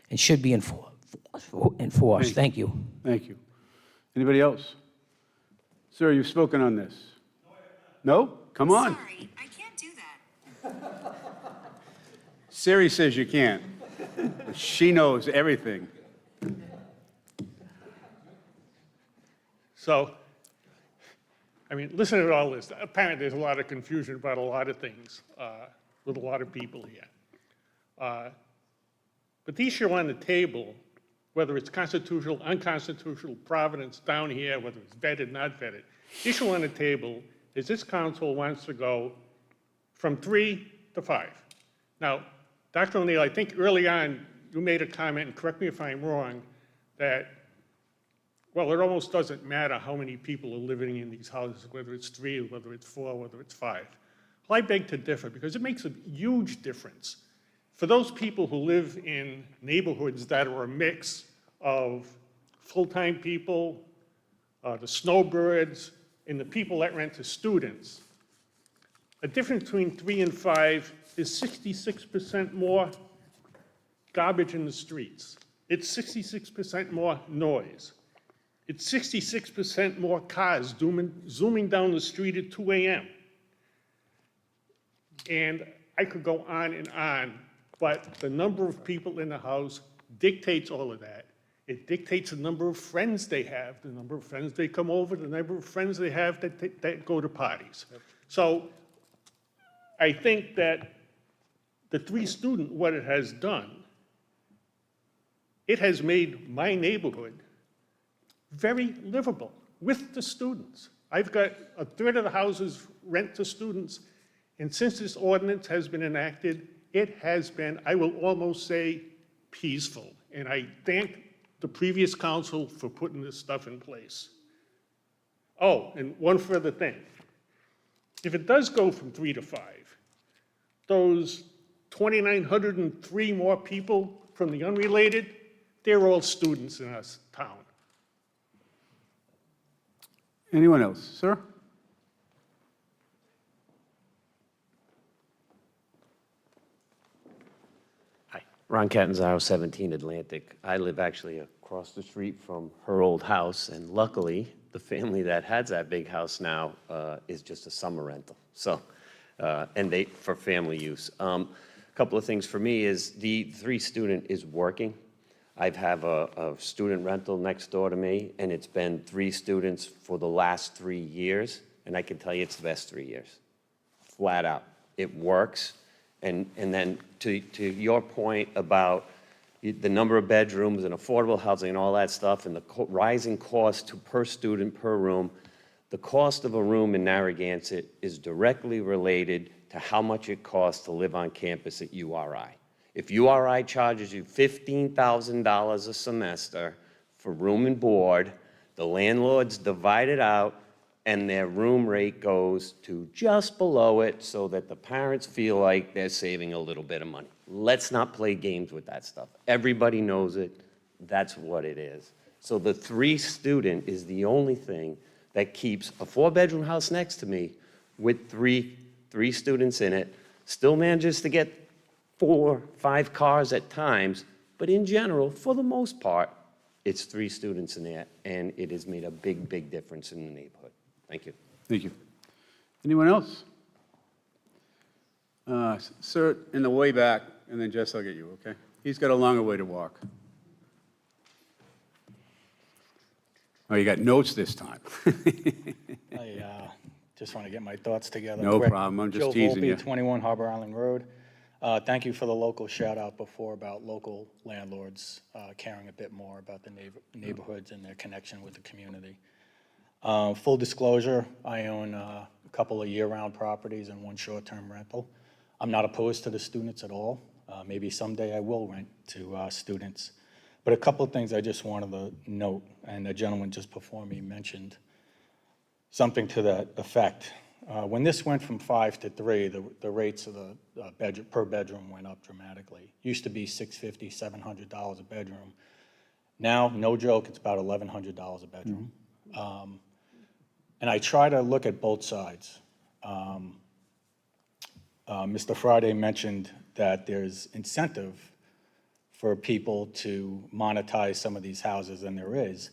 and should be enforced. Thank you. Thank you. Anybody else? Sir, you've spoken on this. No? Come on. Sorry, I can't do that. Siri says you can't. She knows everything. So, I mean, listen to all this. Apparently, there's a lot of confusion about a lot of things with a lot of people here. But the issue on the table, whether it's constitutional, unconstitutional, Providence down here, whether it's vetted, not vetted, the issue on the table is this council wants to go from 3 to 5. Now, Dr. O'Neill, I think early on you made a comment, and correct me if I'm wrong, that, well, it almost doesn't matter how many people are living in these houses, whether it's 3, whether it's 4, whether it's 5. Well, I beg to differ, because it makes a huge difference. For those people who live in neighborhoods that are a mix of full-time people, the snowbirds, and the people that rent to students, a difference between 3 and 5 is 66% more garbage in the streets. It's 66% more noise. It's 66% more cars zooming down the street at 2 a.m. And I could go on, but the number of people in the house dictates all of that. It dictates the number of friends they have, the number of friends they come over, the number of friends they have that go to parties. So I think that the 3 student, what it has done, it has made my neighborhood very livable with the students. I've got a third of the houses rent to students, and since this ordinance has been enacted, it has been, I will almost say, peaceful. And I thank the previous council for putting this stuff in place. Oh, and one further thing. If it does go from 3 to 5, those 2,903 more people from the unrelated, they're all students in our town. Anyone else? Sir? Ron Catanzaro, 17 Atlantic. I live actually across the street from her old house, and luckily, the family that has that big house now is just a summer rental. So, and they, for family use. A couple of things for me is the 3-student is working. I have a student rental next door to me, and it's been 3 students for the last 3 years, and I can tell you it's the best 3 years. Flat out. It works. And then to your point about the number of bedrooms and affordable housing and all that stuff and the rising cost per student per room, the cost of a room in Narragansett is directly related to how much it costs to live on campus at URI. If URI charges you $15,000 a semester for room and board, the landlords divide it out and their room rate goes to just below it so that the parents feel like they're saving a little bit of money. Let's not play games with that stuff. Everybody knows it. That's what it is. So the 3-student is the only thing that keeps a 4-bedroom house next to me with three students in it, still manages to get 4, 5 cars at times, but in general, for the most part, it's 3 students in there, and it has made a big, big difference in the neighborhood. Thank you. Thank you. Anyone else? Sir, in the way back, and then Jess, I'll get you, okay? He's got a longer way to walk. Oh, you got notes this time. I just want to get my thoughts together. No quick. problem, I'm just Joe teasing Volpe, you. 21 Harbor Island Road. Thank you for the local shout-out before about local landlords caring a bit more about the neighborhoods and their connection with the community. Full disclosure, I own a couple of year-round properties and 1 short-term rental. I'm not opposed to the students at all. Maybe someday I will rent to students. But a couple of things I just wanted to note, and the gentleman just before me mentioned something to that effect. When this went from 5 to 3, the rates of the per bedroom went up dramatically. Used to be $650, $700 a bedroom. Now, no joke, it's about $1,100 a bedroom. And I try to look at both sides. Mr. Friday mentioned that there's incentive for people to monetize some of these houses, and there is.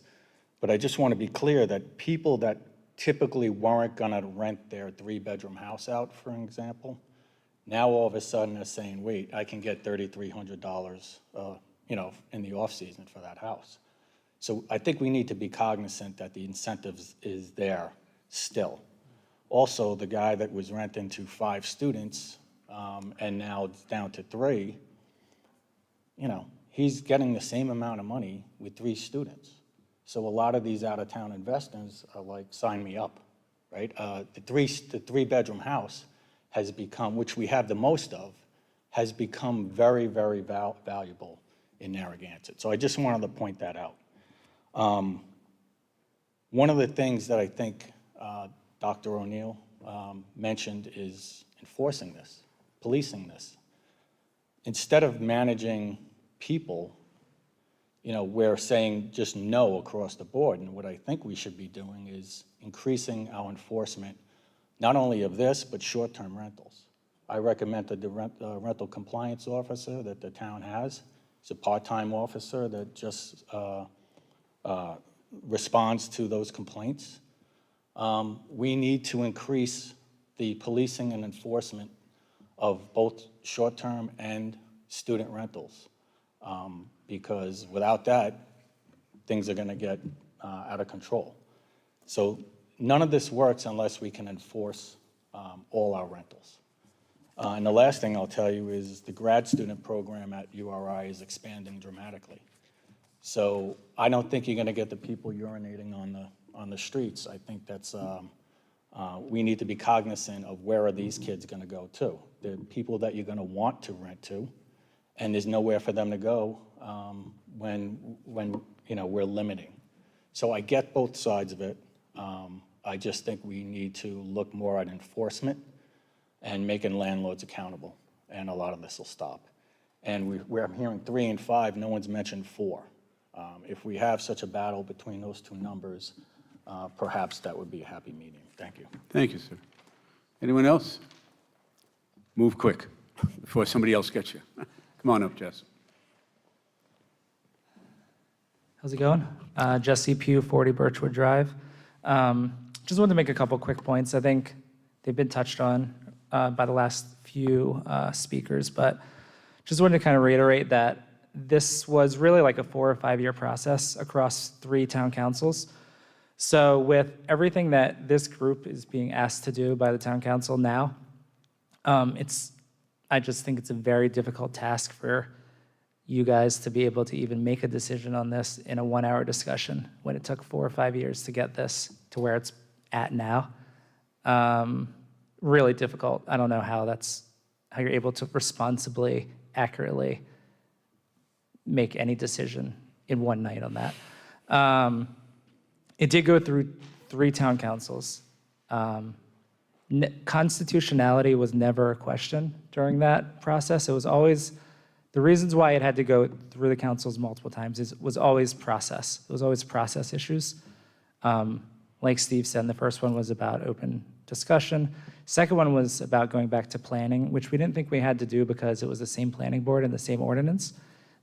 But I just want to be clear that people that typically weren't going to rent their 3-bedroom house out, for an example, now all of a sudden are saying, wait, I can get $3,300, in the off-season for that house. So I think we need to be cognizant that the incentives is there still. Also, the guy that was renting to 5 students and now it's down to 3, he's getting the same amount of money with 3 students. So a lot of these out-of-town investors are like, sign me up, right? The 3-bedroom house has become, which we have the most of, has become very, very valuable in Narragansett. So I just wanted to point that out. One of the things that I think Dr. O'Neill mentioned is enforcing this, policing this. Instead of managing people, we're saying just no across the board. And what I think we should be doing is increasing our enforcement, not only of this, but short-term rentals. I recommend the rental compliance officer that the town has. He's a part-time officer that just responds to those complaints. We need to increase the policing and enforcement of both short-term and student rentals, because without that, things are going to get out of control. So none of this works unless we can enforce all our rentals. And the last thing I'll tell you is the grad student program at URI is expanding dramatically. So I don't think you're going to get the people urinating on the streets. I think that's we need to be cognizant of where are these kids going to go to. They're people that you're going to want to rent to, and there's nowhere for them to go when we're limiting. So I get both sides of it. I just think we need to look more at enforcement and making landlords accountable, and a lot of this will stop. And I'm hearing 3 and 5, no one's mentioned 4. If we have such a battle between those 2 numbers, perhaps that would be a happy meeting. Thank you. Thank you, sir. Anyone else? Move quick before somebody else gets you. Come on up, Jess. How's it going? Jesse Pugh, 40 Birchwood Drive. Just wanted to make a couple quick points. I think they've been touched on by the last few speakers, but just wanted to kind of reiterate that this was really like a 4 or 5 year process across 3 town councils. So with everything that this group is being asked to do by the town council now, I just think it's a very difficult task for you guys to be able to even make a decision on this in a 1 hour discussion when it took 4 or 5 years to get this to where it's at now. Really difficult. I don't know how you're able to responsibly, accurately make any decision in one night on that. It did go through 3 town councils. Constitutionality was never a question during that process. It was always, the reasons why it had to go through the councils multiple times was always process. It was always process issues. Like Steve said, the first one was about open discussion. Second one was about going back to planning, which we didn't think we had to do because it was the same planning board and the same ordinance.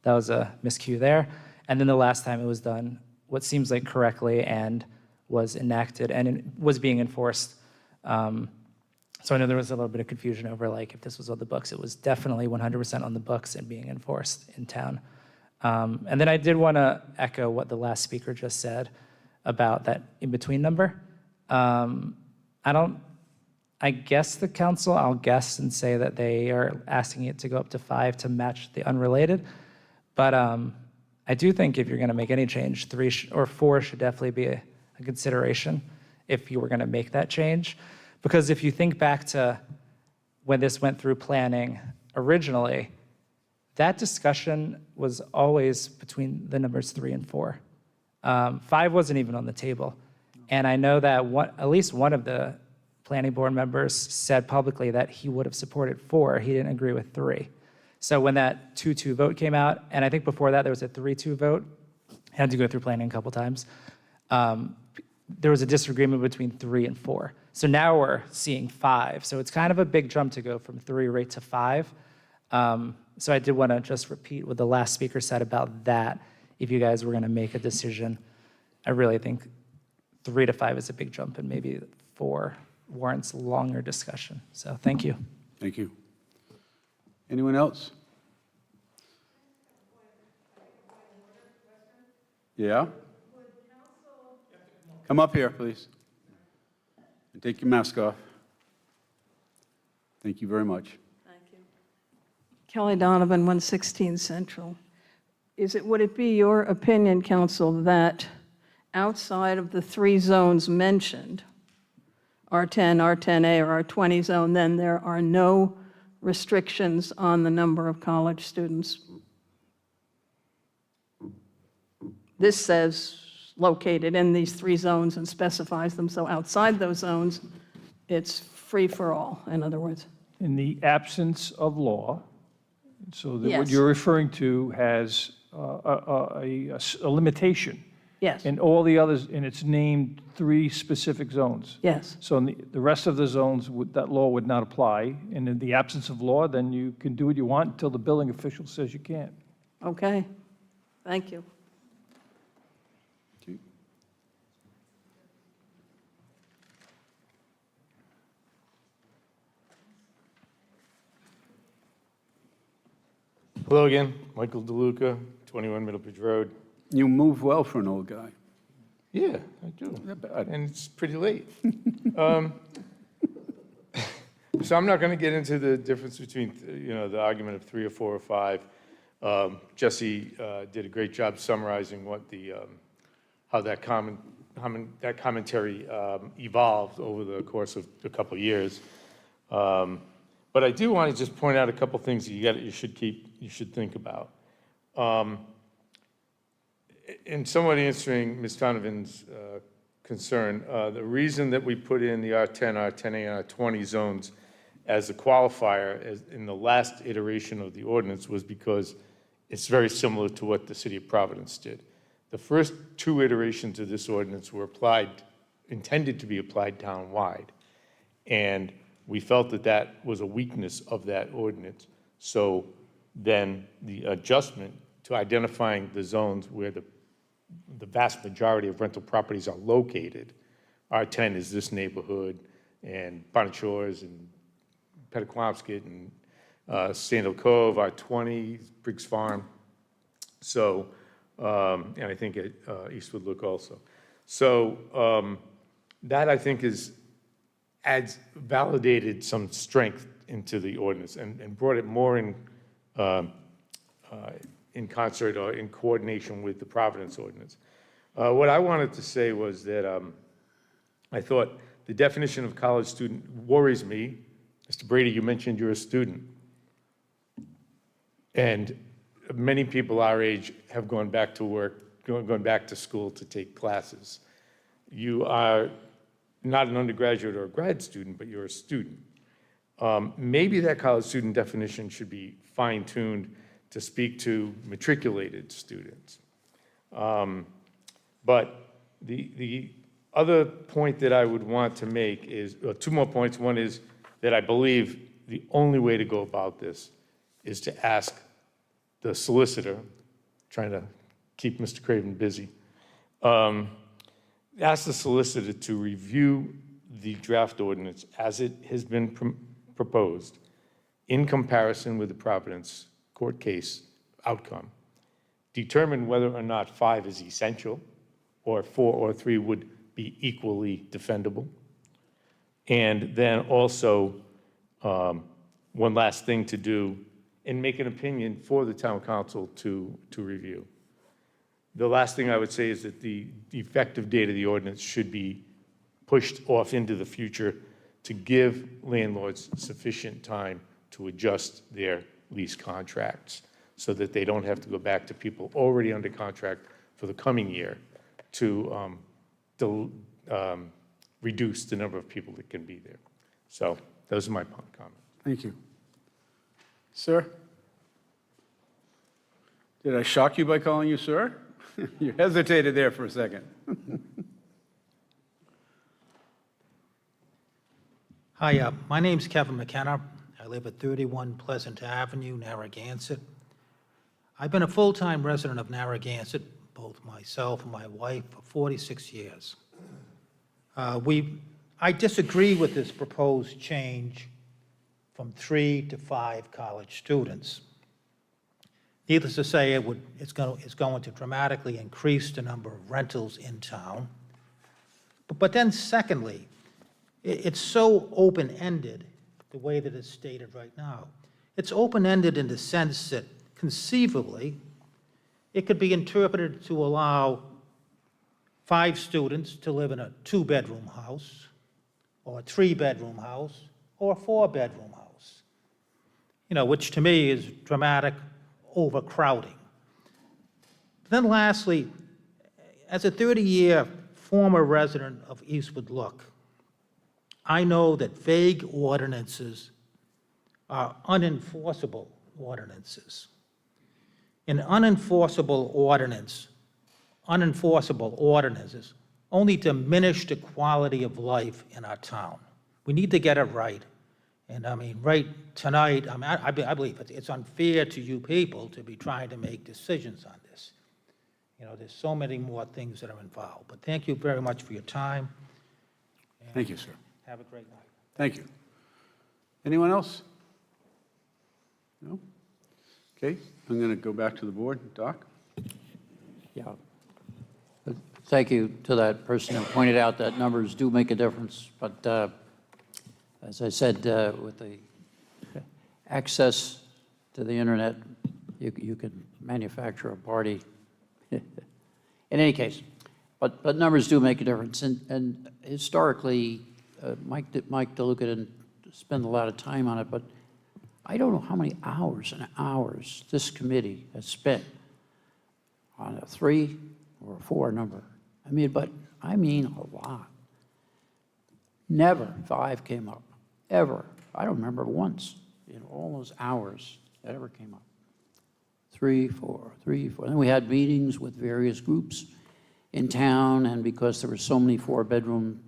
That was a miscue there. And then the last time it was done, what seems like correctly, and was enacted and it was being enforced. So I know there was a little bit of confusion over like if this was on the books. It was definitely 100% on the books and being enforced in town. And then I did want to echo what the last speaker just said about that in-between number. I guess the council, I'll guess and say that they are asking it to go up to 5 to match the unrelated. But I do think if you're going to make any change, 3 or 4 should definitely be a consideration if you were going to make that change. Because if you think back to when this went through planning originally, that discussion was always between the numbers 3 and 4. 5 wasn't even on the table. And I know that at least one of the planning board members said publicly that he would have supported 4. He didn't agree with 3. So when that 2-2 vote came out, and I think before that there was a 3-2 vote, had to go through planning a couple times, there was a disagreement between 3 and 4. So now we're seeing 5. So it's kind of a big jump to go from 3 right to 5. So I did want to just repeat what the last speaker said about that. If you guys were going to make a decision, I really think 3 to 5 is a big jump, and maybe 4 warrants longer discussion. So thank you. Thank you. Anyone else? Yeah? Come up here, please. And take your mask off. Thank you very much. Thank you. Kelly Donovan, 116 Central. Would it be your opinion, council, that outside of the 3 zones mentioned, R10, R10A, or R20 zone, then there are no restrictions on the number of college students? This says located in these 3 zones and specifies them, so outside those zones, it's free for all, in other words. In the absence of law, so that what Yes. you're referring to has a limitation. Yes. And all the others, and it's named 3 specific zones. Yes. So in the rest of the zones, that law would not apply. And in the absence of law, then you can do what you want until the building official says you can't. Okay. Thank you. Hello again, Michael DeLuca, 21 Middlebridge Road. You move well for an old guy. Yeah, I do. Not bad. And it's pretty late. So I'm not going to get into the difference between, the argument of 3 or 4 or 5. Jesse did a great job summarizing what how that commentary evolved over the course of a couple of years. But I do want to just point out a couple things that you should think about. In somewhat answering Ms. Donovan's concern, the reason that we put in the R10, R10A, and R20 zones as a qualifier in the last iteration of the ordinance was because it's very similar to what the city of Providence did. The first 2 iterations of this ordinance were intended to be applied town-wide. And we felt that that was a weakness of that ordinance. So then the adjustment to identifying the zones where the the vast majority of rental properties are located. R10 is this neighborhood, and Bonnet Shores, and Pettiquamscot, and Sandal Cove, R20, Briggs Farm. So, and I think at Eastwood Look also. So that I think adds validated some strength into the ordinance and brought it more in concert or in coordination with the Providence ordinance. What I wanted to say was that I thought the definition of college student worries me. Mr. Brady, you mentioned you're a student. And many people our age have gone back to work, gone back to school to take classes. You are not an undergraduate or a grad student, but you're a student. Maybe that college student definition should be fine-tuned to speak to matriculated students. But the other point that I would want to make is, two more points. One is that I believe the only way to go about this is to ask the solicitor, trying to keep Mr. Craven busy, ask the solicitor to review the draft ordinance as it has been proposed in comparison with the Providence court case outcome, determine whether or not 5 is essential, or 4 or 3 would be equally defendable. And then also, one last thing to do, and make an opinion for the town council to review. The last thing I would say is that the effective date of the ordinance should be pushed off into the future to give landlords sufficient time to adjust their lease contracts so that they don't have to go back to people already under contract for the coming year to reduce the number of people that can be there. So those are my comments. Thank you. Sir? Did I shock you by calling you sir? You hesitated there for a second. Hi, my name's Kevin McKenna. I live at 31 Pleasant Avenue, Narragansett. I've been a full-time resident of Narragansett, both myself and my wife, for 46 years. I disagree with this proposed change from 3 to 5 college students. Needless to say, it's going to dramatically increase the number of rentals in town. But then secondly, it's so open-ended the way that it's stated right now. It's open-ended in the sense that conceivably it could be interpreted to allow 5 students to live in a 2-bedroom house, or a 3-bedroom house, or a 4-bedroom house, which to me is dramatic overcrowding. Then lastly, as a 30-year former resident of Eastwood Look, I know that vague ordinances are unenforceable ordinances. An unenforceable ordinances only diminish the quality of life in our town. We need to get it right. And I mean, right tonight, I believe it's unfair to you people to be trying to make decisions on this. There's so many more things that are involved. But thank you very much for your time. Thank you, sir. Have a great night. Thank you. Anyone else? No? Okay, I'm going to go back to the board. Doc? Yeah. Thank you to that person who pointed out that numbers do make a difference. But as I said, with the access to the internet, you can manufacture a party. In any case, but numbers do make a difference. And historically, Mike DeLuca didn't spend a lot of time on it, but I don't know how many hours and hours this committee has spent on a 3 or a 4 number. I mean a lot. Never 5 came up, ever. I don't remember once in all those hours that ever came up. 3, 4, 3, 4. Then we had meetings with various groups in town, and because there were so many 4-bedroom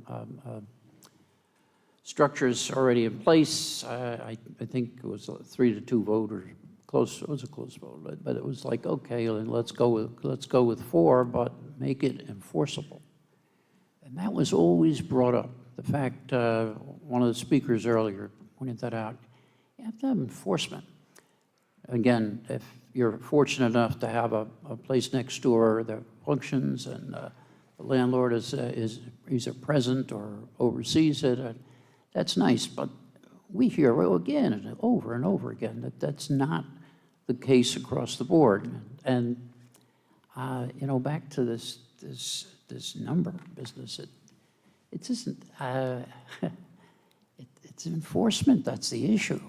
structures already in place, I think it was a 3-to-2 vote or close, it was a close vote, but it was like, okay, then let's go with 4, but make it enforceable. And that was always brought up. The fact, one of the speakers earlier pointed that out. You have to have enforcement. Again, if you're fortunate enough to have a place next door that functions and the landlord is either present or oversees it, that's nice. But we hear again and over again that that's not the case across the board. And you know, back to this number business, it isn't. It's enforcement that's the issue.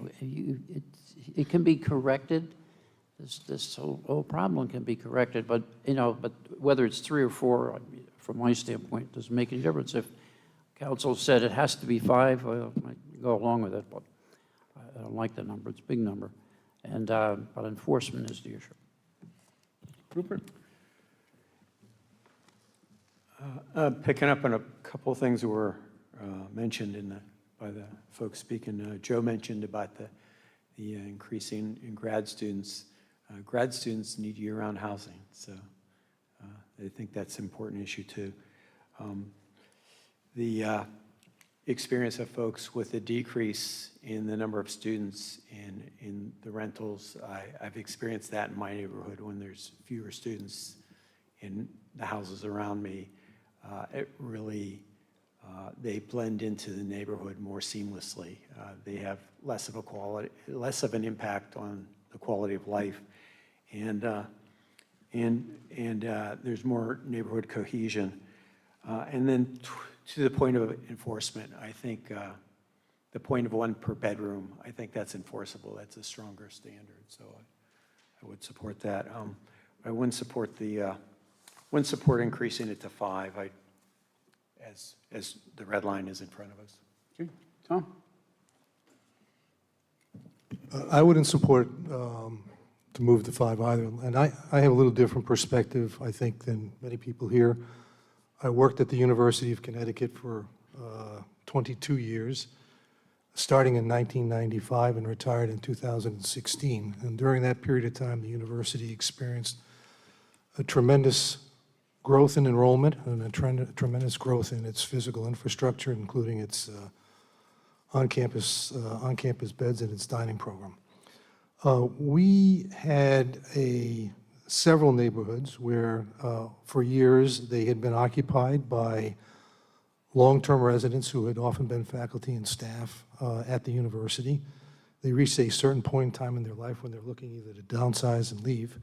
It can be corrected. This whole problem can be corrected, but you know, but whether it's 3 or 4, from my standpoint, doesn't make any difference. If council said it has to be 5, well, I might go along with it, but I don't like the number. It's a big number, and but enforcement is the issue. Rupert? Picking up on a couple of things that were mentioned by the folks speaking. Joe mentioned about the increasing in grad students. Grad students need year-round housing, so I think that's an important issue too. The experience of folks with a decrease in the number of students in the rentals, I've experienced that in my neighborhood when there's fewer students in the houses around me. It really, they blend into the neighborhood more seamlessly. They have less of an impact on the quality of life, and there's more neighborhood cohesion. And then to the point of enforcement, I think the point of 1 per bedroom, I think that's enforceable. That's a stronger standard, so I would support that. I wouldn't support increasing it to 5. As the red line is in front of us. Okay, Tom? I wouldn't support to move to 5 either, and I have a little different perspective, I think, than many people here. I worked at the University of Connecticut for 22 years, starting in 1995 and retired in 2016. And during that period of time, the university experienced a tremendous growth in enrollment and a tremendous growth in its physical infrastructure, including its on-campus beds and its dining program. We had several neighborhoods where for years they had been occupied by long-term residents who had often been faculty and staff at the university. They reached a certain point in time in their life when they're looking either to downsize and leave.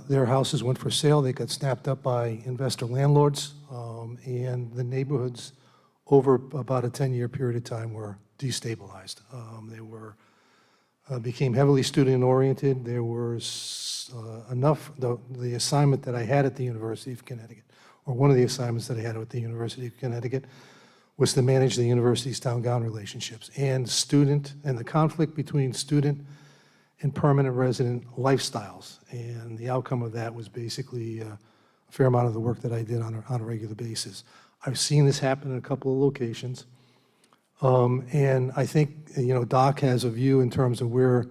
Their houses went for sale. They got snapped up by investor landlords, and the neighborhoods over about a 10-year period of time were destabilized. They became heavily student-oriented. There was the assignment that I had at the University of Connecticut, or one of the assignments that I had at the University of Connecticut, was to manage the university's town-gown relationships and the conflict between student and permanent resident lifestyles. And the outcome of that was basically a fair amount of the work that I did on a regular basis. I've seen this happen in a couple of locations. And I think, Doc has a view in terms of where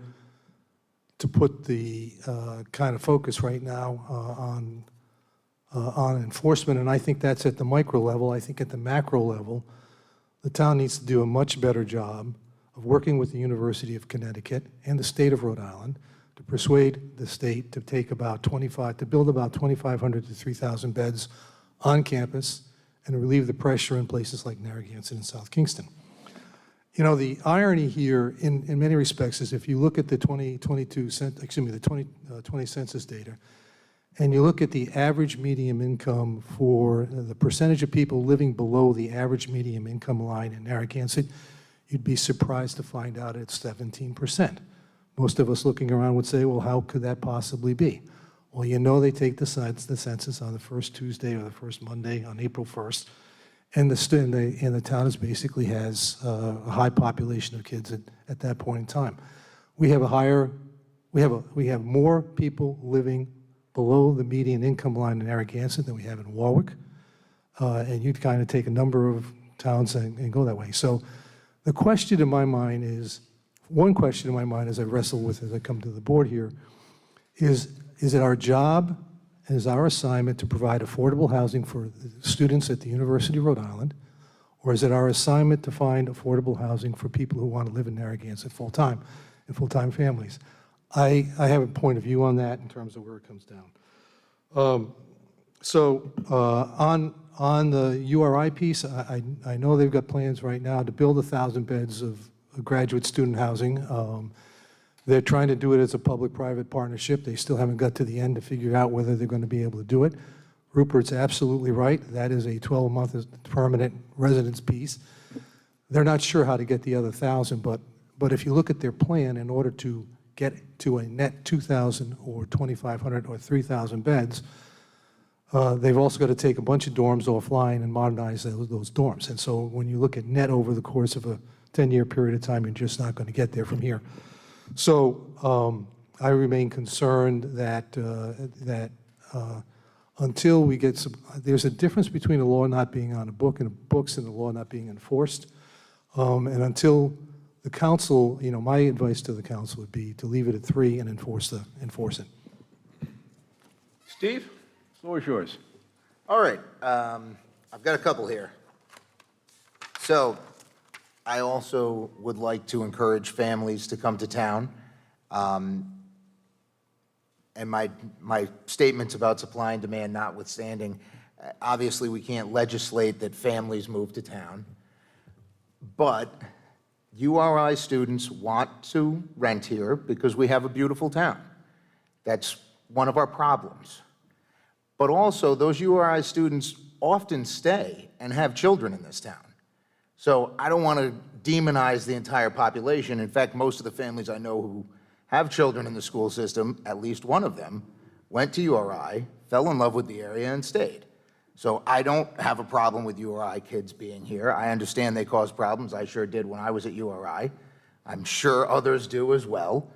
to put the kind of focus right now on enforcement. And I think that's at the micro level. I think at the macro level, the town needs to do a much better job of working with the University of Connecticut and the state of Rhode Island to persuade the state to build about 2,500 to 3,000 beds on campus and relieve the pressure in places like Narragansett and South Kingston. The irony here, in many respects, is if you look at the 2020 census data, and you look at the average median income for the percentage of people living below the average median income line in Narragansett, you'd be surprised to find out it's 17%. Most of us looking around would say, well, how could that possibly be? Well, they take the census on the first Tuesday or the first Monday on April 1st, and the town basically has a high population of kids at that point in time. We have more people living below the median income line in Narragansett than we have in Warwick, and you'd kind of take a number of towns and go that way. So the question in my mind is, one question in my mind as I wrestle with, as I come to the board here, is it our job, is our assignment to provide affordable housing for students at the University of Rhode Island, or is it our assignment to find affordable housing for people who want to live in Narragansett full-time, and full-time families? I have a point of view on that in terms of where it comes down. On the URI piece, I know they've got plans right now to build 1,000 beds of graduate student housing. They're trying to do it as a public-private partnership. They still haven't got to the end to figure out whether they're going to be able to do it. Rupert's absolutely right. That is a 12-month permanent residence piece. They're not sure how to get the other 1,000, but if you look at their plan, in order to get to a net 2,000 or 2,500 or 3,000 beds, they've also got to take a bunch of dorms offline and modernize those dorms. And so when you look at net over the course of a 10-year period of time, you're just not going to get there from here. So I remain concerned that until we get some, there's a difference between a law not being on a book and books and the law not being enforced. And until the council, my advice to the council would be to leave it at 3 and enforce it. Steve, the floor is yours. All right, I've got a couple here. So I also would like to encourage families to come to town. And my statements about supply and demand notwithstanding, obviously we can't legislate that families move to town, but URI students want to rent here because we have a beautiful town. That's one of our problems. But also, those URI students often stay and have children in this town. So I don't want to demonize the entire population. In fact, most of the families I know who have children in the school system, at least one of them, went to URI, fell in love with the area, and stayed. So I don't have a problem with URI kids being here. I understand they cause problems. I sure did when I was at URI. I'm sure others do as well.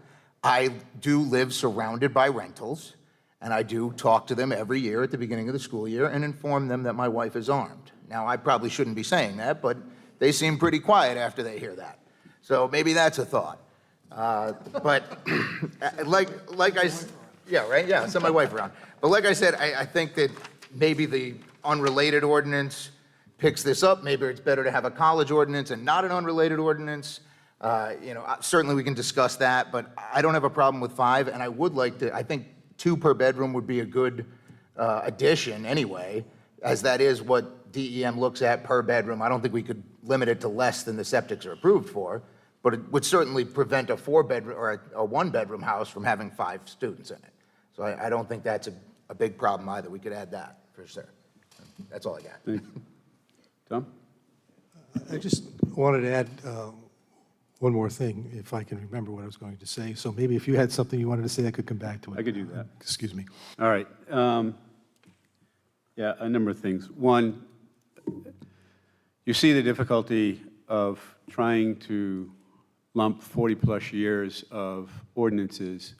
I do live surrounded by rentals, and I do talk to them every year at the beginning of the school year and inform them that my wife is armed. Now, I probably shouldn't be saying that, but they seem pretty quiet after they hear that. So maybe that's a thought. But yeah, right, yeah, send my wife around. But like I said, I think that maybe the unrelated ordinance picks this up. Maybe it's better to have a college ordinance and not an unrelated ordinance. Certainly we can discuss that, but I don't have a problem with 5, and I would like to, I think 2 per bedroom would be a good addition anyway, as that is what DEM looks at per bedroom. I don't think we could limit it to less than the septics are approved for, but it would certainly prevent a 4-bedroom or a 1-bedroom house from having 5 students in it. So I don't think that's a big problem either. We could add that for sure. That's all I got. Thank you. Tom? I just wanted to add one more thing, if I can remember what I was going to say. So maybe if you had something you wanted to say, I could come back to it. I could do that. Excuse me. All right. Yeah, a number of things. One, you see the difficulty of trying to lump 40-plus years of ordinances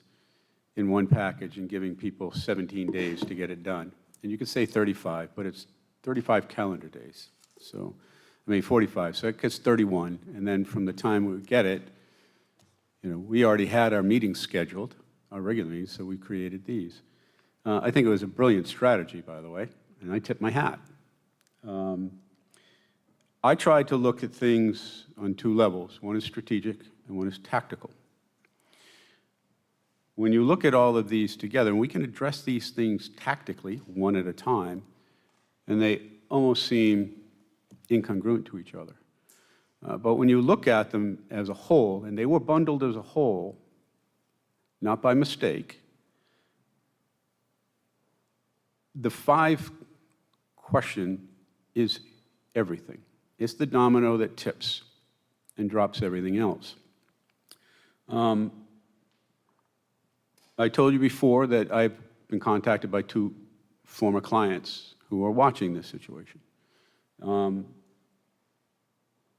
in one package and giving people 17 days to get it done. And you could say 35, but it's 35 calendar days. So, 45, so it gets 31. And then from the time we get it, we already had our meetings scheduled, our regular meetings, so we created these. I think it was a brilliant strategy, by the way, and I tip my hat. I tried to look at things on 2 levels. One is strategic and one is tactical. When you look at all of these together, and we can address these things tactically, one at a time, and they almost seem incongruent to each other. But when you look at them as a whole, and they were bundled as a whole, not by mistake, the 5 question is everything. It's the domino that tips and drops everything else. I told you before that I've been contacted by 2 former clients who are watching this situation.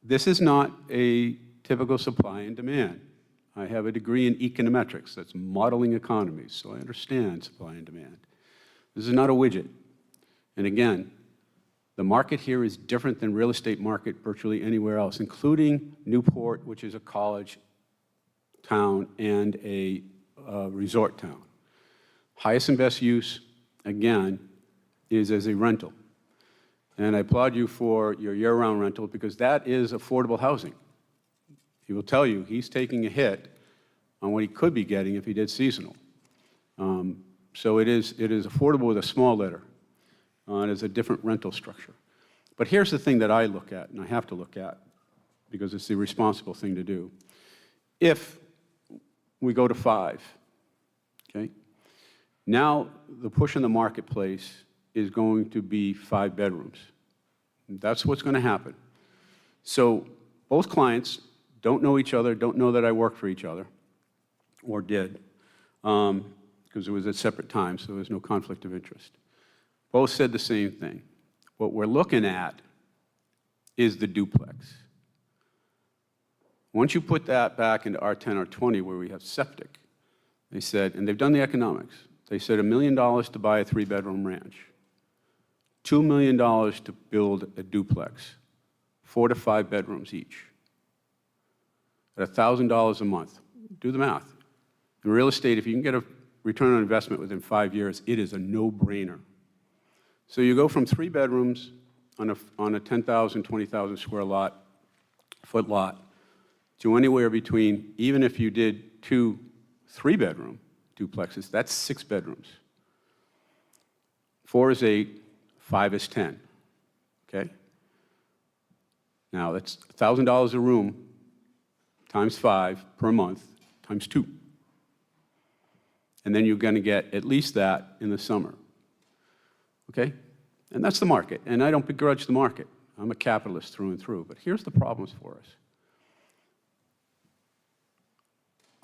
This is not a typical supply and demand. I have a degree in econometrics, that's modeling economies, so I understand supply and demand. This is not a widget. And again, the market here is different than real estate market virtually anywhere else, including Newport, which is a college town and a resort town. Highest and best use, again, is as a rental. And I applaud you for your year-round rental because that is affordable housing. He will tell you he's taking a hit on what he could be getting if he did seasonal. So it is affordable with a small letter. It is a different rental structure. But here's the thing that I look at, and I have to look at, because it's the responsible thing to do. If we go to 5, okay, now the push in the marketplace is going to be 5 bedrooms. That's what's going to happen. So both clients don't know each other, don't know that I work for each other, or did, because it was at separate times, so there was no conflict of interest. Both said the same thing. What we're looking at is the duplex. Once you put that back into R10, R20, where we have septic, they said, and they've done the economics, they said $1 million to buy a 3-bedroom ranch, $2 million to build a duplex, 4 to 5 bedrooms each, at $1,000 a month. Do the math. In real estate, if you can get a return on investment within 5 years, it is a no-brainer. So you go from 3 bedrooms on a 10,000, 20,000 square foot lot, to anywhere between, even if you did 2 3-bedroom duplexes, that's 6 bedrooms. 4 is 8, 5 is 10, okay? Now, that's $1,000 a room times 5 per month times 2. And then you're going to get at least that in the summer, okay? And that's the market, and I don't begrudge the market. I'm a capitalist through and through, but here's the problems for us.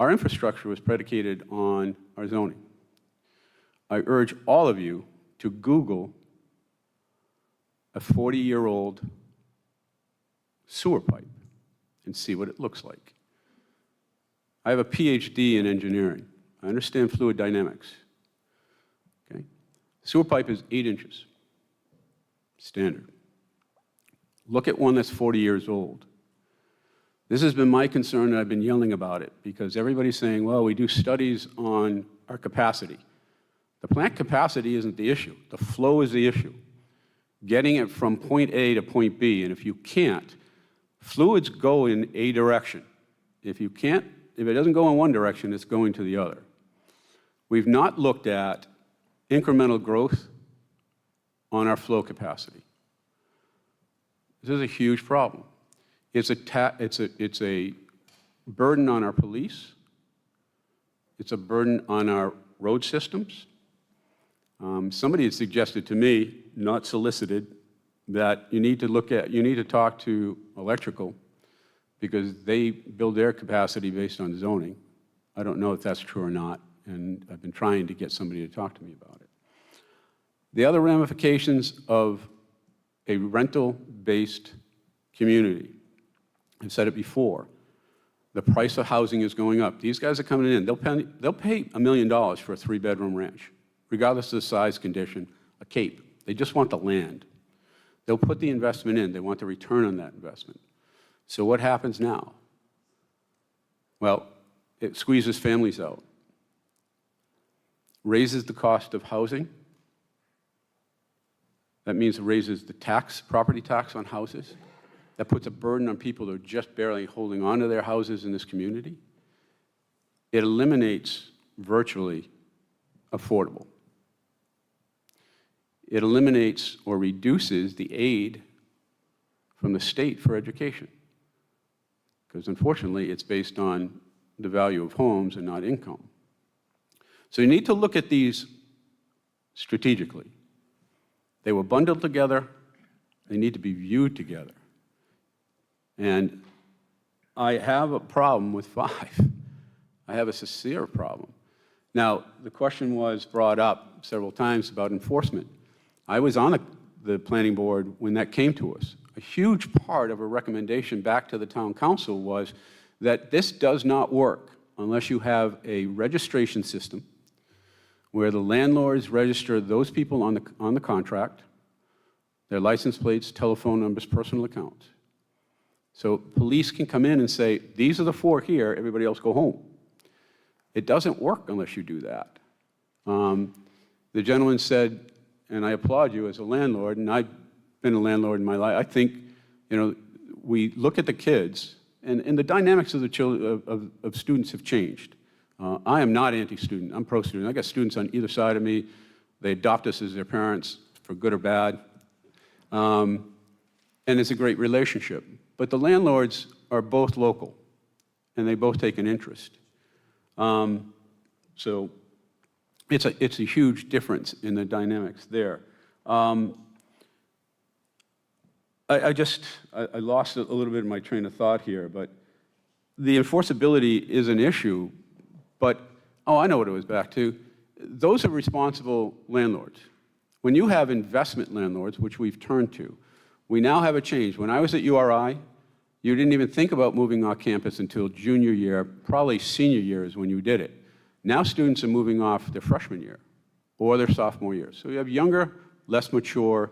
Our infrastructure was predicated on our zoning. I urge all of you to Google a 40-year-old sewer pipe and see what it looks like. I have a PhD in engineering. I understand fluid dynamics. Okay? Sewer pipe is 8 inches, standard. Look at one that's 40 years old. This has been my concern, and I've been yelling about it, because everybody's saying, well, we do studies on our capacity. The plant capacity isn't the issue. The flow is the issue. Getting it from point A to point B, and if you can't, fluids go in a direction. If it doesn't go in one direction, it's going to the other. We've not looked at incremental growth on our flow capacity. This is a huge problem. It's a burden on our police. It's a burden on our road systems. Somebody had suggested to me, not solicited, that you need to talk to electrical because they build their capacity based on zoning. I don't know if that's true or not, and I've been trying to get somebody to talk to me about it. The other ramifications of a rental-based community, I've said it before, the price of housing is going up. These guys are coming in. They'll pay $1 million for a 3-bedroom ranch, regardless of the size, condition, a cape. They just want the land. They'll put the investment in. They want the return on that investment. So what happens now? Well, it squeezes families out, raises the cost of housing. That means it raises the property tax on houses. That puts a burden on people who are just barely holding on to their houses in this community. It eliminates virtually affordable. It eliminates or reduces the aid from the state for education, because unfortunately it's based on the value of homes and not income. So you need to look at these strategically. They were bundled together. They need to be viewed together. And I have a problem with 5. I have a sincere problem. Now, the question was brought up several times about enforcement. I was on the planning board when that came to us. A huge part of a recommendation back to the town council was that this does not work unless you have a registration system where the landlords register those people on the contract, their license plates, telephone numbers, personal accounts. So police can come in and say, these are the 4 here, everybody else go home. It doesn't work unless you do that. The gentleman said, and I applaud you as a landlord, and I've been a landlord in my life, I think, we look at the kids, and the dynamics of the of students have changed. I am not anti-student, I'm pro-student. I got students on either side of me. They adopt us as their parents, for good or bad. And it's a great relationship. But the landlords are both local, and they both take an interest. So it's a huge difference in the dynamics there. I lost a little bit of my train of thought here, but the enforceability is an issue, but, I know what it was back to. Those are responsible landlords. When you have investment landlords, which we've turned to, we now have a change. When I was at URI, you didn't even think about moving off campus until junior year, probably senior year is when you did it. Now students are moving off their freshman year or their sophomore year. So we have younger, less mature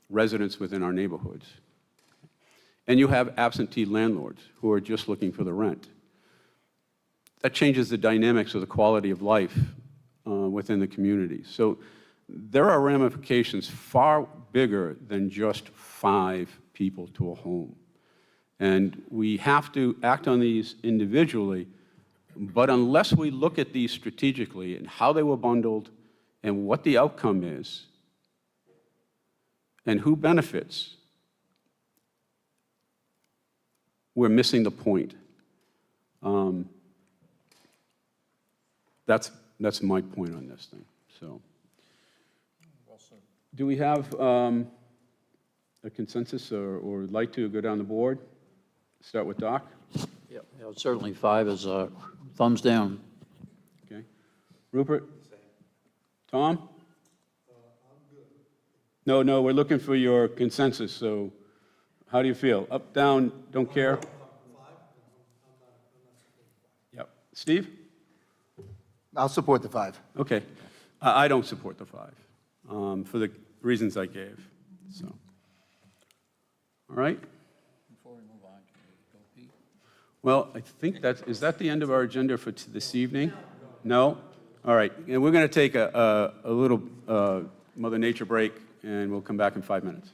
residents within our neighborhoods. And you have absentee landlords who are just looking for the rent. That changes the dynamics of the quality of life within the community. So there are ramifications far bigger than just 5 people to a home. And we have to act on these individually, but unless we look at these strategically and how they were bundled and what the outcome is and who benefits, we're missing the point. That's my point on this thing. So, do we have a consensus or like to go down the board? Start with Doc? Yeah, certainly 5 is a thumbs down. Okay. Rupert? Tom? No, we're looking for your consensus, so how do you feel? Up, down, don't care? Yep. Steve? I'll support the 5. Okay. I don't support the 5 for the reasons I gave, so. All right? Before we move on, can we go, Pete? Well, I think is that the end of our agenda for this evening? No? All right, and we're going to take a little Mother Nature break, and we'll come back in 5 minutes.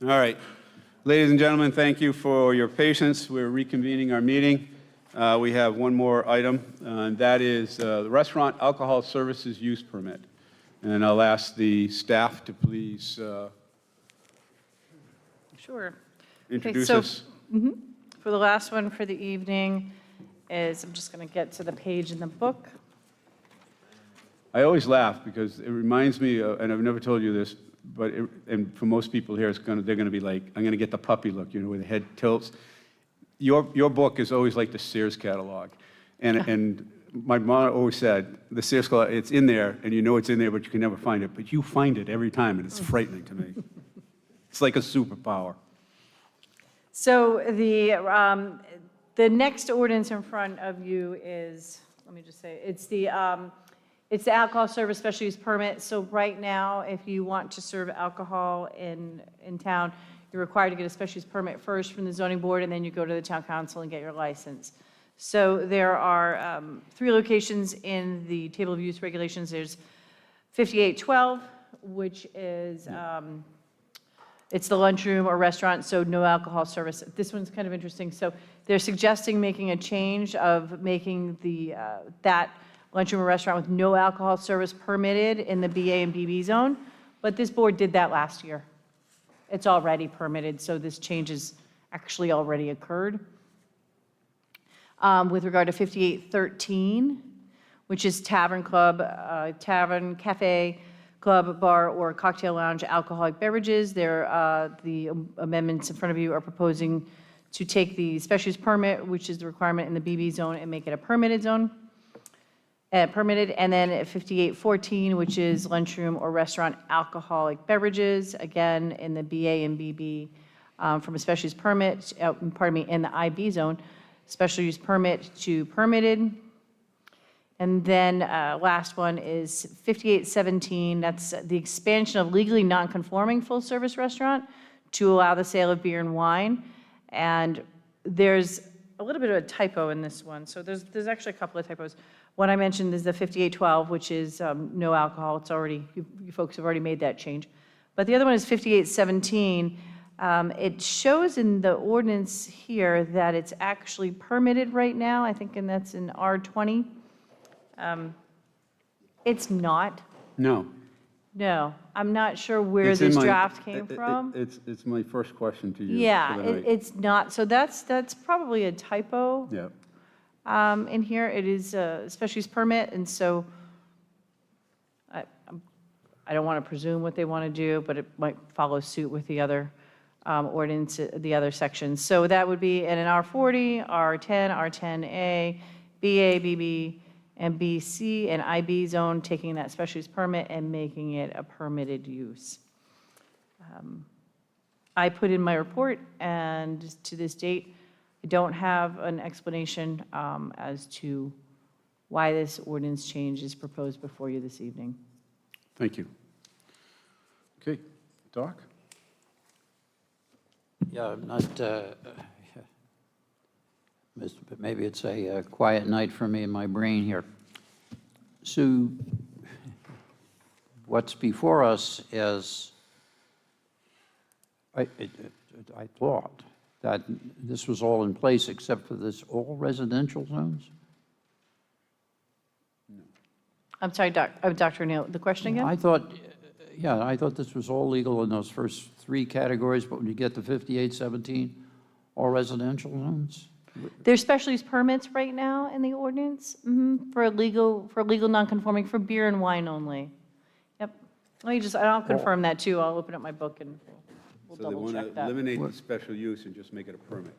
All right. Ladies and gentlemen, thank you for your patience. We're reconvening our meeting. We have one more item, and that is the restaurant alcohol services use permit. And I'll ask the staff to please Sure. introduce Okay, us. For the last one for the evening is, I'm just going to get to the page in the book. I always laugh because it reminds me, and I've never told you this, but and for most people here, they're going to be like, I'm going to get the puppy look, you know, where the head tilts. Your book is always like the Sears catalog, and my mom always said the Sears catalog, it's in there, and you know it's in there, but you can never find it. But you find it every time, and it's frightening to me. It's like a superpower. So the next ordinance in front of you is, let me just say, it's the alcohol service special use permit. So right now, if you want to serve alcohol in town, you're required to get a special use permit first from the zoning board, and then you go to the town council and get your license. So there are 3 locations in the table of use regulations. There's 5812, which is, it's the lunchroom or restaurant, so no alcohol service. This one's kind of interesting. So they're suggesting making a change of making that lunchroom or restaurant with no alcohol service permitted in the BA and BB zone, but this board did that last year. It's already permitted, so this change has actually already occurred. With regard to 5813, which is tavern, club, tavern, cafe, club, bar, or cocktail lounge alcoholic beverages, the amendments in front of you are proposing to take the special use permit, which is the requirement in the BB zone, and make it a permitted zone. Permitted, and then at 5814, which is lunchroom or restaurant alcoholic beverages, again, in the BA and BB, from a special use permit, in the IB zone, special use permit to permitted. And then last one is 5817, that's the expansion of legally non-conforming full-service restaurant to allow the sale of beer and wine. And there's a little bit of a typo in this one, so there's actually a couple of typos. One I mentioned is the 5812, which is no alcohol. It's already, you folks have already made that change. But the other one is 5817. It shows in the ordinance here that it's actually permitted right now, I think, and that's in R20. It's not. No. No, I'm not sure where It's in this my- draft came from. It's my first question to you. Yeah, for the night. it's not. So that's probably a typo. Yeah. In here. It is a special use permit, and so I don't want to presume what they want to do, but it might follow suit with the other ordinance, the other sections. So that would be in an R40, R10, R10A, BA, BB, and BC, and IB zone, taking that special use permit and making it a permitted use. I put in my report, and to this date, I don't have an explanation as to why this ordinance change is proposed before you this evening. Thank you. Okay, Doc? Yeah, maybe it's a quiet night for me in my brain here. So what's before us is, I thought that this was all in place except for this all residential zones? I'm sorry, Dr. O'Neill, the question again? I thought this was all legal in those first 3 categories, but when you get to 5817, all residential zones? There's special use permits right now in the ordinance for legal non-conforming for beer and wine only. Yep. I'll confirm that too. I'll open up my book and we'll So they double want check to that. eliminate the special use and just make it a permit.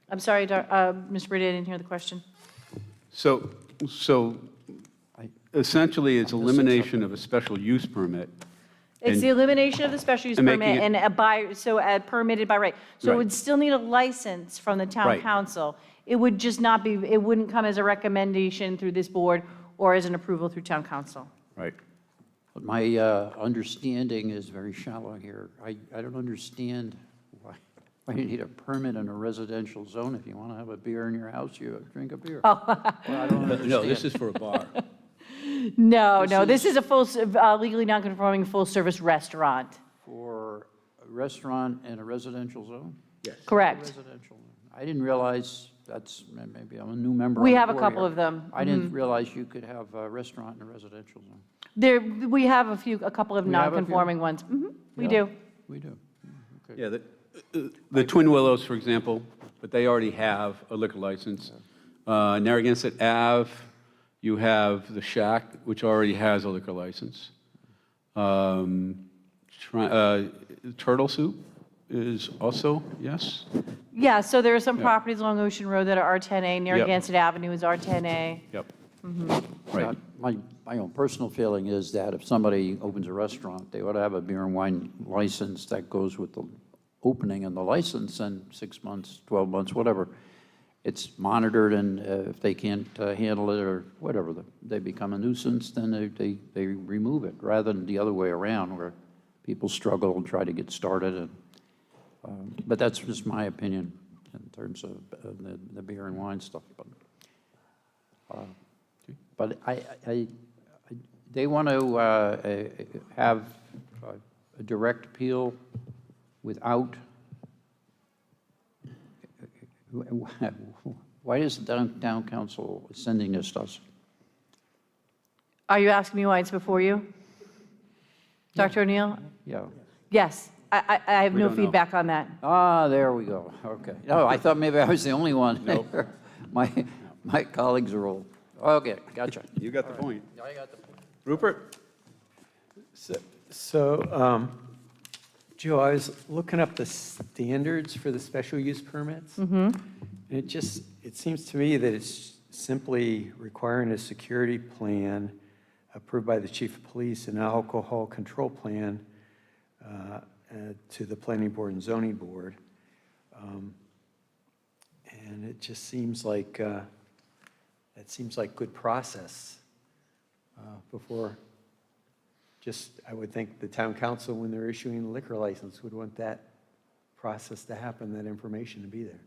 I'm sorry, Mr. Brady, I didn't hear the question. So essentially, it's elimination of a special use permit. It's and- the elimination of the special use and making permit it- and permitted by right. So it Right. would still need a license from the town Right. council. It would just not be, it wouldn't come as a recommendation through this board or as an approval through town council. Right. But my understanding is very shallow here. I don't understand why you need a permit in a residential zone. If you want to have a beer in your house, you drink a beer. Well, I don't understand. No, this is for a bar. No, this is a full, legally non-conforming full-service restaurant. restaurant in a residential zone? Yes. Correct. Residential. I didn't realize, that's, maybe I'm a new member. We on the have a board couple here. of them. I didn't realize you could have a restaurant in a residential zone. We have a couple of We have a few? non-conforming ones. We Yeah, do. We do. Okay. Yeah, the Twin Willows, for example, but they already have a liquor license. Narragansett Ave, you have the Shack, which already has a liquor license. Turtle Soup is also, yes? Yeah, so there are some Yeah. properties along Ocean Road that are R10A. Narragansett Avenue is R10A. Yep. Right. My own personal feeling is that if somebody opens a restaurant, they ought to have a beer and wine license that goes with the opening and the license, and 6 months, 12 months, whatever. It's monitored, and if they can't handle it or whatever, they become a nuisance, then they remove it, rather than the other way around, where people struggle and try to get started. And, but that's just my opinion in terms of the beer and wine stuff. But they want to have a direct appeal without, why is the town council sending this to us? Are you asking me why it's before you? Dr. O'Neill? Yeah. Yes, I have We no don't know. feedback on that. Ah, there we go, okay. No, I thought maybe I was the only one. Nope. My colleagues are old. Okay, gotcha. You got the point. I got the point. Rupert? So, Joe, I was looking up the standards for the special use permits. And it seems to me that it's simply requiring a security plan approved by the chief of police and an alcohol control plan to the planning board and zoning board. And it just seems like, that seems like good process before, I would think the town council, when they're issuing a liquor license, would want that process to happen, that information to be there.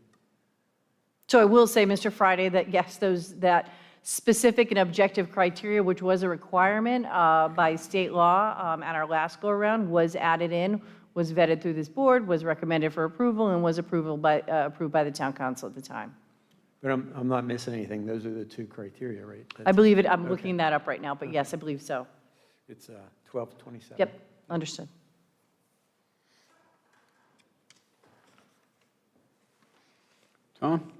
So I will say, Mr. Friday, that yes, that specific and objective criteria, which was a requirement by state law at our last go-around, was added in, was vetted through this board, was recommended for approval, and was approved by the town council at the time. But I'm not missing anything. Those are the two criteria, right? I believe it, I'm looking that up right now, but yes, I believe so. It's 1227. Yep, understood. Tom?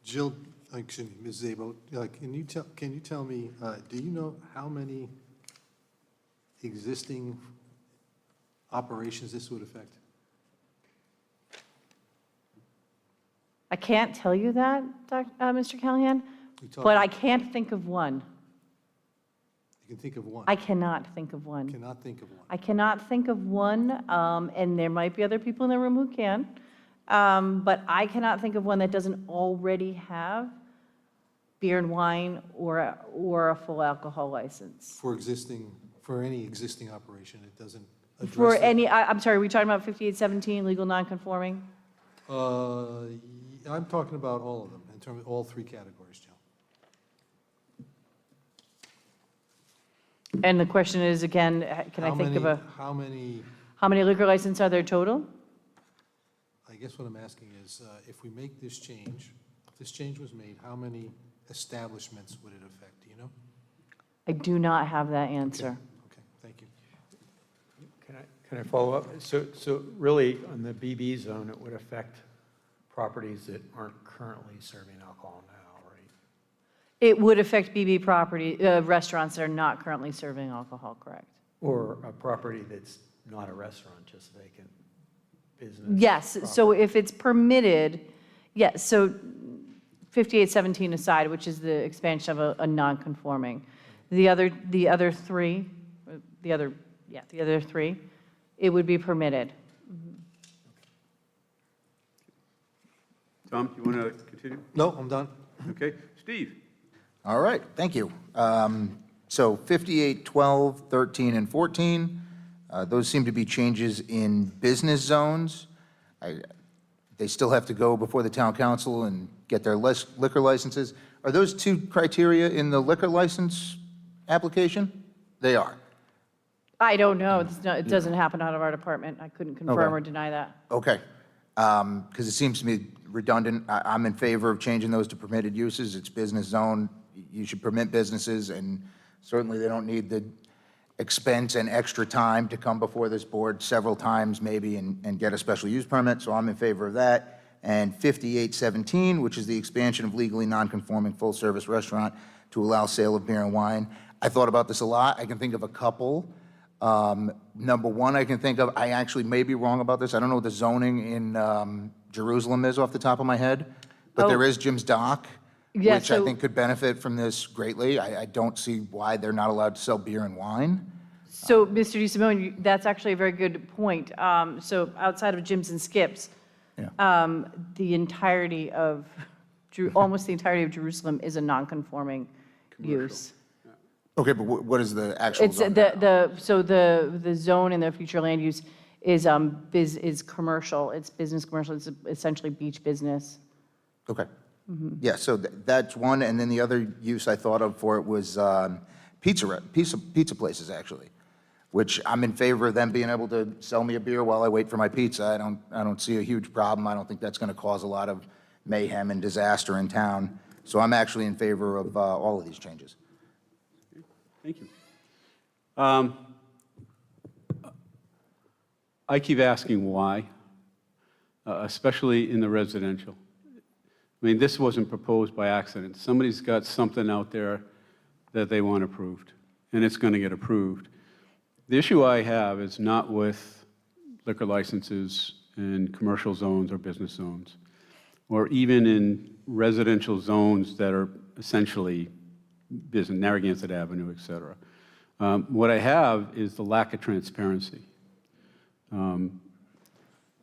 Jill, excuse me, Ms. Zabo, can you tell me, do you know how many existing operations this would affect? I can't tell you that, Mr. Callahan, but I can't think of one. You can think of one. I cannot think of one. Cannot think of one. I cannot think of one, and there might be other people in the room who can, but I cannot think of one that doesn't already have beer and wine or a full alcohol license. For any existing operation, it doesn't address. For it? any, I'm sorry, are we talking about 5817, legal non-conforming? I'm talking about all of them, in terms of all three categories, Jill. And the question is, again, can I think of How many, how many liquor licenses are there total? I guess what I'm asking is, if we make this change, if this change was made, how many establishments would it affect, do you know? I do not have that answer. Okay, thank you. Can I follow up? So really, on the BB zone, it would affect properties that aren't currently serving alcohol now, right? It would affect BB property, restaurants that are not currently serving alcohol, correct? Or a property that's not a restaurant, just vacant business? Yes, so if it's permitted, yes, so 5817 aside, which is the expansion of a non-conforming. The other three, it would be permitted. Tom, you want to continue? No, I'm done. Okay. Steve? All right, thank you. So 58, 12, 13, and 14, those seem to be changes in business zones. They still have to go before the town council and get their liquor licenses. Are those two criteria in the liquor license application? They are. I don't know. It doesn't happen out of our department. I couldn't confirm Okay. or deny that. Okay, because it seems to me redundant. I'm in favor of changing those to permitted uses. It's business zone. You should permit businesses, and certainly they don't need the expense and extra time to come before this board several times maybe and get a special use permit, so I'm in favor of that. And 5817, which is the expansion of legally non-conforming full-service restaurant to allow sale of beer and wine. I thought about this a lot. I can think of a couple. Number one I can think of, I actually may be wrong about this. I don't know what the zoning in Jerusalem is off the top of my head, but there is Jim's Dock, Yeah, which I so- think could benefit from this greatly. I don't see why they're not allowed to sell beer and wine. So, Mr. DeSimone, that's actually a very good point. So outside of Jim's and Skips, the entirety of, almost the entirety of Jerusalem is a non-conforming use. Okay, but what is the actual It's zone? so the zone in the future land use is commercial. It's business commercial. It's essentially beach business. Okay. Yeah, so that's one, and then the other use I thought of for it was pizza places, actually, which I'm in favor of them being able to sell me a beer while I wait for my pizza. I don't see a huge problem. I don't think that's going to cause a lot of mayhem and disaster in town. So I'm actually in favor of all of these changes. Thank you. I keep asking why, especially in the residential. I mean, this wasn't proposed by accident. Somebody's got something out there that they want approved, and it's going to get approved. The issue I have is not with liquor licenses in commercial zones or business zones, or even in residential zones that are essentially business, Narragansett Avenue, et cetera. What I have is the lack of transparency.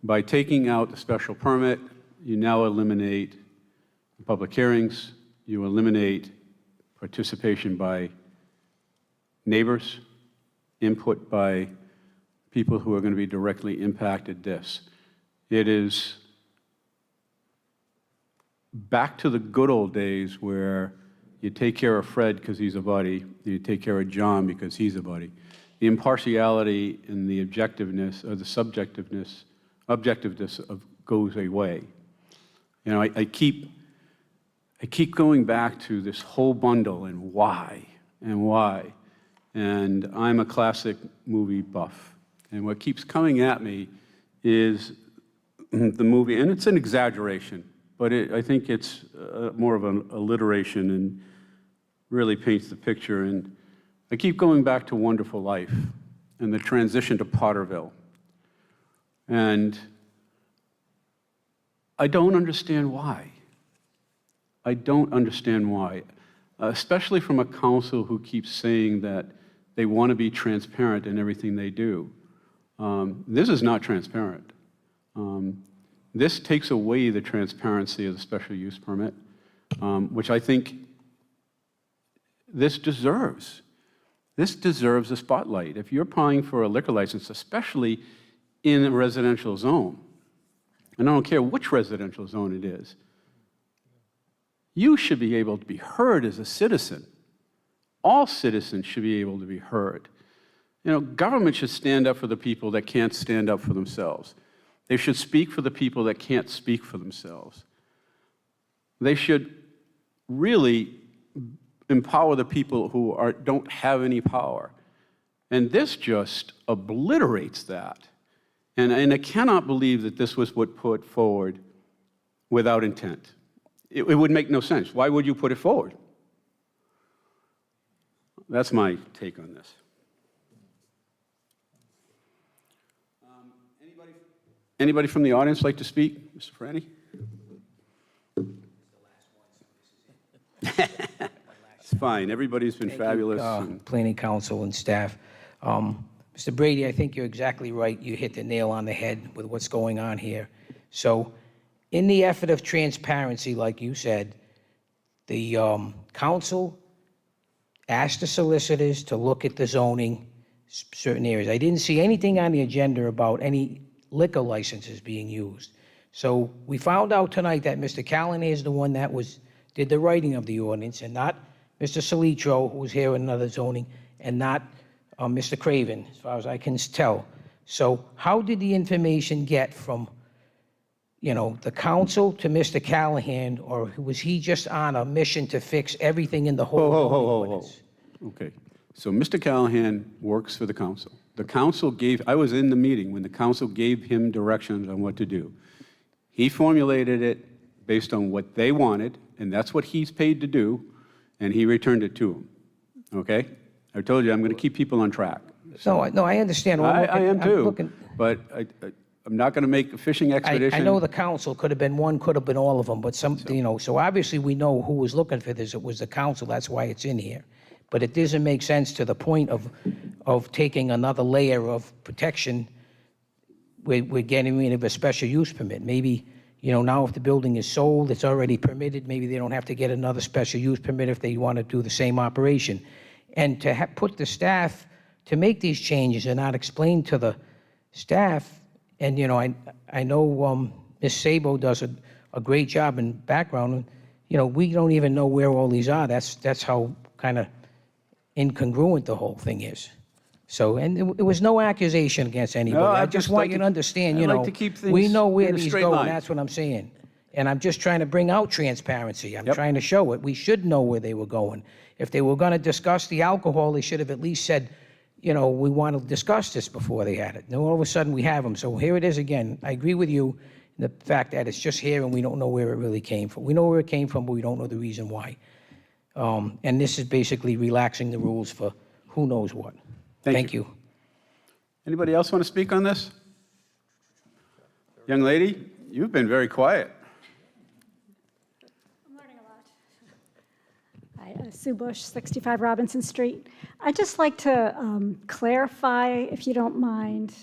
By taking out the special permit, you now eliminate public hearings, you eliminate participation by neighbors, input by people who are going to be directly impacted this. It is back to the good old days where you take care of Fred because he's a buddy, you take care of John because he's a buddy. The impartiality and the objectiveness, or the subjectiveness, objectiveness goes away. You know, I keep going back to this whole bundle and why, and I'm a classic movie buff. And what keeps coming at me is the movie, and it's an exaggeration, but I think it's more of an alliteration and really paints the picture. And I keep going back to Wonderful Life and the transition to Potterville. And I don't understand why. I don't understand why, especially from a council who keeps saying that they want to be transparent in everything they do. This is not transparent. This takes away the transparency of the special use permit, which I think this deserves. This deserves a spotlight. If you're applying for a liquor license, especially in a residential zone, and I don't care which residential zone it is, you should be able to be heard as a citizen. All citizens should be able to be heard. You know, government should stand up for the people that can't stand up for themselves. They should speak for the people that can't speak for themselves. They should really empower the people who don't have any power. And this just obliterates that. And I cannot believe that this was put forward without intent. It would make no sense. Why would you put it forward? That's my take on this. Anybody from the audience like to speak? Mr. Franny? It's fine. Everybody's been fabulous. Planning council and staff. Mr. Brady, I think you're exactly right. You hit the nail on the head with what's going on here. So in the effort of transparency, like you said, the council asked the solicitors to look at the zoning, certain areas. I didn't see anything on the agenda about any liquor licenses being used. So we found out tonight that Mr. Callahan is the one that did the writing of the ordinance, and not Mr. Salitro, who was here in another zoning, and not Mr. Craven, as far as I can tell. So how did the information get from, the council to Mr. Callahan, or was he just on a mission to fix everything in the whole zoning ordinance? Okay, so Mr. Callahan works for the council. The council I was in the meeting when the council gave him directions on what to do. He formulated it based on what they wanted, and that's what he's paid to do, and he returned it to them, okay? I told you, I'm going to keep people on track. No, I understand. Well, I am I'm too, looking- but I'm not going to make a fishing expedition. I know the council could have been one, could have been all of them, but so obviously we know who was looking for this. It was the council, that's why it's in here. But it doesn't make sense to the point of taking another layer of protection. We're getting rid of a special use permit. Maybe, now if the building is sold, it's already permitted, maybe they don't have to get another special use permit if they want to do the same operation. And to put the staff to make these changes and not explain to the staff, and, I know Ms. Sabo does a great job in background. We don't even know where all these are. That's how kind of incongruent the whole thing is. So, and it was no accusation against anybody. No, I just want you to understand, I like to keep things we know where in a these straight go, line. and that's what I'm saying. And I'm just trying to bring out transparency. I'm Yep. trying to show it. We should know where they were going. If they were going to discuss the alcohol, they should have at least said, we want to discuss this before they had it. Now, all of a sudden, we have them. So here it is again. I agree with you in the fact that it's just here and we don't know where it really came from. We know where it came from, but we don't know the reason why. And this is basically relaxing the rules for who knows what. Thank you. Anybody else want to speak on this? Young lady, you've been very quiet. I'm learning a lot. Hi, Sue Bush, 65 Robinson Street. I'd just like to clarify, if you don't mind,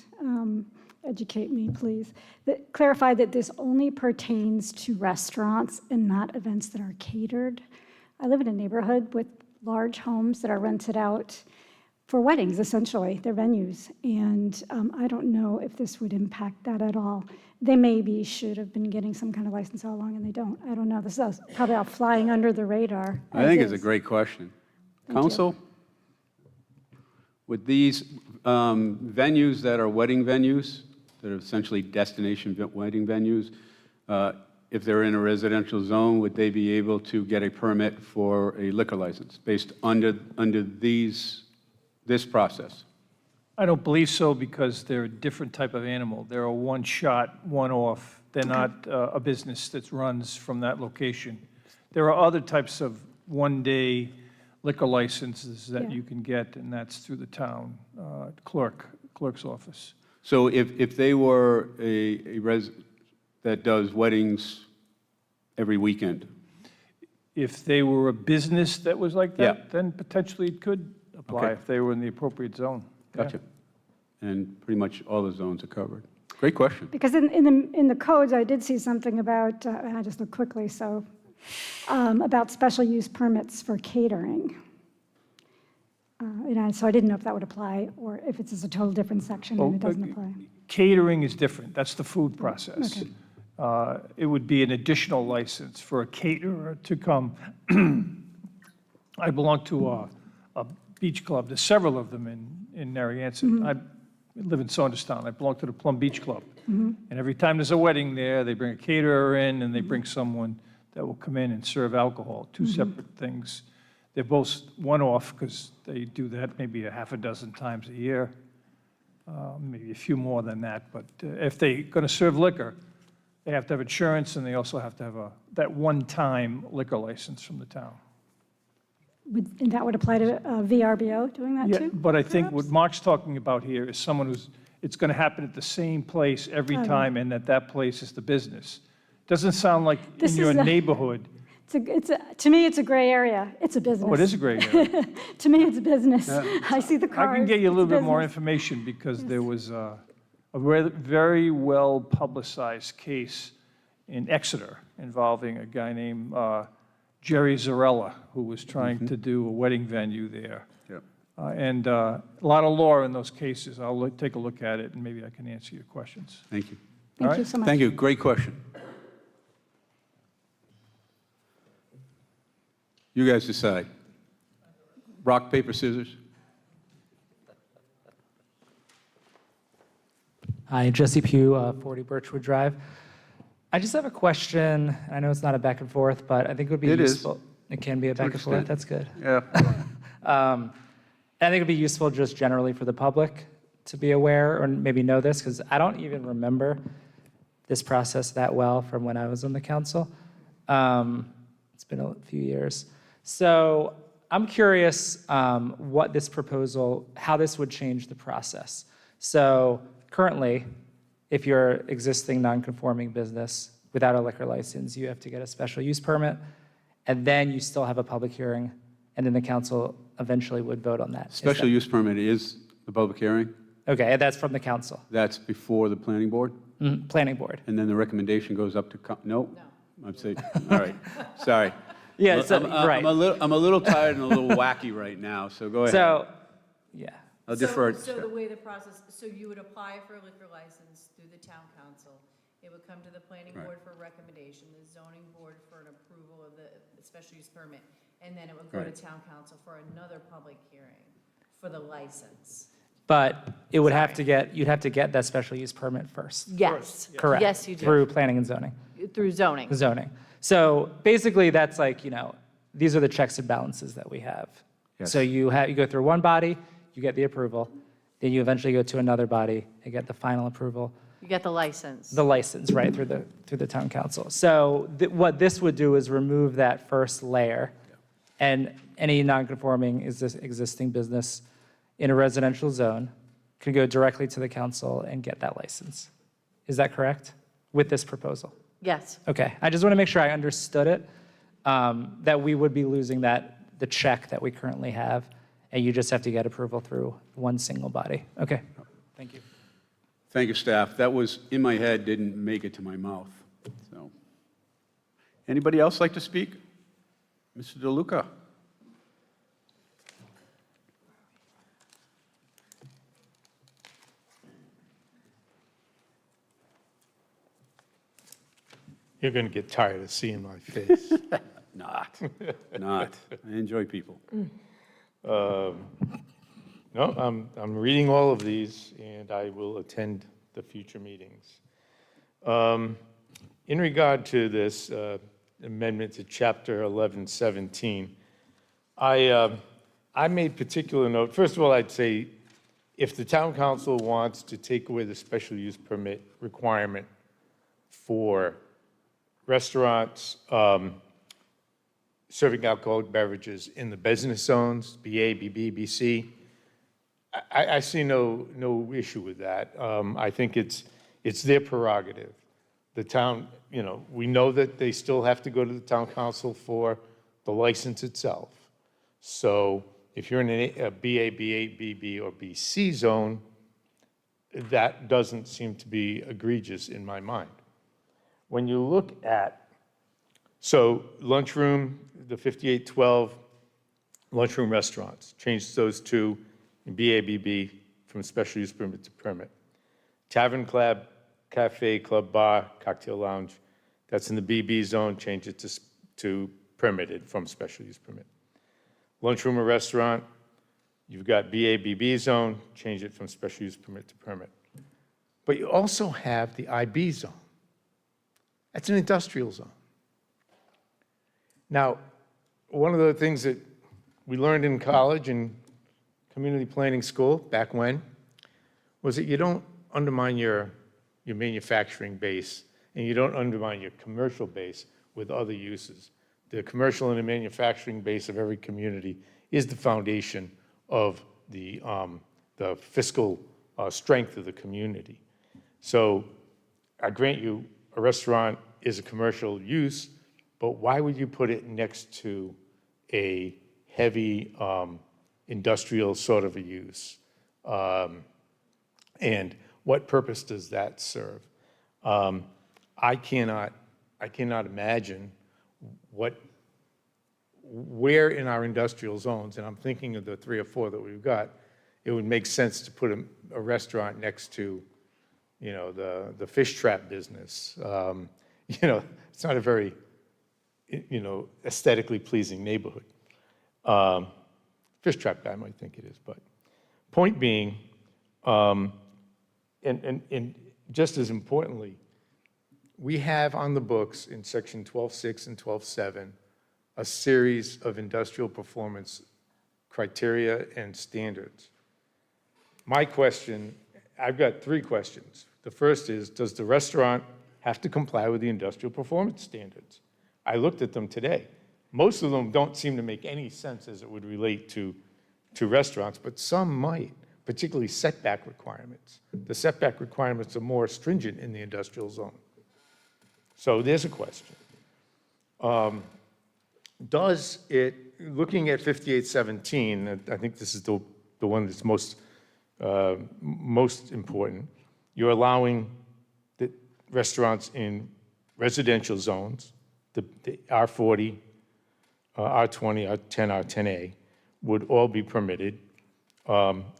educate me, please, clarify that this only pertains to restaurants and not events that are catered. I live in a neighborhood with large homes that are rented out for weddings, essentially, they're venues, and I don't know if this would impact that at all. They should have been getting some kind of license all along, and they don't. I don't know. This is probably all flying under the radar. I think it's a great question. Council, with these venues that are wedding venues, that are essentially destination wedding venues, if they're in a residential zone, would they be able to get a permit for a liquor license based under this process? I don't believe so because they're a different type of animal. They're a one-shot, one-off. They're not a business that runs from that location. There are other types of one-day liquor licenses that you can get, and that's through the town clerk's office. So if they were a that does weddings every weekend? If they were a business that was like that, Yeah. then potentially it could apply Okay. if they were in the appropriate zone. Yeah. Gotcha. And pretty much all the zones are covered. Great question. Because in the codes, I did see something about, and I just looked quickly, so, about special use permits for catering. So I didn't know if that would apply, or if it's just a total different section and it doesn't apply. Catering is different. That's the food process. Okay. It would be an additional license for a caterer to come. I belong to a beach club. There's several of them in Narragansett. I live in Saunderstown. I belong to the Plum Beach Club. And every time there's a wedding there, they bring a caterer in and they bring someone that will come in and serve alcohol, two separate things. They're both one-off because they do that maybe a half a dozen times a year, maybe a few more than that. But if they're going to serve liquor, they have to have insurance and they also have to have that one-time liquor license from the town. And that would apply to VRBO doing that Yeah, too? but I think what Mark's talking about here is someone it's going to happen at the same place every time, and that place is the business. Doesn't sound like in your neighborhood. To me, it's a gray area. It's a business. Oh, it is a gray area. To me, it's a business. I see the cars. I can get you a little it's bit more business. information because there was a very well publicized case in Exeter involving a guy named Jerry Zarella, who was trying to do a wedding venue there. Yep. And a lot of law in those cases. I'll take a look at it and maybe I can answer your questions. Thank you. Thank you so much. Thank you. Great question. You guys decide. Rock, paper, scissors? Hi, Jesse Pugh, 40 Birchwood Drive. I just have a question. I know it's not a back and forth, but I think it would be It is. useful. It can be a back and forth. extent. That's good. Yeah. I think it'd be useful just generally for the public to be aware or maybe know this, because I don't even remember this process that well from when I was on the council. It's been a few years. So I'm curious what this proposal, how this would change the process. So currently, if you're existing non-conforming business without a liquor license, you have to get a special use permit, and then you still have a public hearing, and then the council eventually would vote on that. Is Special that- use permit is the public hearing. Okay, and that's from the council, That's before the planning board? planning board. And then the recommendation goes up to, no? I'd say, all right, sorry. Yeah, Well, so, right. I'm a little tired and a little wacky right now, so go ahead. So, yeah. I'll defer. So the way the process, so you would apply for a liquor license through the town council. It would come to the planning Right. board for recommendation, the zoning board for an approval of the special use permit, and then it would go to Right. town council for another public hearing for the license. But it would have to get, you'd have to get that special use permit first. Yes. Correct. Yes, you do. Through planning and zoning. Through zoning. Zoning. So basically, that's like, these are the checks and balances that we have. Yes. So you go through one body, you get the approval, then you eventually go to another body and get the final approval, You get the license. the license, right, through the town council. So what this would do is remove that first layer, and any non-conforming existing business in a residential zone can go directly to the council and get that license. Is that correct, with this proposal? Yes. Okay, I just want to make sure I understood it, that we would be losing the check that we currently have, and you just have to get approval through one single body. Okay, thank you. Thank you, staff. That was in my head, didn't make it to my mouth, so. Anybody else like to speak? Mr. DeLuca? You're going to get tired of seeing my face. Not. I enjoy people. No, I'm reading all of these, and I will attend the future meetings. In regard to this amendment to Chapter 1117, I made particular note. First of all, I'd say if the town council wants to take away the special use permit requirement for restaurants serving alcoholic beverages in the business zones, BA, BB, BC, I see no issue with that. I think it's their prerogative. The town, we know that they still have to go to the town council for the license itself. So if you're in a BA, BA, BB, or BC zone, that doesn't seem to be egregious in my mind. When you look at, so lunchroom, the 5812 lunchroom restaurants, change those to BABB from special use permit to permit. Tavern, club, cafe, club, bar, cocktail lounge, that's in the BB zone, change it to permitted from special use permit. Lunchroom or restaurant, you've got BABB zone, change it from special use permit to permit. But you also have the IB zone. That's an industrial zone. Now, one of the things that we learned in college and community planning school back when was that you don't undermine your manufacturing base and you don't undermine your commercial base with other uses. The commercial and the manufacturing base of every community is the foundation of the fiscal strength of the community. So I grant you, a restaurant is a commercial use, but why would you put it next to a heavy industrial sort of a use? And what purpose does that serve? I cannot imagine where in our industrial zones, and I'm thinking of the 3 or 4 that we've got, it would make sense to put a restaurant next to, the fish trap business. It's not a very, aesthetically pleasing neighborhood. Fish trap guy might think it is, but point being, and just as importantly, we have on the books in section 12.6 and 12.7 a series of industrial performance criteria and standards. My question, I've got 3 questions. The first is, does the restaurant have to comply with the industrial performance standards? I looked at them today. Most of them don't seem to make any sense as it would relate to restaurants, but some might, particularly setback requirements. The setback requirements are more stringent in the industrial zone. So there's a question. Does it, looking at 5817, I think this is the one that's most important, you're allowing the restaurants in residential zones, the R40, R20, R10, R10A, would all be permitted,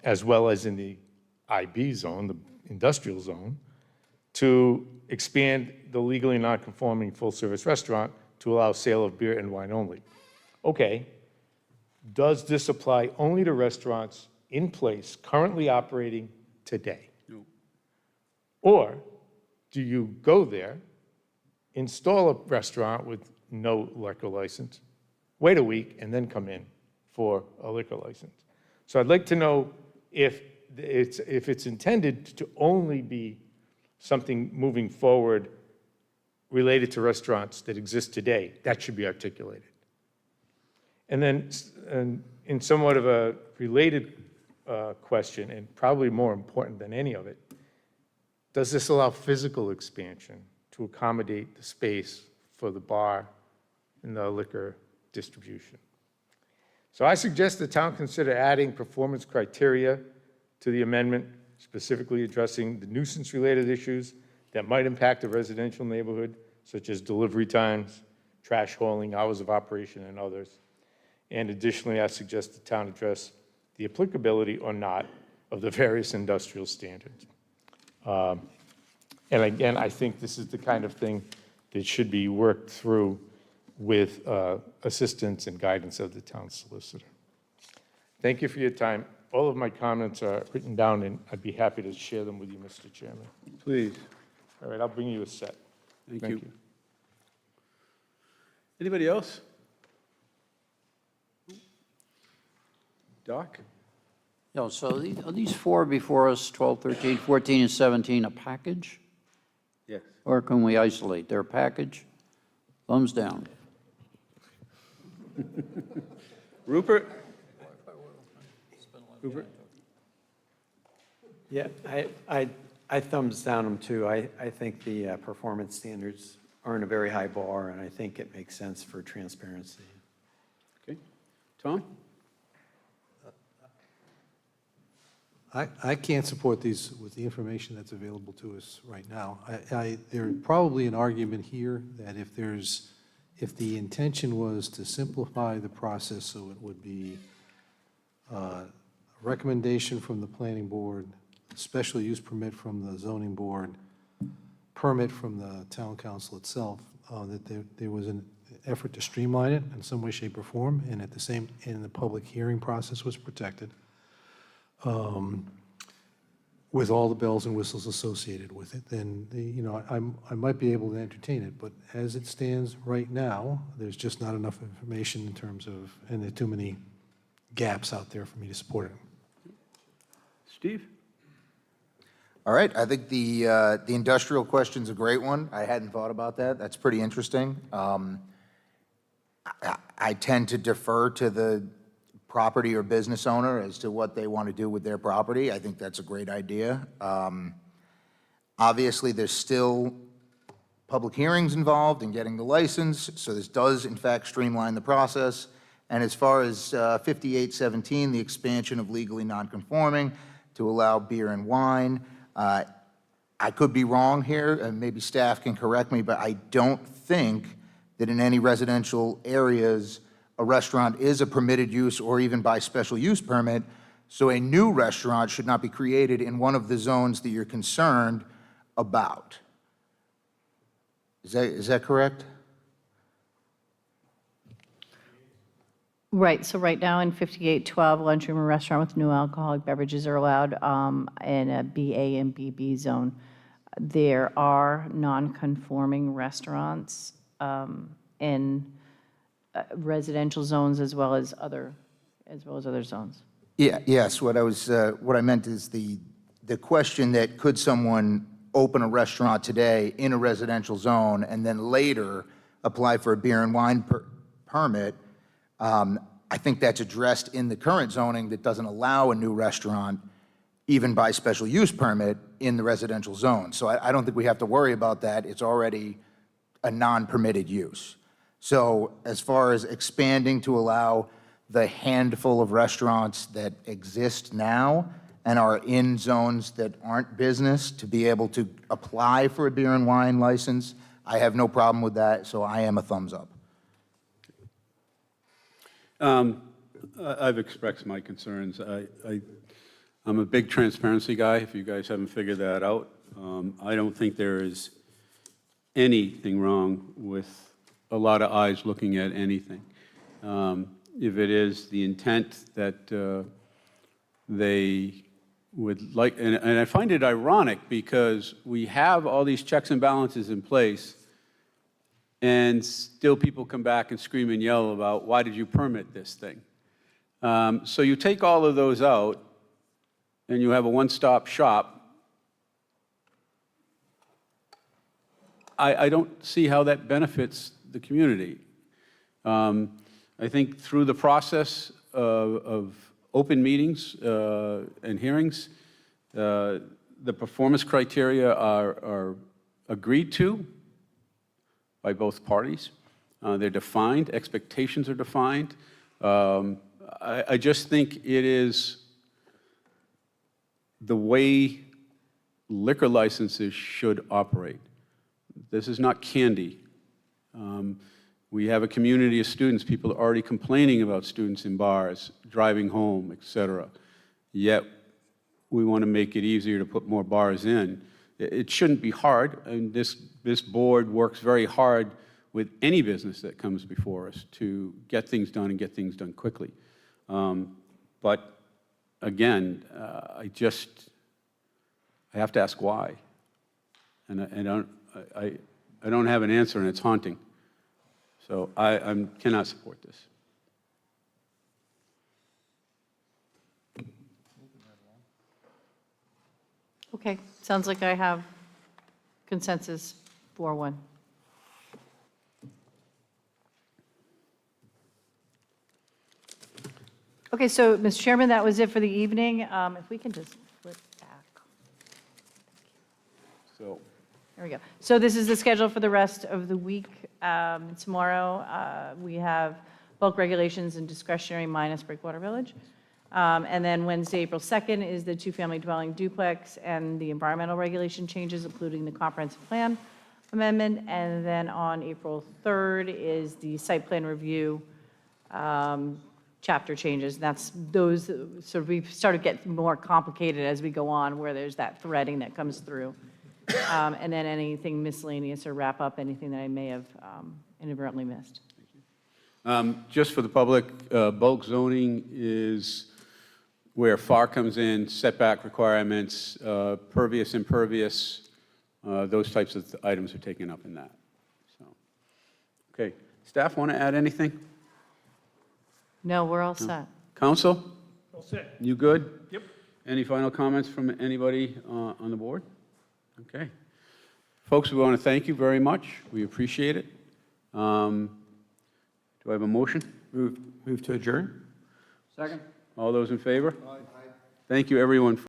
as well as in the IB zone, the industrial zone, to expand the legally non-conforming full-service restaurant to allow sale of beer and wine only. Okay, does this apply only to restaurants in place currently operating today? No. Or do you go there, install a restaurant with no liquor license, wait a week, and then come in for a liquor license? So I'd like to know if it's intended to only be something moving forward related to restaurants that exist today, that should be articulated. And then in somewhat of a related question, and probably more important than any of it, does this allow physical expansion to accommodate the space for the bar and the liquor distribution? So I suggest the town consider adding performance criteria to the amendment, specifically addressing the nuisance-related issues that might impact a residential neighborhood, such as delivery times, trash hauling, hours of operation, and others. And additionally, I suggest the town address the applicability or not of the various industrial standards. And again, I think this is the kind of thing that should be worked through with assistance and guidance of the town solicitor. Thank you for your time. All of my comments are written down, and I'd be happy to share them with you, Mr. Chairman. Please. All right, I'll bring you a set. Thank you. Anybody else? Doc? Yeah, so are these 4 before us, 12, 13, 14, and 17, a package? Yes. Or can we isolate? They're a package? Thumbs down. Rupert? Rupert? Yeah, I thumbs down them too. I think the performance standards are in a very high bar, and I think it makes sense for transparency. Okay. Tom? I can't support these with the information that's available to us right now. There's probably an argument here that if the intention was to simplify the process so it would be a recommendation from the planning board, special use permit from the zoning board, permit from the town council itself, that there was an effort to streamline it in some way, shape, or form, and at the same, and the public hearing process was protected, with all the bells and whistles associated with it, then, I might be able to entertain it. But as it stands right now, there's just not enough information in terms of, and there are too many gaps out there for me to support it. Steve? All right, I think the industrial question's a great one. I hadn't thought about that. That's pretty interesting. I tend to defer to the property or business owner as to what they want to do with their property. I think that's a great idea. Obviously, there's still public hearings involved in getting the license, so this does, in fact, streamline the process. And as far as 5817, the expansion of legally non-conforming to allow beer and wine, I could be wrong here, and maybe staff can correct me, but I don't think that in any residential areas a restaurant is a permitted use or even by special use permit, so a new restaurant should not be created in one of the zones that you're concerned about. Is that correct? Right, so right now in 5812, lunchroom or restaurant with no alcoholic beverages are allowed in a BA and BB zone. There are non-conforming restaurants in residential zones as well as other zones. Yeah, yes, what I meant is the question that could someone open a restaurant today in a residential zone and then later apply for a beer and wine permit, I think that's addressed in the current zoning that doesn't allow a new restaurant even by special use permit in the residential zone. So I don't think we have to worry about that. It's already a non-permitted use. So as far as expanding to allow the handful of restaurants that exist now and are in zones that aren't business to be able to apply for a beer and wine license, I have no problem with that, so I am a thumbs up. I've expressed my concerns. I'm a big transparency guy, if you guys haven't figured that out. I don't think there is anything wrong with a lot of eyes looking at anything. If it is the intent that they would like, and I find it ironic because we have all these checks and balances in place, and still people come back and scream and yell about, why did you permit this thing? So you take all of those out, and you have a one-stop shop. I don't see how that benefits the community. I think through the process of open meetings and hearings, the performance criteria are agreed to by both parties. They're defined, expectations are defined. I just think it is the way liquor licenses should operate. This is not candy. We have a community of students. People are already complaining about students in bars, driving home, et cetera. Yet, we want to make it easier to put more bars in. It shouldn't be hard, and this board works very hard with any business that comes before us to get things done and get things done quickly. But again, I have to ask why, and I don't have an answer, and it's haunting. So I cannot support this. Okay, sounds like I have consensus 4-1. Okay, so, Mr. Chairman, that was it for the evening. If we can just flip back. So, There we go. So this is the schedule for the rest of the week. Tomorrow, we have bulk regulations and discretionary minus Breakwater Village. And then Wednesday, April 2nd, is the two-family dwelling duplex and the environmental regulation changes, including the comprehensive plan amendment. And then on April 3rd is the site plan review chapter changes. That's those, sort of we've started to get more complicated as we go on, where there's that threading that comes through. And then anything miscellaneous or wrap up, anything that I may have inadvertently missed. just for the public, bulk zoning is where FAR comes in, setback requirements, pervious, impervious, those types of items are taken up in that. So, okay, staff want to add anything? No, we're all set. Council? All set. You good? Yep. Any final comments from anybody on the board? Okay. Folks, we want to thank you very much. We appreciate it. Do I have a motion? Move to adjourn? Second. All those in favor? Aye. Thank you, everyone.